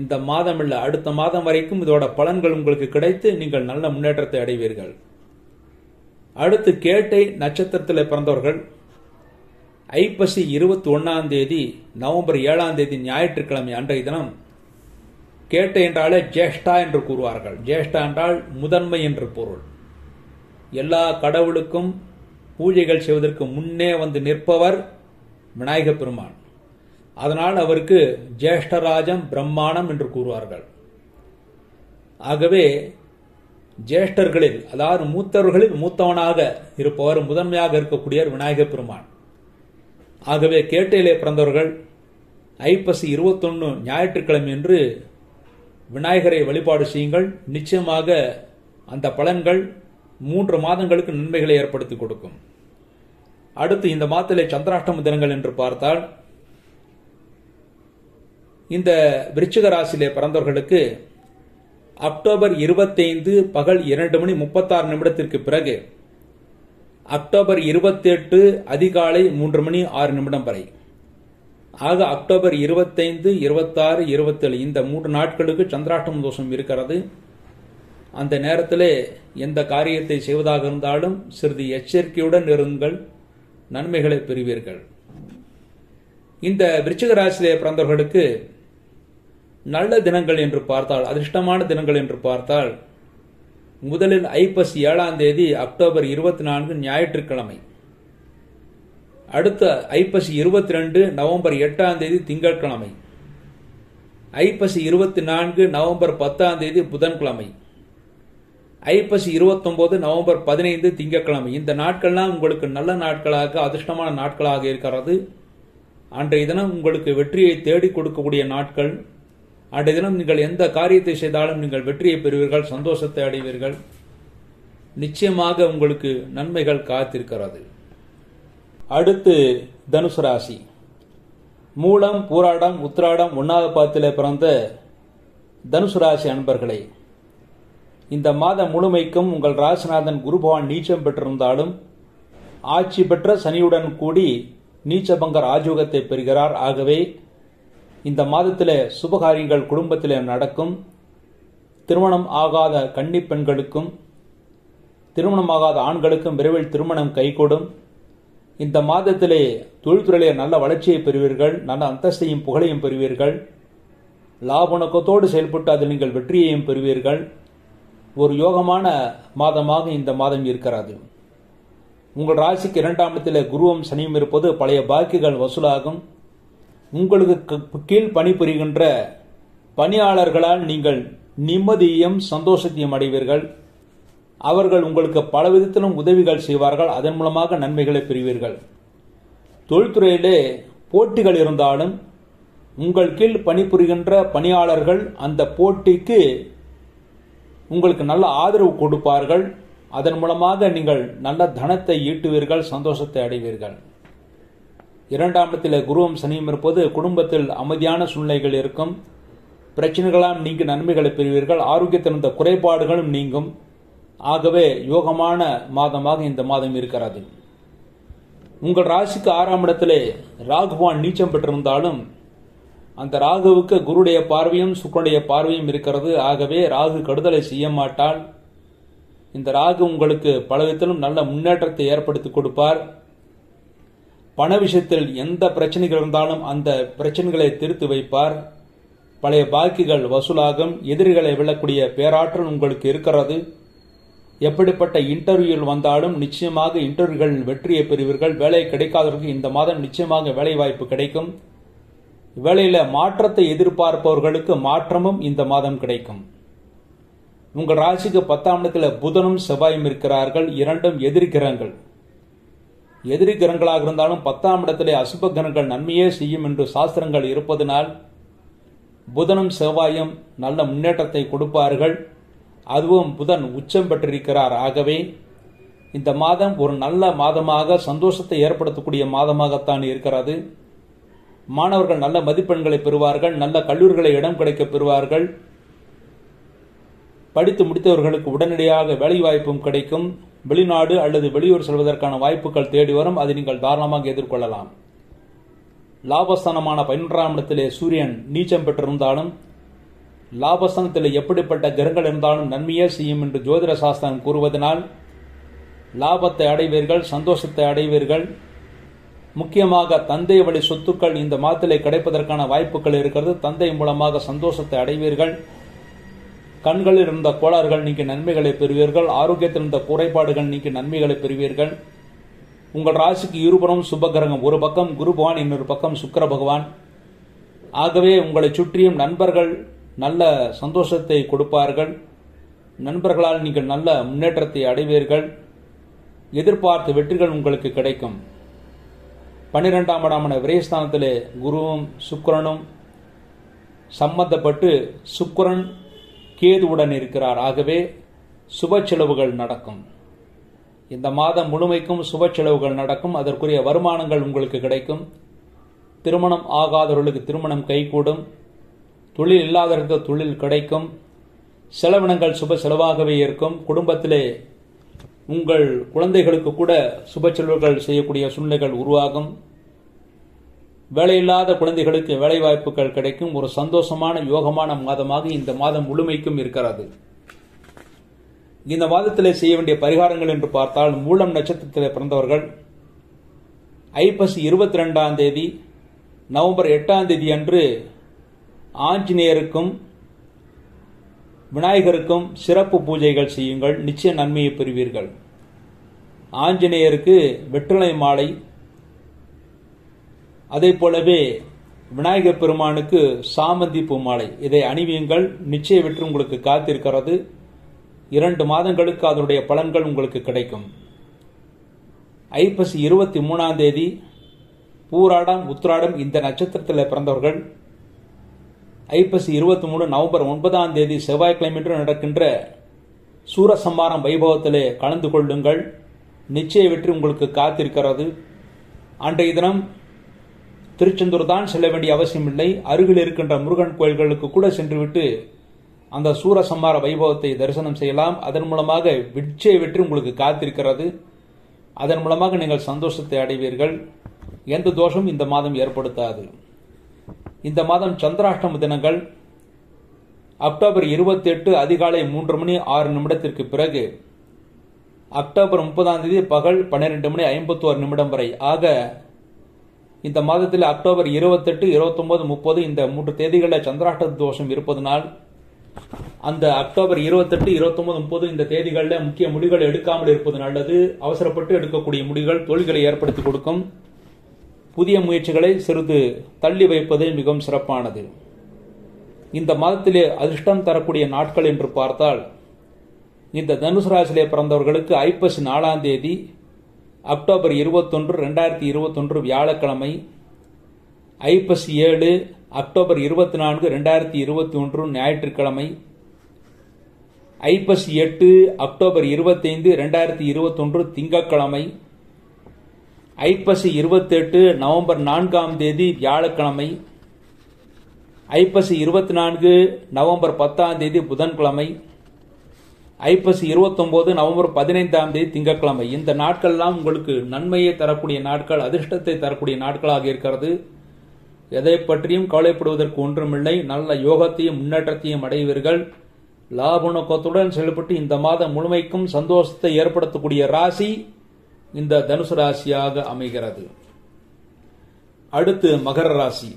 இந்த மாதம் இல்ல, அடுத்த மாதம் வரைக்கும் இதோட பலன்கள் உங்களுக்கு கிடைத்து நீங்கள் நல்ல முன்னேற்றத்தை அடைவீர்கள். அடுத்து கேட்டை நட்சத்திரத்தில் பிறந்தவர்கள் ஐப்பசி 21 நவம்பர் 7 ஞாயிற்றுக்கிழமை அன்றைய தினம் கேட்டை என்றாலே ஜேஷ்டா என்று கூறுவார்கள். ஜேஷ்டா என்றால் முதன்மை என்று பொருள். எல்லா கடவுளுக்கும் பூஜைகள் செய்வதற்கு முன்னே வந்து நிற்பவர் விநாயக பெருமான். அதனால் அவருக்கு ஜேஷ்டராஜம் பிரம்மாணம் என்று கூறுவார்கள். ஆகவே ஜேஷ்டர்களில், அதாவது மூத்தவர்களில் மூத்தவனாக இருப்பவர், முதன்மையாக இருக்கக்கூடியவர் விநாயக பெருமான். ஆகவே கேட்டையிலே பிறந்தவர்கள் ஐப்பசி 21 ஞாயிற்றுக்கிழமை என்று விநாயகரை வழிபாடு செய்யுங்கள். நிச்சயமாக அந்த பலன்கள் 3 மாதங்களுக்கு நன்மைகளை ஏற்படுத்தி கொடுக்கும். அடுத்து இந்த மாதத்திலே சந்திராஷ்டம தினங்கள் என்று பார்த்தால், இந்த விருச்சிக ராசியிலே பிறந்தவர்களுக்கு அக்டோபர் 25 பகல் 2:36 பிறகு அக்டோபர் 28 அதிகாலை 3:06 வரை, ஆக அக்டோபர் 25, 26, 27 இந்த 3 நாட்களுக்கு சந்திராஷ்டம தோஷம் இருக்கிறது. அந்த நேரத்தில் எந்த காரியத்தை செய்வதாக இருந்தாலும் சிறிது எச்சரிக்கையுடன் இருங்கள், நன்மைகளை பெறுவீர்கள். இந்த விருச்சிக ராசியிலே பிறந்தவர்களுக்கு நல்ல தினங்கள் என்று பார்த்தால், அதிர்ஷ்டமான தினங்கள் என்று பார்த்தால், முதலில் ஐப்பசி 7 அக்டோபர் 24 ஞாயிற்றுக்கிழமை. அடுத்த ஐப்பசி 22 நவம்பர் 8 திங்கட்கிழமை. ஐப்பசி 24 நவம்பர் 10 புதன்கிழமை. ஐப்பசி 29 நவம்பர் 15 திங்கட்கிழமை. இந்த நாட்கள்லாம் உங்களுக்கு நல்ல நாட்களாக, அதிர்ஷ்டமான நாட்களாக இருக்கிறது. அன்றைய தினம் உங்களுக்கு வெற்றியை தேடிக் கொடுக்கக்கூடிய நாட்கள். அன்றைய தினம் நீங்கள் எந்த காரியத்தை செய்தாலும் நீங்கள் வெற்றியை பெறுவீர்கள், சந்தோஷத்தை அடைவீர்கள். நிச்சயமாக உங்களுக்கு நன்மைகள் காத்திருக்கிறது. அடுத்து தனுசு ராசி. மூலம், பூராடம், உத்திராடம் 1வது பாதத்திலே பிறந்த தனுசு ராசி அன்பர்களே, இந்த மாதம் முழுமைக்கும் உங்கள் ராசிநாதன் குரு பகவான் நீச்சம் பெற்றிருந்தாலும் ஆட்சி பெற்ற சனியுடன் கூடி நீச்சபங்க ராஜயோகத்தை பெறுகிறார். ஆகவே இந்த மாதத்திலே சுபகாரியங்கள் குடும்பத்திலே நடக்கும். திருமணம் ஆகாத கன்னி பெண்களுக்கும் திருமணமாகாத ஆண்களுக்கும் விரைவில் திருமணம் கைகூடும். இந்த மாதத்திலே தொழில்துறையிலே நல்ல வளர்ச்சியை பெறுவீர்கள், நல்ல அந்தஸ்தையும் புகழையும் பெறுவீர்கள். லாப நோக்கத்தோடு செயல்பட்டு அதில் நீங்கள் வெற்றியையும் பெறுவீர்கள். ஒரு யோகமான மாதமாக இந்த மாதம் இருக்கிறது. உங்கள் ராசிக்கு 2ஆம் இடத்திலே குருவும் சனியும் இருப்பது பழைய பாக்கிகள் வசூலாகும். உங்களுக்கு கீழ் பணிபுரிகின்ற பணியாளர்களால் நீங்கள் நிம்மதியையும் சந்தோஷத்தையும் அடைவீர்கள். அவர்கள் உங்களுக்கு பல விதத்திலும் உதவிகள் செய்வார்கள். அதன் மூலமாக நன்மைகளை பெறுவீர்கள். தொழில்துறையிலே போட்டிகள் இருந்தாலும் உங்கள் கீழ் பணிபுரிகின்ற பணியாளர்கள் அந்த போட்டிக்கு உங்களுக்கு நல்ல ஆதரவு கொடுப்பார்கள். அதன் மூலமாக நீங்கள் நல்ல தனத்தை ஈட்டுவீர்கள், சந்தோஷத்தை அடைவீர்கள். 2ஆம் இடத்தில் குருவும் சனியும் இருப்பது குடும்பத்தில் அமைதியான சூழ்நிலைகள் இருக்கும். பிரச்சனைகளால் நீங்கி நன்மைகளை பெறுவீர்கள். ஆரோக்கியத்தில் இருந்த குறைபாடுகளும் நீங்கும். ஆகவே யோகமான மாதமாக இந்த மாதம் இருக்கிறது. உங்கள் ராசிக்கு 6ஆம் இடத்திலே ராகு பகவான் நீச்சம் பெற்றிருந்தாலும் அந்த ராகுவுக்கு குருடைய பார்வையும் சுக்கிரனுடைய பார்வையும் இருக்கிறது. ஆகவே ராகு கெடுதலை செய்ய மாட்டால். இந்த ராகு உங்களுக்கு பலவிதத்திலும் நல்ல முன்னேற்றத்தை ஏற்படுத்தி கொடுப்பார். பண விஷயத்தில் எந்த பிரச்சனைகள் இருந்தாலும் அந்த பிரச்சனைகளை தீர்த்து வைப்பார். பழைய பாக்கிகள் வசூலாகும். எதிரிகளை வெல்லக்கூடிய பேராற்றல் உங்களுக்கு இருக்கிறது. எப்படிப்பட்ட இன்டர்வியூவில் வந்தாலும் நிச்சயமாக இன்டர்வியூகளில் வெற்றியை பெறுவீர்கள். வேலை கிடைக்காதவர்களுக்கு இந்த மாதம் நிச்சயமாக வேலை வாய்ப்பு கிடைக்கும். வேலையில மாற்றத்தை எதிர்பார்ப்பவர்களுக்கு மாற்றமும் இந்த மாதம் கிடைக்கும். உங்கள் ராசிக்கு 10ஆம் இடத்தில் புதனும் செவ்வாயும் இருக்கிறார்கள். இரண்டும் எதிரி கிரகங்கள். எதிரி கிரகங்களாக இருந்தாலும் 10ஆம் இடத்திலே அசுப கிரகங்கள் நன்மையே செய்யும் என்று சாஸ்திரங்கள் இருப்பதனால் புதனும் செவ்வாயும் நல்ல முன்னேற்றத்தை கொடுப்பார்கள். அதுவும் புதன் உச்சம் பெற்றிருக்கிறார். ஆகவே இந்த மாதம் ஒரு நல்ல மாதமாக சந்தோஷத்தை ஏற்படுத்தக்கூடிய மாதமாகத்தான் இருக்கிறது. மாணவர்கள் நல்ல மதிப்பெண்களை பெறுவார்கள். நல்ல கல்லூரிகளை இடம் கிடைக்க பெறுவார்கள். படித்து முடித்தவர்களுக்கு உடனடியாக வேலை வாய்ப்பும் கிடைக்கும். வெளிநாடு அல்லது வெளியூர் செல்வதற்கான வாய்ப்புகள் தேடி வரும். அதை நீங்கள் தாராளமாக எதிர்கொள்ளலாம். லாபஸ்தானமான 11ஆம் இடத்திலே சூரியன் நீச்சம் பெற்றிருந்தாலும் லாபஸ்தானத்தில் எப்படிப்பட்ட கிரகங்கள் இருந்தாலும் நன்மையே செய்யும் என்று ஜோதிட சாஸ்திரம் கூறுவதனால் லாபத்தை அடைவீர்கள், சந்தோஷத்தை அடைவீர்கள். முக்கியமாக தந்தை வழி சொத்துக்கள் இந்த மாதத்திலே கிடைப்பதற்கான வாய்ப்புகள் இருக்கிறது. தந்தை மூலமாக சந்தோஷத்தை அடைவீர்கள். கண்களில் இருந்த கோளாறுகள் நீக்கி நன்மைகளை பெறுவீர்கள். ஆரோக்கியத்தில் இருந்த குறைபாடுகள் நீக்கி நன்மைகளை பெறுவீர்கள். உங்கள் ராசிக்கு இருபுறம் சுபகிரகம், ஒரு பக்கம் குரு பகவான், இன்னொரு பக்கம் சுக்கிர பகவான். ஆகவே உங்களை சுற்றியும் நண்பர்கள் நல்ல சந்தோஷத்தை கொடுப்பார்கள். நண்பர்களால் நீங்கள் நல்ல முன்னேற்றத்தை அடைவீர்கள். எதிர்பார்த்த வெற்றிகள் உங்களுக்கு கிடைக்கும். 12ஆம் இடமான விரயஸ்தானத்திலே குருவும் சுக்கிரனும் சம்பந்தப்பட்டு சுக்கிரன் கேதுவுடன் இருக்கிறார். ஆகவே சுப செலவுகள் நடக்கும். இந்த மாதம் முழுமைக்கும் சுப செலவுகள் நடக்கும். அதற்குரிய வருமானங்கள் உங்களுக்கு கிடைக்கும். திருமணம் ஆகாதவர்களுக்கு திருமணம் கைகூடும். தொழில் இல்லாதவர்களுக்கு தொழில் கிடைக்கும். செலவினங்கள் சுப செலவாகவே இருக்கும். குடும்பத்திலே உங்கள் குழந்தைகளுக்கு கூட சுப செலவுகள் செய்யக்கூடிய சூழ்நிலைகள் உருவாகும். வேலையில்லாத குழந்தைகளுக்கு வேலை வாய்ப்புகள் கிடைக்கும். ஒரு சந்தோஷமான யோகமான மாதமாக இந்த மாதம் முழுமைக்கும் இருக்கிறது. இந்த மாதத்திலே செய்ய வேண்டிய பரிகாரங்கள் என்று பார்த்தால், மூலம் நட்சத்திரத்திலே பிறந்தவர்கள் ஐப்பசி 22ஆம் தேதி நவம்பர் 8ஆம் தேதி அன்று ஆஞ்சநேயருக்கும் விநாயகருக்கும் சிறப்பு பூஜைகள் செய்யுங்கள். நிச்சய நன்மையை பெறுவீர்கள். ஆஞ்சநேயருக்கு வெற்றிலை மாலை, அதே போலவே விநாயகர் பெருமானுக்கு சாமந்தி பூ மாலை, இதை அணிவியுங்கள். நிச்சய வெற்றி உங்களுக்கு காத்திருக்கிறது. 2 மாதங்களுக்கு அதனுடைய பலன்கள் உங்களுக்கு கிடைக்கும். ஐப்பசி 23ஆம் தேதி பூராடம் உத்திராடம் இந்த நட்சத்திரத்தில் பிறந்தவர்கள் ஐப்பசி 23 நவம்பர் 9ஆம் தேதி செவ்வாய்க்கிழமை நடக்கின்ற சூரசம்ஹாரம் வைபவத்திலே கலந்து கொள்ளுங்கள். நிச்சய வெற்றி உங்களுக்கு காத்திருக்கிறது. அன்றைய தினம் திருச்செந்தூர் தான் செல்ல வேண்டிய அவசியமில்லை. அருகில் இருக்கின்ற முருகன் கோயில்களுக்கு கூட சென்றுவிட்டு அந்த சூரசம்ஹார வைபவத்தை தரிசனம் செய்யலாம். அதன் மூலமாக நிச்சய வெற்றி உங்களுக்கு காத்திருக்கிறது. அதன் மூலமாக நீங்கள் சந்தோஷத்தை அடைவீர்கள். எந்த தோஷமும் இந்த மாதம் ஏற்படுத்தாது. இந்த மாதம் சந்திராஷ்டம தினங்கள் அக்டோபர் 28 அதிகாலை 3:06 பிறகு அக்டோபர் 30ஆம் தேதி பகல் 12:51 வரை. ஆக இந்த மாதத்தில் அக்டோபர் 28, 29, 30 இந்த 3 தேதிகளில் சந்திராஷ்டம தோஷம் இருப்பதனால் அந்த அக்டோபர் 28, 29, 30 இந்த தேதிகளில் முக்கிய முடிவுகள் எடுக்காமல் இருப்பது நல்லது. அவசரப்பட்டு எடுக்கக்கூடிய முடிவுகள் தோல்விகளை ஏற்படுத்தி கொடுக்கும். புதிய முயற்சிகளை சிறிது தள்ளி வைப்பதே மிகவும் சிறப்பானது. இந்த மாதத்திலே அதிர்ஷ்டம் தரக்கூடிய நாட்கள் என்று பார்த்தால், இந்த தனுசு ராசியிலே பிறந்தவர்களுக்கு ஐப்பசி 4ஆம் தேதி அக்டோபர் 21, 2021 வியாழக்கிழமை, ஐப்பசி 7 அக்டோபர் 24, 2021 ஞாயிற்றுக்கிழமை, ஐப்பசி 8 அக்டோபர் 25, 2021 திங்கட்கிழமை, ஐப்பசி 28 நவம்பர் 4ஆம் தேதி வியாழக்கிழமை, ஐப்பசி 24 நவம்பர் 10ஆம் தேதி புதன்கிழமை, ஐப்பசி 29 நவம்பர் 15ஆம் தேதி திங்கட்கிழமை. இந்த நாட்கள்லாம் உங்களுக்கு நன்மையை தரக்கூடிய நாட்கள், அதிர்ஷ்டத்தை தரக்கூடிய நாட்களாக இருக்கிறது. எதை பற்றியும் கவலைப்படுவதற்கு ஒன்றுமில்லை. நல்ல யோகத்தையும் முன்னேற்றத்தையும் அடைவீர்கள். லாப நோக்கத்துடன் செயல்பட்டு இந்த மாதம் முழுமைக்கும் சந்தோஷத்தை ஏற்படுத்தக்கூடிய ராசி இந்த தனுசு ராசியாக அமைகிறது. அடுத்து மகர ராசி.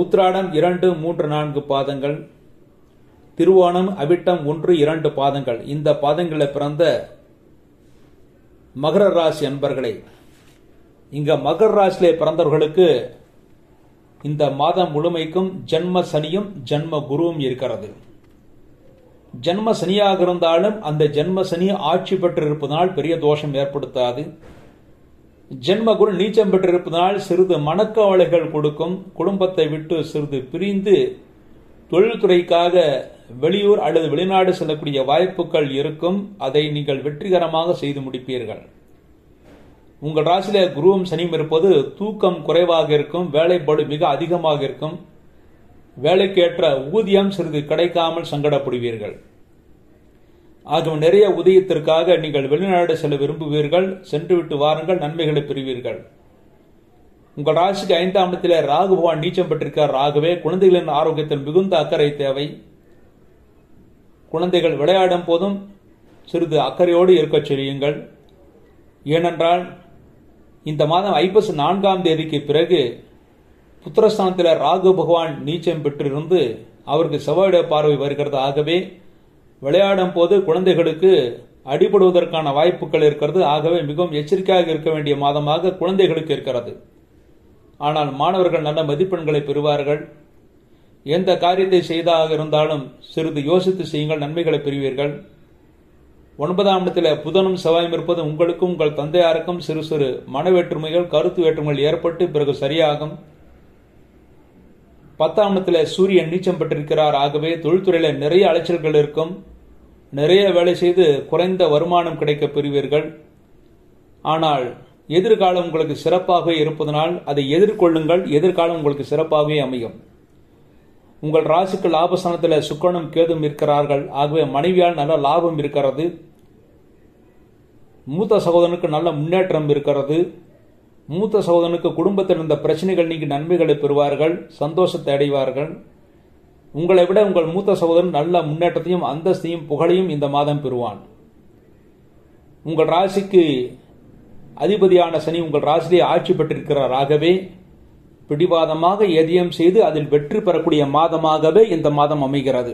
உத்திராடம் 2, 3, 4 பாதங்கள், திருவோணம், அவிட்டம் 1, 2 பாதங்கள். இந்த பாதங்களில் பிறந்த மகர ராசி அன்பர்களே, இங்க மகர ராசியிலே பிறந்தவர்களுக்கு இந்த மாதம் முழுமைக்கும் ஜென்ம சனியும் ஜென்ம குருவும் இருக்கிறது. ஜென்ம சனியாக இருந்தாலும் அந்த ஜென்ம சனி ஆட்சி பெற்றிருப்பதனால் பெரிய தோஷம் ஏற்படுத்தாது. ஜென்ம குரு நீச்சம் பெற்றிருப்பதனால் சிறிது மனக்கவலைகள் கொடுக்கும். குடும்பத்தை விட்டு சிறிது பிரிந்து தொழில்துறைக்காக வெளியூர் அல்லது வெளிநாடு செல்லக்கூடிய வாய்ப்புகள் இருக்கும். அதை நீங்கள் வெற்றிகரமாக செய்து முடிப்பீர்கள். உங்கள் ராசியில குருவும் சனியும் இருப்பது தூக்கம் குறைவாக இருக்கும். வேலைப்பாடு மிக அதிகமாக இருக்கும். வேலைக்கேற்ற ஊதியம் சிறிது கிடைக்காமல் சங்கடப்படுவீர்கள். ஆகவே நிறைய ஊதியத்திற்காக நீங்கள் வெளிநாடு செல்ல விரும்புவீர்கள். சென்றுவிட்டு வாருங்கள், நன்மைகளை பெறுவீர்கள். உங்கள் ராசிக்கு 5ஆம் இடத்திலே ராகு பகவான் நீச்சம் பெற்றிருக்கார். ஆகவே குழந்தைகளின் ஆரோக்கியத்தில் மிகுந்த அக்கறை தேவை. குழந்தைகள் விளையாடும் போதும் சிறிது அக்கறையோடு இருக்கச் செய்யுங்கள். ஏனென்றால் இந்த மாதம் ஐப்பசி 4ஆம் தேதிக்கு பிறகு புத்திரஸ்தானத்தில் ராகு பகவான் நீச்சம் பெற்றிருந்து அவருக்கு செவ்வாயுடைய பார்வை வருகிறது. ஆகவே விளையாடும் போது குழந்தைகளுக்கு அடிபடுவதற்கான வாய்ப்புகள் இருக்கிறது. ஆகவே மிகவும் எச்சரிக்கையாக இருக்க வேண்டிய மாதமாக குழந்தைகளுக்கு இருக்கிறது. ஆனால் மாணவர்கள் நல்ல மதிப்பெண்களை பெறுவார்கள். எந்த காரியத்தை செய்தாக இருந்தாலும் சிறிது யோசித்து செய்யுங்கள், நன்மைகளை பெறுவீர்கள். 9ஆம் இடத்தில் புதனும் செவ்வாயும் இருப்பது உங்களுக்கும் உங்கள் தந்தையாருக்கும் சிறு சிறு மன வேற்றுமைகள், கருத்து வேற்றுமைகள் ஏற்பட்டு பிறகு சரியாகும். 10ஆம் இடத்தில் சூரியன் நீச்சம் பெற்றிருக்கிறார். ஆகவே தொழில்துறையில நிறைய அலைச்சல்கள் இருக்கும். நிறைய வேலை செய்து குறைந்த வருமானம் கிடைக்க பெறுவீர்கள். ஆனால் எதிர்காலம் உங்களுக்கு சிறப்பாக இருப்பதனால் அதை எதிர்கொள்ளுங்கள். எதிர்காலம் உங்களுக்கு சிறப்பாகவே அமையும். உங்கள் ராசிக்கு லாபஸ்தானத்தில் சுக்கிரனும் கேதும் இருக்கிறார்கள். ஆகவே மனைவியால் நல்ல லாபம் இருக்கிறது. மூத்த சகோதரனுக்கு நல்ல முன்னேற்றம் இருக்கிறது. மூத்த சகோதரனுக்கு குடும்பத்தில் இருந்த பிரச்சனைகள் நீங்கி நன்மைகளை பெறுவார்கள், சந்தோஷத்தை அடைவார்கள். உங்களை விட உங்கள் மூத்த சகோதரன் நல்ல முன்னேற்றத்தையும் அந்தஸ்தையும் புகழையும் இந்த மாதம் பெறுவான். உங்கள் ராசிக்கு அதிபதியான சனி உங்கள் ராசியிலே ஆட்சி பெற்றிருக்கிறார். ஆகவே பிடிவாதமாக எதையும் செய்து அதில் வெற்றி பெறக்கூடிய மாதமாகவே இந்த மாதம் அமைகிறது.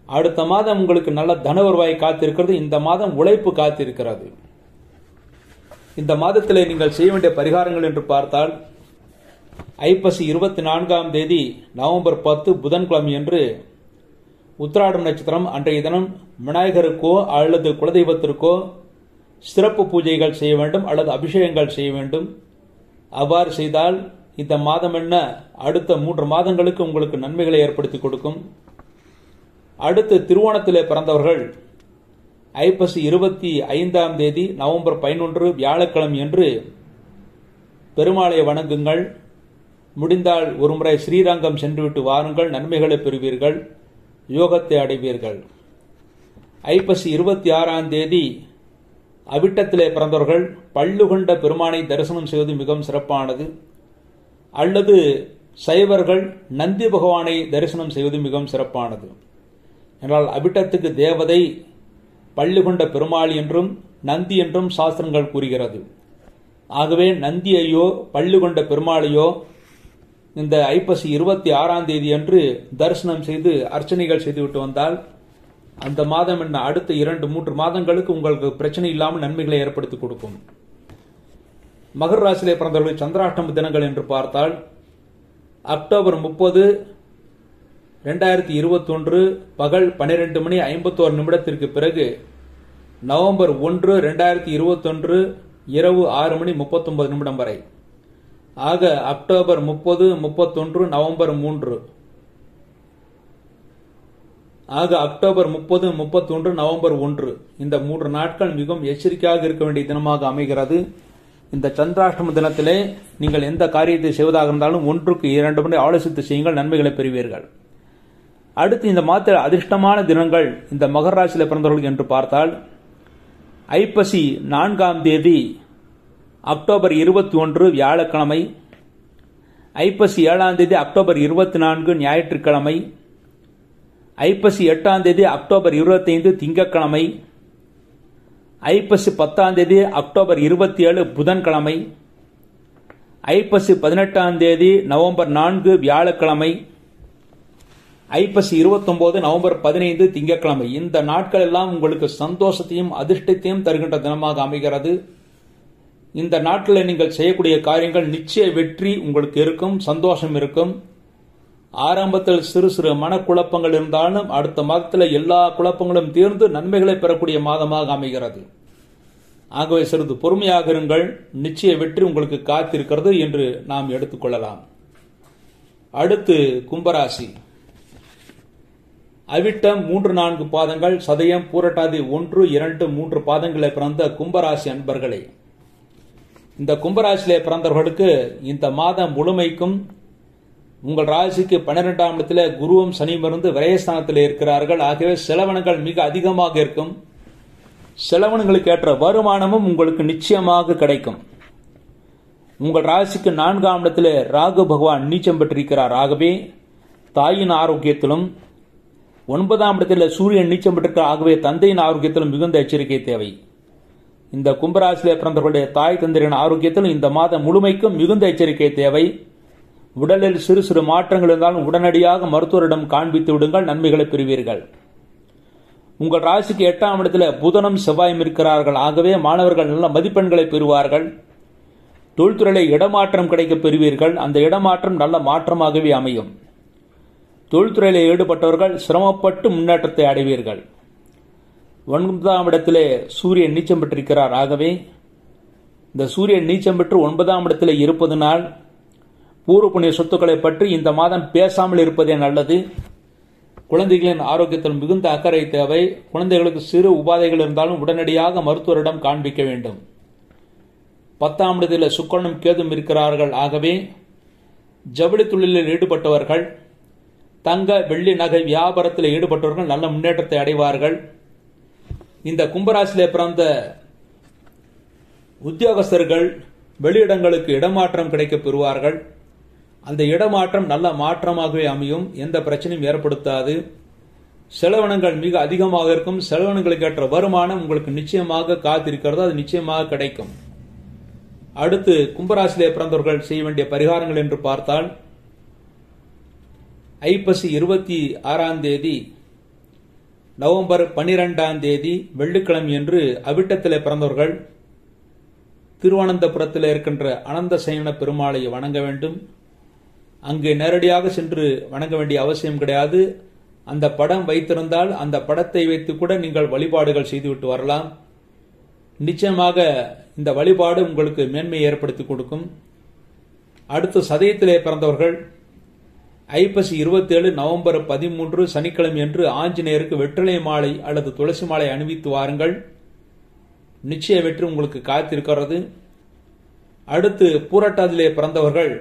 அடுத்த மாதம் உங்களுக்கு நல்ல தன வருவாய் காத்திருக்கிறது. இந்த மாதம் உழைப்பு காத்திருக்கிறது. இந்த மாதத்திலே நீங்கள் செய்ய வேண்டிய பரிகாரங்கள் என்று பார்த்தால், ஐப்பசி 24ஆம் தேதி நவம்பர் 10 புதன்கிழமை என்று உத்திராடம் நட்சத்திரம் அன்றைய தினம் விநாயகருக்கோ அல்லது குலதெய்வத்திற்கோ சிறப்பு பூஜைகள் செய்ய வேண்டும் அல்லது அபிஷேகங்கள் செய்ய வேண்டும். அவ்வாறு செய்தால் இந்த மாதம் என்ன அடுத்த 3 மாதங்களுக்கு உங்களுக்கு நன்மைகளை ஏற்படுத்தி கொடுக்கும். அடுத்து திருவோணத்திலே பிறந்தவர்கள் ஐப்பசி 25ஆம் தேதி நவம்பர் 11 வியாழக்கிழமை என்று பெருமாளை வணங்குங்கள். முடிந்தால் ஒருமுறை ஸ்ரீரங்கம் சென்றுவிட்டு வாருங்கள், நன்மைகளை பெறுவீர்கள், யோகத்தை அடைவீர்கள். ஐப்பசி 26ஆம் தேதி அவிட்டத்திலே பிறந்தவர்கள் பள்ளுகொண்ட பெருமானை தரிசனம் செய்வது மிகவும் சிறப்பானது. அல்லது சைவர்கள் நந்தி பகவானை தரிசனம் செய்வது மிகவும் சிறப்பானது. என்றால் அவிட்டத்துக்கு தேவதை பள்ளுகொண்ட பெருமாள் என்றும் நந்தி என்றும் சாஸ்திரங்கள் கூறுகிறது. ஆகவே நந்தியையோ பள்ளுகொண்ட பெருமாளையோ இந்த ஐப்பசி 26ஆம் தேதி அன்று தரிசனம் செய்து அர்ச்சனைகள் செய்துவிட்டு வந்தால் அந்த மாதம் என்ன அடுத்த 2-3 மாதங்களுக்கு உங்களுக்கு பிரச்சனை இல்லாமல் நன்மைகளை ஏற்படுத்தி கொடுக்கும். மகர ராசியிலே பிறந்தவர்கள் சந்திராஷ்டம தினங்கள் என்று பார்த்தால் அக்டோபர் 30, 2021 பகல் 12:51 பிறகு நவம்பர் 1, 2021 இரவு 6:39 வரை. ஆக அக்டோபர் 30, 31 நவம்பர் 3. ஆக அக்டோபர் 30, 31 நவம்பர் 1 இந்த 3 நாட்கள் மிகவும் எச்சரிக்கையாக இருக்க வேண்டிய தினமாக அமைகிறது. இந்த சந்திராஷ்டம தினத்திலே நீங்கள் எந்த காரியத்தை செய்வதாக இருந்தாலும் 1-2 முறை ஆலோசித்து செய்யுங்கள், நன்மைகளை பெறுவீர்கள். அடுத்து இந்த மாதத்தில் அதிர்ஷ்டமான தினங்கள் இந்த மகர ராசியில் பிறந்தவர்கள் என்று பார்த்தால் ஐப்பசி 4ஆம் தேதி அக்டோபர் 21 வியாழக்கிழமை, ஐப்பசி 7ஆம் தேதி அக்டோபர் 24 ஞாயிற்றுக்கிழமை, ஐப்பசி 8ஆம் தேதி அக்டோபர் 25 திங்கட்கிழமை, ஐப்பசி 10ஆம் தேதி அக்டோபர் 27 புதன்கிழமை, ஐப்பசி 18ஆம் தேதி நவம்பர் 4 வியாழக்கிழமை, ஐப்பசி 29 நவம்பர் 15 திங்கட்கிழமை. இந்த நாட்கள் எல்லாம் உங்களுக்கு சந்தோஷத்தையும் அதிர்ஷ்டத்தையும் தருகின்ற தினமாக அமைகிறது. இந்த நாட்களில் நீங்கள் செய்யக்கூடிய காரியங்கள் நிச்சய வெற்றி உங்களுக்கு இருக்கும், சந்தோஷம் இருக்கும். ஆரம்பத்தில் சிறு சிறு மனக்குழப்பங்கள் இருந்தாலும் அடுத்த மாதத்தில் எல்லா குழப்பங்களும் தீர்ந்து நன்மைகளை பெறக்கூடிய மாதமாக அமைகிறது. ஆகவே சிறிது பொறுமையாக இருங்கள், நிச்சய வெற்றி உங்களுக்கு காத்திருக்கிறது என்று நாம் எடுத்துக்கொள்ளலாம். அடுத்து கும்பராசி. அவிட்டம் 3-4 பாதங்கள், சதயம், பூரட்டாதி 1, 2, 3 பாதங்களை பிறந்த கும்பராசி அன்பர்களே, இந்த கும்பராசியிலே பிறந்தவர்களுக்கு இந்த மாதம் முழுமைக்கும் உங்கள் ராசிக்கு 12ஆம் இடத்துல குருவும் சனியும் இருந்து விரயஸ்தானத்தில் இருக்கிறார்கள். ஆகவே செலவினங்கள் மிக அதிகமாக இருக்கும். செலவினங்களுக்கு ஏற்ற வருமானமும் உங்களுக்கு நிச்சயமாக கிடைக்கும். உங்கள் ராசிக்கு 4ஆம் இடத்துல ராகு பகவான் நீச்சம் பெற்றிருக்கிறார். ஆகவே தாயின் ஆரோக்கியத்திலும் 9ஆம் இடத்துல சூரியன் நீச்சம் பெற்றிருக்கிறார். ஆகவே தந்தையின் ஆரோக்கியத்திலும் மிகுந்த எச்சரிக்கை தேவை. இந்த கும்பராசியிலே பிறந்தவர்களுடைய தாய் தந்தையின் ஆரோக்கியத்திலும் இந்த மாதம் முழுமைக்கும் மிகுந்த எச்சரிக்கை தேவை. உடலில் சிறு சிறு மாற்றங்கள் இருந்தாலும் உடனடியாக மருத்துவரிடம் காண்பித்து விடுங்கள், நன்மைகளை பெறுவீர்கள். உங்கள் ராசிக்கு 8ஆம் இடத்துல புதனும் செவ்வாயும் இருக்கிறார்கள். ஆகவே மாணவர்கள் நல்ல மதிப்பெண்களை பெறுவார்கள். தொழில்துறையில இடமாற்றம் கிடைக்க பெறுவீர்கள். அந்த இடமாற்றம் நல்ல மாற்றமாகவே அமையும். தொழில்துறையில் ஈடுபட்டவர்கள் சிரமப்பட்டு முன்னேற்றத்தை அடைவீர்கள். 9ஆம் இடத்திலே சூரியன் நீச்சம் பெற்றிருக்கிறார். ஆகவே இந்த சூரியன் நீச்சம் பெற்று 9ஆம் இடத்திலே இருப்பதனால் பூர்வ புண்ணிய சொத்துக்களை பற்றி இந்த மாதம் பேசாமல் இருப்பதே நல்லது. குழந்தைகளின் ஆரோக்கியத்தில் மிகுந்த அக்கறை தேவை. குழந்தைகளுக்கு சிறு உபாதைகள் இருந்தாலும் உடனடியாக மருத்துவரிடம் காண்பிக்க வேண்டும். 10ஆம் இடத்தில் சுக்கிரனும் கேதும் இருக்கிறார்கள். ஆகவே ஜவுளி தொழிலில் ஈடுபட்டவர்கள், தங்க வெள்ளி நகை வியாபாரத்தில் ஈடுபட்டவர்கள் நல்ல முன்னேற்றத்தை அடைவார்கள். இந்த கும்பராசியிலே பிறந்த உத்தியோகஸ்தர்கள் வெளியிடங்களுக்கு இடமாற்றம் கிடைக்க பெறுவார்கள். அந்த இடமாற்றம் நல்ல மாற்றமாகவே அமையும். எந்த பிரச்சனையும் ஏற்படுத்தாது. செலவினங்கள் மிக அதிகமாக இருக்கும். செலவினங்களுக்கு ஏற்ற வருமானம் உங்களுக்கு நிச்சயமாக காத்திருக்கிறது. அது நிச்சயமாக கிடைக்கும். அடுத்து கும்பராசியிலே பிறந்தவர்கள் செய்ய வேண்டிய பரிகாரங்கள் என்று பார்த்தால், ஐப்பசி 26ஆம் தேதி நவம்பர் 12ஆம் தேதி வெள்ளிக்கிழமை என்று அவிட்டத்திலே பிறந்தவர்கள் திருவனந்தபுரத்தில் இருக்கின்ற அனந்த சயன பெருமாளை வணங்க வேண்டும். அங்கு நேரடியாக சென்று வணங்க வேண்டிய அவசியம் கிடையாது. அந்த படம் வைத்திருந்தால் அந்த படத்தை வைத்து கூட நீங்கள் வழிபாடுகள் செய்துவிட்டு வரலாம். நிச்சயமாக இந்த வழிபாடு உங்களுக்கு மேன்மை ஏற்படுத்தி கொடுக்கும். அடுத்து சதயத்திலே பிறந்தவர்கள் ஐப்பசி 27 நவம்பர் 13 சனிக்கிழமை என்று ஆஞ்சநேயருக்கு வெற்றிலை மாலை அல்லது துளசி மாலை அணிவித்து வாருங்கள். நிச்சய வெற்றி உங்களுக்கு காத்திருக்கிறது. அடுத்து பூரட்டாதிலே பிறந்தவர்கள்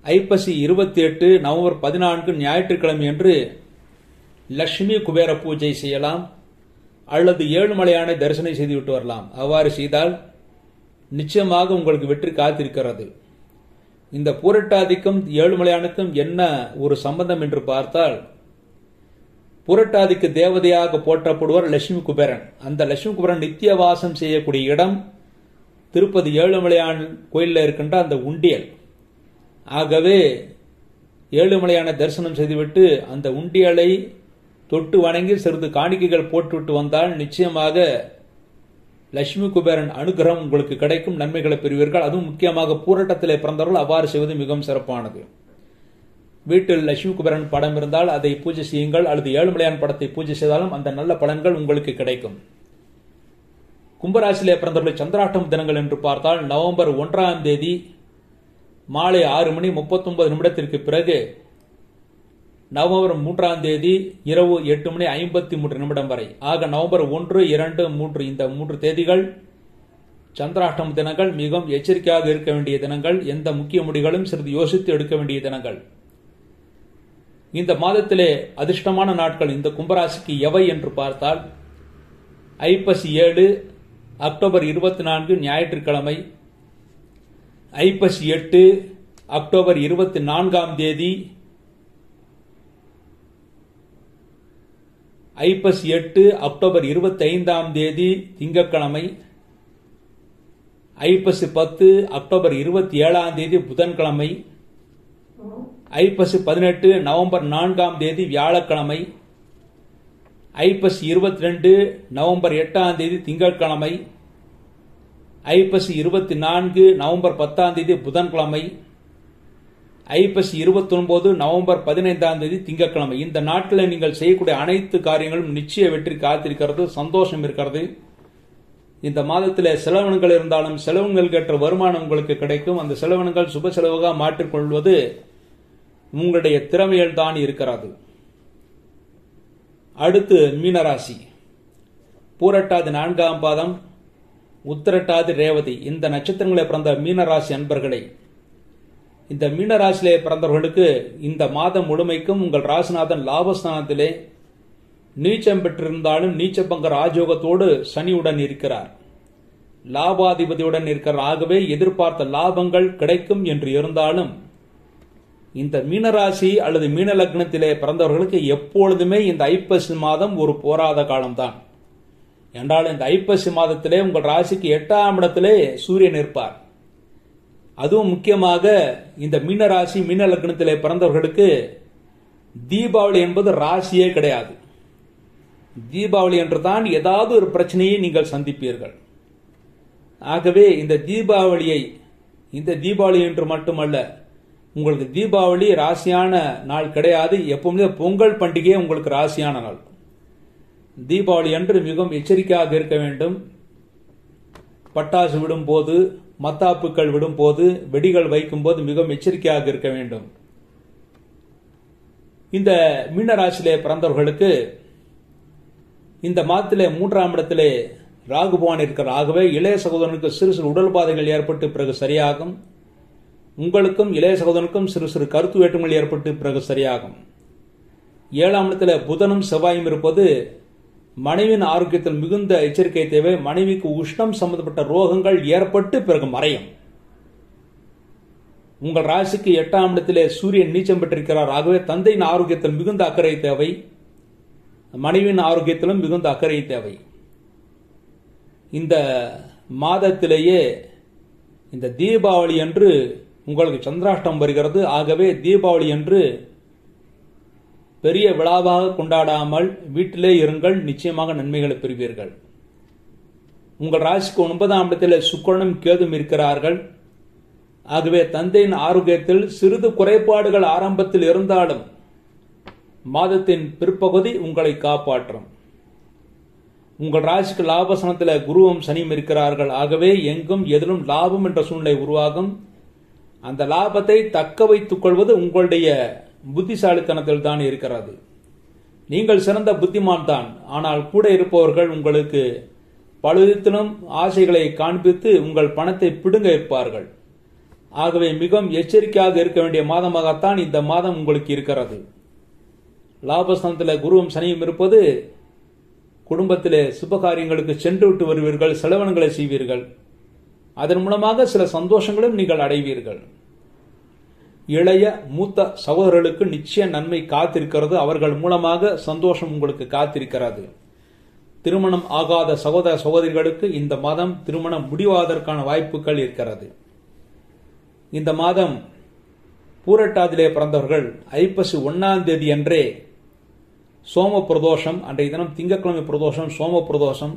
ஐப்பசி 28 நவம்பர் 14 ஞாயிற்றுக்கிழமை என்று லட்சுமி குபேர பூஜை செய்யலாம் அல்லது ஏழுமலையானை தரிசனம் செய்துவிட்டு வரலாம். அவ்வாறு செய்தால் நிச்சயமாக உங்களுக்கு வெற்றி காத்திருக்கிறது. இந்த பூரட்டாதிக்கும் ஏழுமலையானுக்கும் என்ன ஒரு சம்பந்தம் என்று பார்த்தால், புரட்டாதிக்கு தேவதையாக போற்றப்படுவர் லட்சுமி குபேரன். அந்த லட்சுமி குபேரன் நித்திய வாசம் செய்யக்கூடிய இடம் திருப்பதி ஏழுமலையான் கோயிலில் இருக்கின்ற அந்த உண்டியல். ஆகவே ஏழுமலையான தரிசனம் செய்துவிட்டு அந்த உண்டியலை தொட்டு வணங்கி சிறிது காணிக்கைகள் போட்டுவிட்டு வந்தால் நிச்சயமாக லட்சுமி குபேரன் அனுகிரகம் உங்களுக்கு கிடைக்கும், நன்மைகளை பெறுவீர்கள். அதுவும் முக்கியமாக பூரட்டத்திலே பிறந்தவர்கள் அவ்வாறு செய்வது மிகவும் சிறப்பானது. வீட்டில் லட்சுமி குபேரன் படம் இருந்தால் அதை பூஜை செய்யுங்கள், அல்லது ஏழுமலையான் படத்தை பூஜை செய்தாலும் அந்த நல்ல பலன்கள் உங்களுக்கு கிடைக்கும். கும்பராசியிலே பிறந்தவர்கள் சந்திராஷ்டம தினங்கள் என்று பார்த்தால் நவம்பர் 1ஆம் தேதி மாலை 6:39 பிறகு நவம்பர் 3ஆம் தேதி இரவு 8:53 வரை, ஆக நவம்பர் 1, 2, 3 இந்த 3 தேதிகள் சந்திராஷ்டம தினங்கள். மிகவும் எச்சரிக்கையாக இருக்க வேண்டிய தினங்கள். எந்த முக்கிய முடிவுகளும் சிறிது யோசித்து எடுக்க வேண்டிய தினங்கள். இந்த மாதத்திலே அதிர்ஷ்டமான நாட்கள் இந்த கும்பராசிக்கு எவை என்று பார்த்தால், ஐப்பசி 7 அக்டோபர் 24 ஞாயிற்றுக்கிழமை, ஐப்பசி 8 அக்டோபர் 24ஆம் தேதி, ஐப்பசி 8 அக்டோபர் 25ஆம் தேதி திங்கட்கிழமை, ஐப்பசி 10 அக்டோபர் 27ஆம் தேதி புதன்கிழமை, ஐப்பசி 18 நவம்பர் 4ஆம் தேதி வியாழக்கிழமை, ஐப்பசி 22 நவம்பர் 8ஆம் தேதி திங்கட்கிழமை, ஐப்பசி 24 நவம்பர் 10ஆம் தேதி புதன்கிழமை, ஐப்பசி 29 நவம்பர் 15ஆம் தேதி திங்கட்கிழமை. இந்த நாட்களில் நீங்கள் செய்யக்கூடிய அனைத்து காரியங்களும் நிச்சய வெற்றி காத்திருக்கிறது, சந்தோஷம் இருக்கிறது. இந்த மாதத்தில் செலவினங்கள் இருந்தாலும் செலவுகளுக்கு ஏற்ற வருமானம் உங்களுக்கு கிடைக்கும். அந்த செலவினங்கள் சுப செலவாக மாற்றிக்கொள்வது உங்களுடைய திறமையில் தான் இருக்கிறது. அடுத்து மீனராசி. பூரட்டாதி 4ஆம் பாதம், உத்திரட்டாதி ரேவதி இந்த நட்சத்திரங்களை பிறந்த மீனராசி அன்பர்களே, இந்த மீனராசியிலே பிறந்தவர்களுக்கு இந்த மாதம் முழுமைக்கும் உங்கள் ராசிநாதன் லாபஸ்தானத்திலே நீச்சம் பெற்றிருந்தாலும் நீச்சபங்க ராஜயோகத்தோடு சனியுடன் இருக்கிறார், லாபாதிபதியுடன் இருக்கிறார். ஆகவே எதிர்பார்த்த லாபங்கள் கிடைக்கும் என்று இருந்தாலும் இந்த மீனராசி அல்லது மீன லக்னத்திலே பிறந்தவர்களுக்கு எப்பொழுதுமே இந்த ஐப்பசி மாதம் ஒரு போராத காலம்தான். என்றால் இந்த ஐப்பசி மாதத்திலே உங்கள் ராசிக்கு 8ஆம் இடத்திலே சூரியன் இருப்பார். அதுவும் முக்கியமாக இந்த மீனராசி மீன லக்னத்திலே பிறந்தவர்களுக்கு தீபாவளி என்பது ராசியே கிடையாது. தீபாவளி என்றுதான் ஏதாவது ஒரு பிரச்சனையை நீங்கள் சந்திப்பீர்கள். ஆகவே இந்த தீபாவளி என்று மட்டுமல்ல, உங்களுக்கு தீபாவளி ராசியான நாள் கிடையாது. எப்பவுமே பொங்கல் பண்டிகை உங்களுக்கு ராசியான நாள். தீபாவளி அன்று மிகவும் எச்சரிக்கையாக இருக்க வேண்டும். பட்டாசு விடும் போது, மத்தாப்புக்கள் விடும் போது, வெடிகள் வைக்கும் போது மிகவும் எச்சரிக்கையாக இருக்க வேண்டும். இந்த மீனராசியிலே பிறந்தவர்களுக்கு இந்த மாதத்திலே 3ஆம் இடத்திலே ராகு பகவான் இருக்கிறார். ஆகவே இளைய சகோதரனுக்கு சிறு சிறு உடல் பாதைகள் ஏற்பட்டு பிறகு சரியாகும். உங்களுக்கும் இளைய சகோதரனுக்கும் சிறு சிறு கருத்து வேற்றுமைகள் ஏற்பட்டு பிறகு சரியாகும். 7ஆம் இடத்திலே புதனும் செவ்வாயும் இருப்பது மனைவியின் ஆரோக்கியத்தில் மிகுந்த எச்சரிக்கை தேவை. மனைவிக்கு உஷ்ணம் சம்பந்தப்பட்ட ரோகங்கள் ஏற்பட்டு பிறகு மறையும். உங்கள் ராசிக்கு 8ஆம் இடத்திலே சூரியன் நீச்சம் பெற்றிருக்கிறார். ஆகவே தந்தையின் ஆரோக்கியத்தில் மிகுந்த அக்கறை தேவை, மனைவியின் ஆரோக்கியத்திலும் மிகுந்த அக்கறை தேவை. இந்த மாதத்திலேயே இந்த தீபாவளி அன்று உங்களுக்கு சந்திராஷ்டம் வருகிறது. ஆகவே தீபாவளி அன்று பெரிய விழாவாக கொண்டாடாமல் வீட்டிலே இருங்கள், நிச்சயமாக நன்மைகளை பெறுவீர்கள். உங்கள் ராசிக்கு 9ஆம் இடத்தில் சுக்கிரனும் கேதும் இருக்கிறார்கள். ஆகவே தந்தையின் ஆரோக்கியத்தில் சிறிது குறைபாடுகள் ஆரம்பத்தில் இருந்தாலும் மாதத்தின் பிற்பகுதி உங்களை காப்பாற்றும். உங்கள் ராசிக்கு லாபஸ்தானத்தில் குருவும் சனியும் இருக்கிறார்கள். ஆகவே எங்கும் எதிலும் லாபம் என்ற சூழ்நிலை உருவாகும். அந்த லாபத்தை தக்க வைத்துக் கொள்வது உங்களுடைய புத்திசாலித்தனத்தில் தான் இருக்கிறது. நீங்கள் சிறந்த புத்திமான் தான். ஆனால் கூட இருப்பவர்கள் உங்களுக்கு பலவிதத்திலும் ஆசைகளை காண்பித்து உங்கள் பணத்தை பிடுங்க இருப்பார்கள். ஆகவே மிகவும் எச்சரிக்கையாக இருக்க வேண்டிய மாதமாகத்தான் இந்த மாதம் உங்களுக்கு இருக்கிறது. லாபஸ்தானத்தில் குருவும் சனியும் இருப்பது குடும்பத்திலே சுபகாரியங்களுக்கு சென்று விட்டு வருவீர்கள், செலவினங்களை செய்வீர்கள். அதன் மூலமாக சில சந்தோஷங்களும் நீங்கள் அடைவீர்கள். இளைய மூத்த சகோதரர்களுக்கு நிச்சய நன்மை காத்திருக்கிறது. அவர்கள் மூலமாக சந்தோஷம் உங்களுக்கு காத்திருக்கிறது. திருமணம் ஆகாத சகோதர சகோதரிகளுக்கு இந்த மாதம் திருமணம் முடிவாதற்கான வாய்ப்புகள் இருக்கிறது. இந்த மாதம் பூரட்டாதிலே பிறந்தவர்கள் ஐப்பசி 1ஆம் தேதி அன்றே சோம பிரதோஷம், அன்றைய தினம் திங்கட்கிழமை பிரதோஷம், சோம பிரதோஷம்,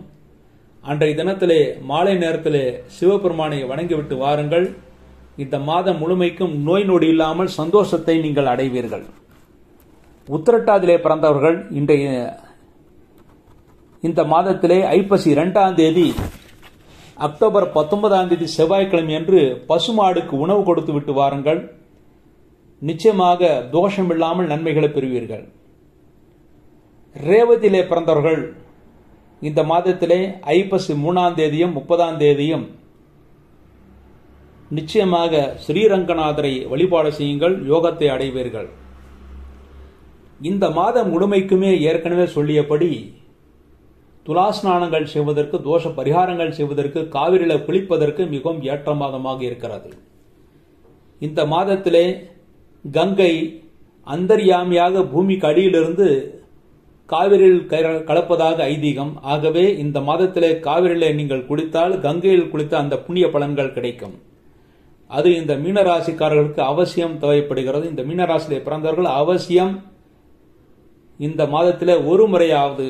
அன்றைய தினத்திலே மாலை நேரத்திலே சிவபெருமானை வணங்கிவிட்டு வாருங்கள். இந்த மாதம் முழுமைக்கும் நோய் நொடி இல்லாமல் சந்தோஷத்தை நீங்கள் அடைவீர்கள். உத்திரட்டாதிலே பிறந்தவர்கள் இந்த மாதத்திலே ஐப்பசி 2ஆம் தேதி அக்டோபர் 19ஆம் தேதி செவ்வாய்க்கிழமை அன்று பசுமாடுக்கு உணவு கொடுத்து விட்டு வாருங்கள். நிச்சயமாக தோஷமில்லாமல் நன்மைகளை பெறுவீர்கள். ரேவதியிலே பிறந்தவர்கள் இந்த மாதத்திலே ஐப்பசி 3ஆம் தேதியும் 30ஆம் தேதியும் நிச்சயமாக ஸ்ரீரங்கநாதரை வழிபாடு செய்யுங்கள், யோகத்தை அடைவீர்கள். இந்த மாதம் முழுமைக்குமே ஏற்கனவே சொல்லியபடி துலாஸ்நானங்கள் செய்வதற்கு, தோஷ பரிகாரங்கள் செய்வதற்கு, காவிரியில குளிப்பதற்கு மிகவும் ஏற்ற மாதமாக இருக்கிறது. இந்த மாதத்திலே கங்கை அந்தர்யாமியாக பூமிக்கு அடியிலிருந்து காவிரியில் கலப்பதாக ஐதீகம். ஆகவே இந்த மாதத்திலே காவிரியிலே நீங்கள் குளித்தால், கங்கையில் குளித்த அந்த புண்ணிய பலன்கள் கிடைக்கும். அது இந்த மீனராசிக்காரர்களுக்கு அவசியம் தேவைப்படுகிறது. இந்த மீனராசியிலே பிறந்தவர்கள் அவசியம் இந்த மாதத்திலே ஒரு முறையாவது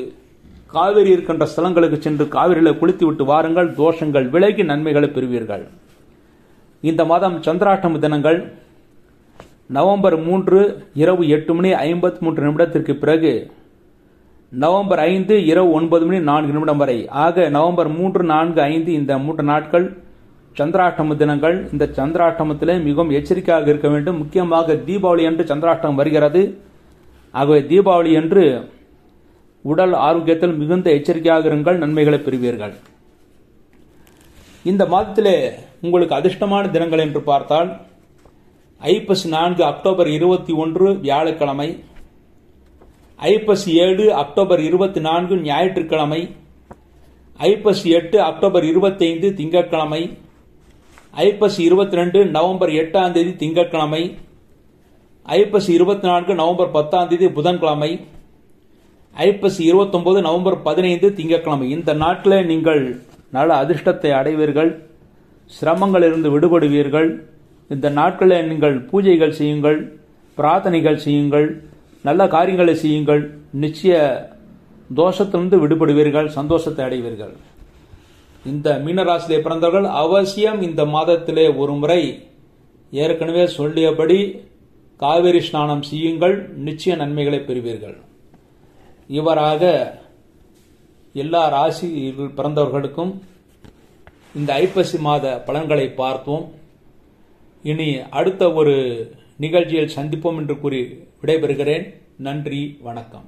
காவிரி இருக்கின்ற ஸ்தலங்களுக்கு சென்று காவிரியில குளித்து விட்டு வாருங்கள். தோஷங்கள் விலகி நன்மைகளை பெறுவீர்கள். இந்த மாதம் சந்திராஷ்டம தினங்கள் நவம்பர் 3 இரவு 8:53 பிறகு நவம்பர் 5 இரவு 9:04 வரை. ஆக நவம்பர் 3, 4, 5 இந்த 3 நாட்கள் சந்திராஷ்டம தினங்கள். இந்த சந்திராஷ்டமத்திலே மிகவும் எச்சரிக்கையாக இருக்க வேண்டும். முக்கியமாக தீபாவளி அன்று சந்திராஷ்டமம் வருகிறது. ஆகவே தீபாவளி அன்று உடல் ஆரோக்கியத்தில் மிகுந்த எச்சரிக்கையாக இருங்கள், நன்மைகளை பெறுவீர்கள். இந்த மாதத்திலே உங்களுக்கு அதிர்ஷ்டமான தினங்கள் என்று பார்த்தால் ஐப்பசி 4 அக்டோபர் 21 வியாழக்கிழமை, ஐப்பசி 7 அக்டோபர் 24 ஞாயிற்றுக்கிழமை, ஐப்பசி 8 அக்டோபர் 25 திங்கட்கிழமை, ஐப்பசி 22 நவம்பர் 8ஆம் தேதி திங்கட்கிழமை, ஐப்பசி 24 நவம்பர் 10ஆம் தேதி புதன்கிழமை, ஐப்பசி 29 நவம்பர் 15 திங்கட்கிழமை. இந்த நாட்களில் நீங்கள் நல்ல அதிர்ஷ்டத்தை அடைவீர்கள், சிரமங்களிலிருந்து விடுபடுவீர்கள். இந்த நாட்களில் நீங்கள் பூஜைகள் செய்யுங்கள், பிரார்த்தனைகள் செய்யுங்கள், நல்ல காரியங்களை செய்யுங்கள். நிச்சய தோஷத்திலிருந்து விடுபடுவீர்கள், சந்தோஷத்தை அடைவீர்கள். இந்த மீனராசியிலே பிறந்தவர்கள் அவசியம் இந்த மாதத்திலே ஒரு முறை ஏற்கனவே சொல்லியபடி காவிரி ஸ்நானம் செய்யுங்கள், நிச்சய நன்மைகளை பெறுவீர்கள். இவராக எல்லா ராசியில் பிறந்தவர்களுக்கும் இந்த ஐப்பசி மாத பலன்களை பார்த்தோம். இனி அடுத்த ஒரு நிகழ்ச்சியில் சந்திப்போம் என்று கூறி விடைபெறுகிறேன். நன்றி, வணக்கம்.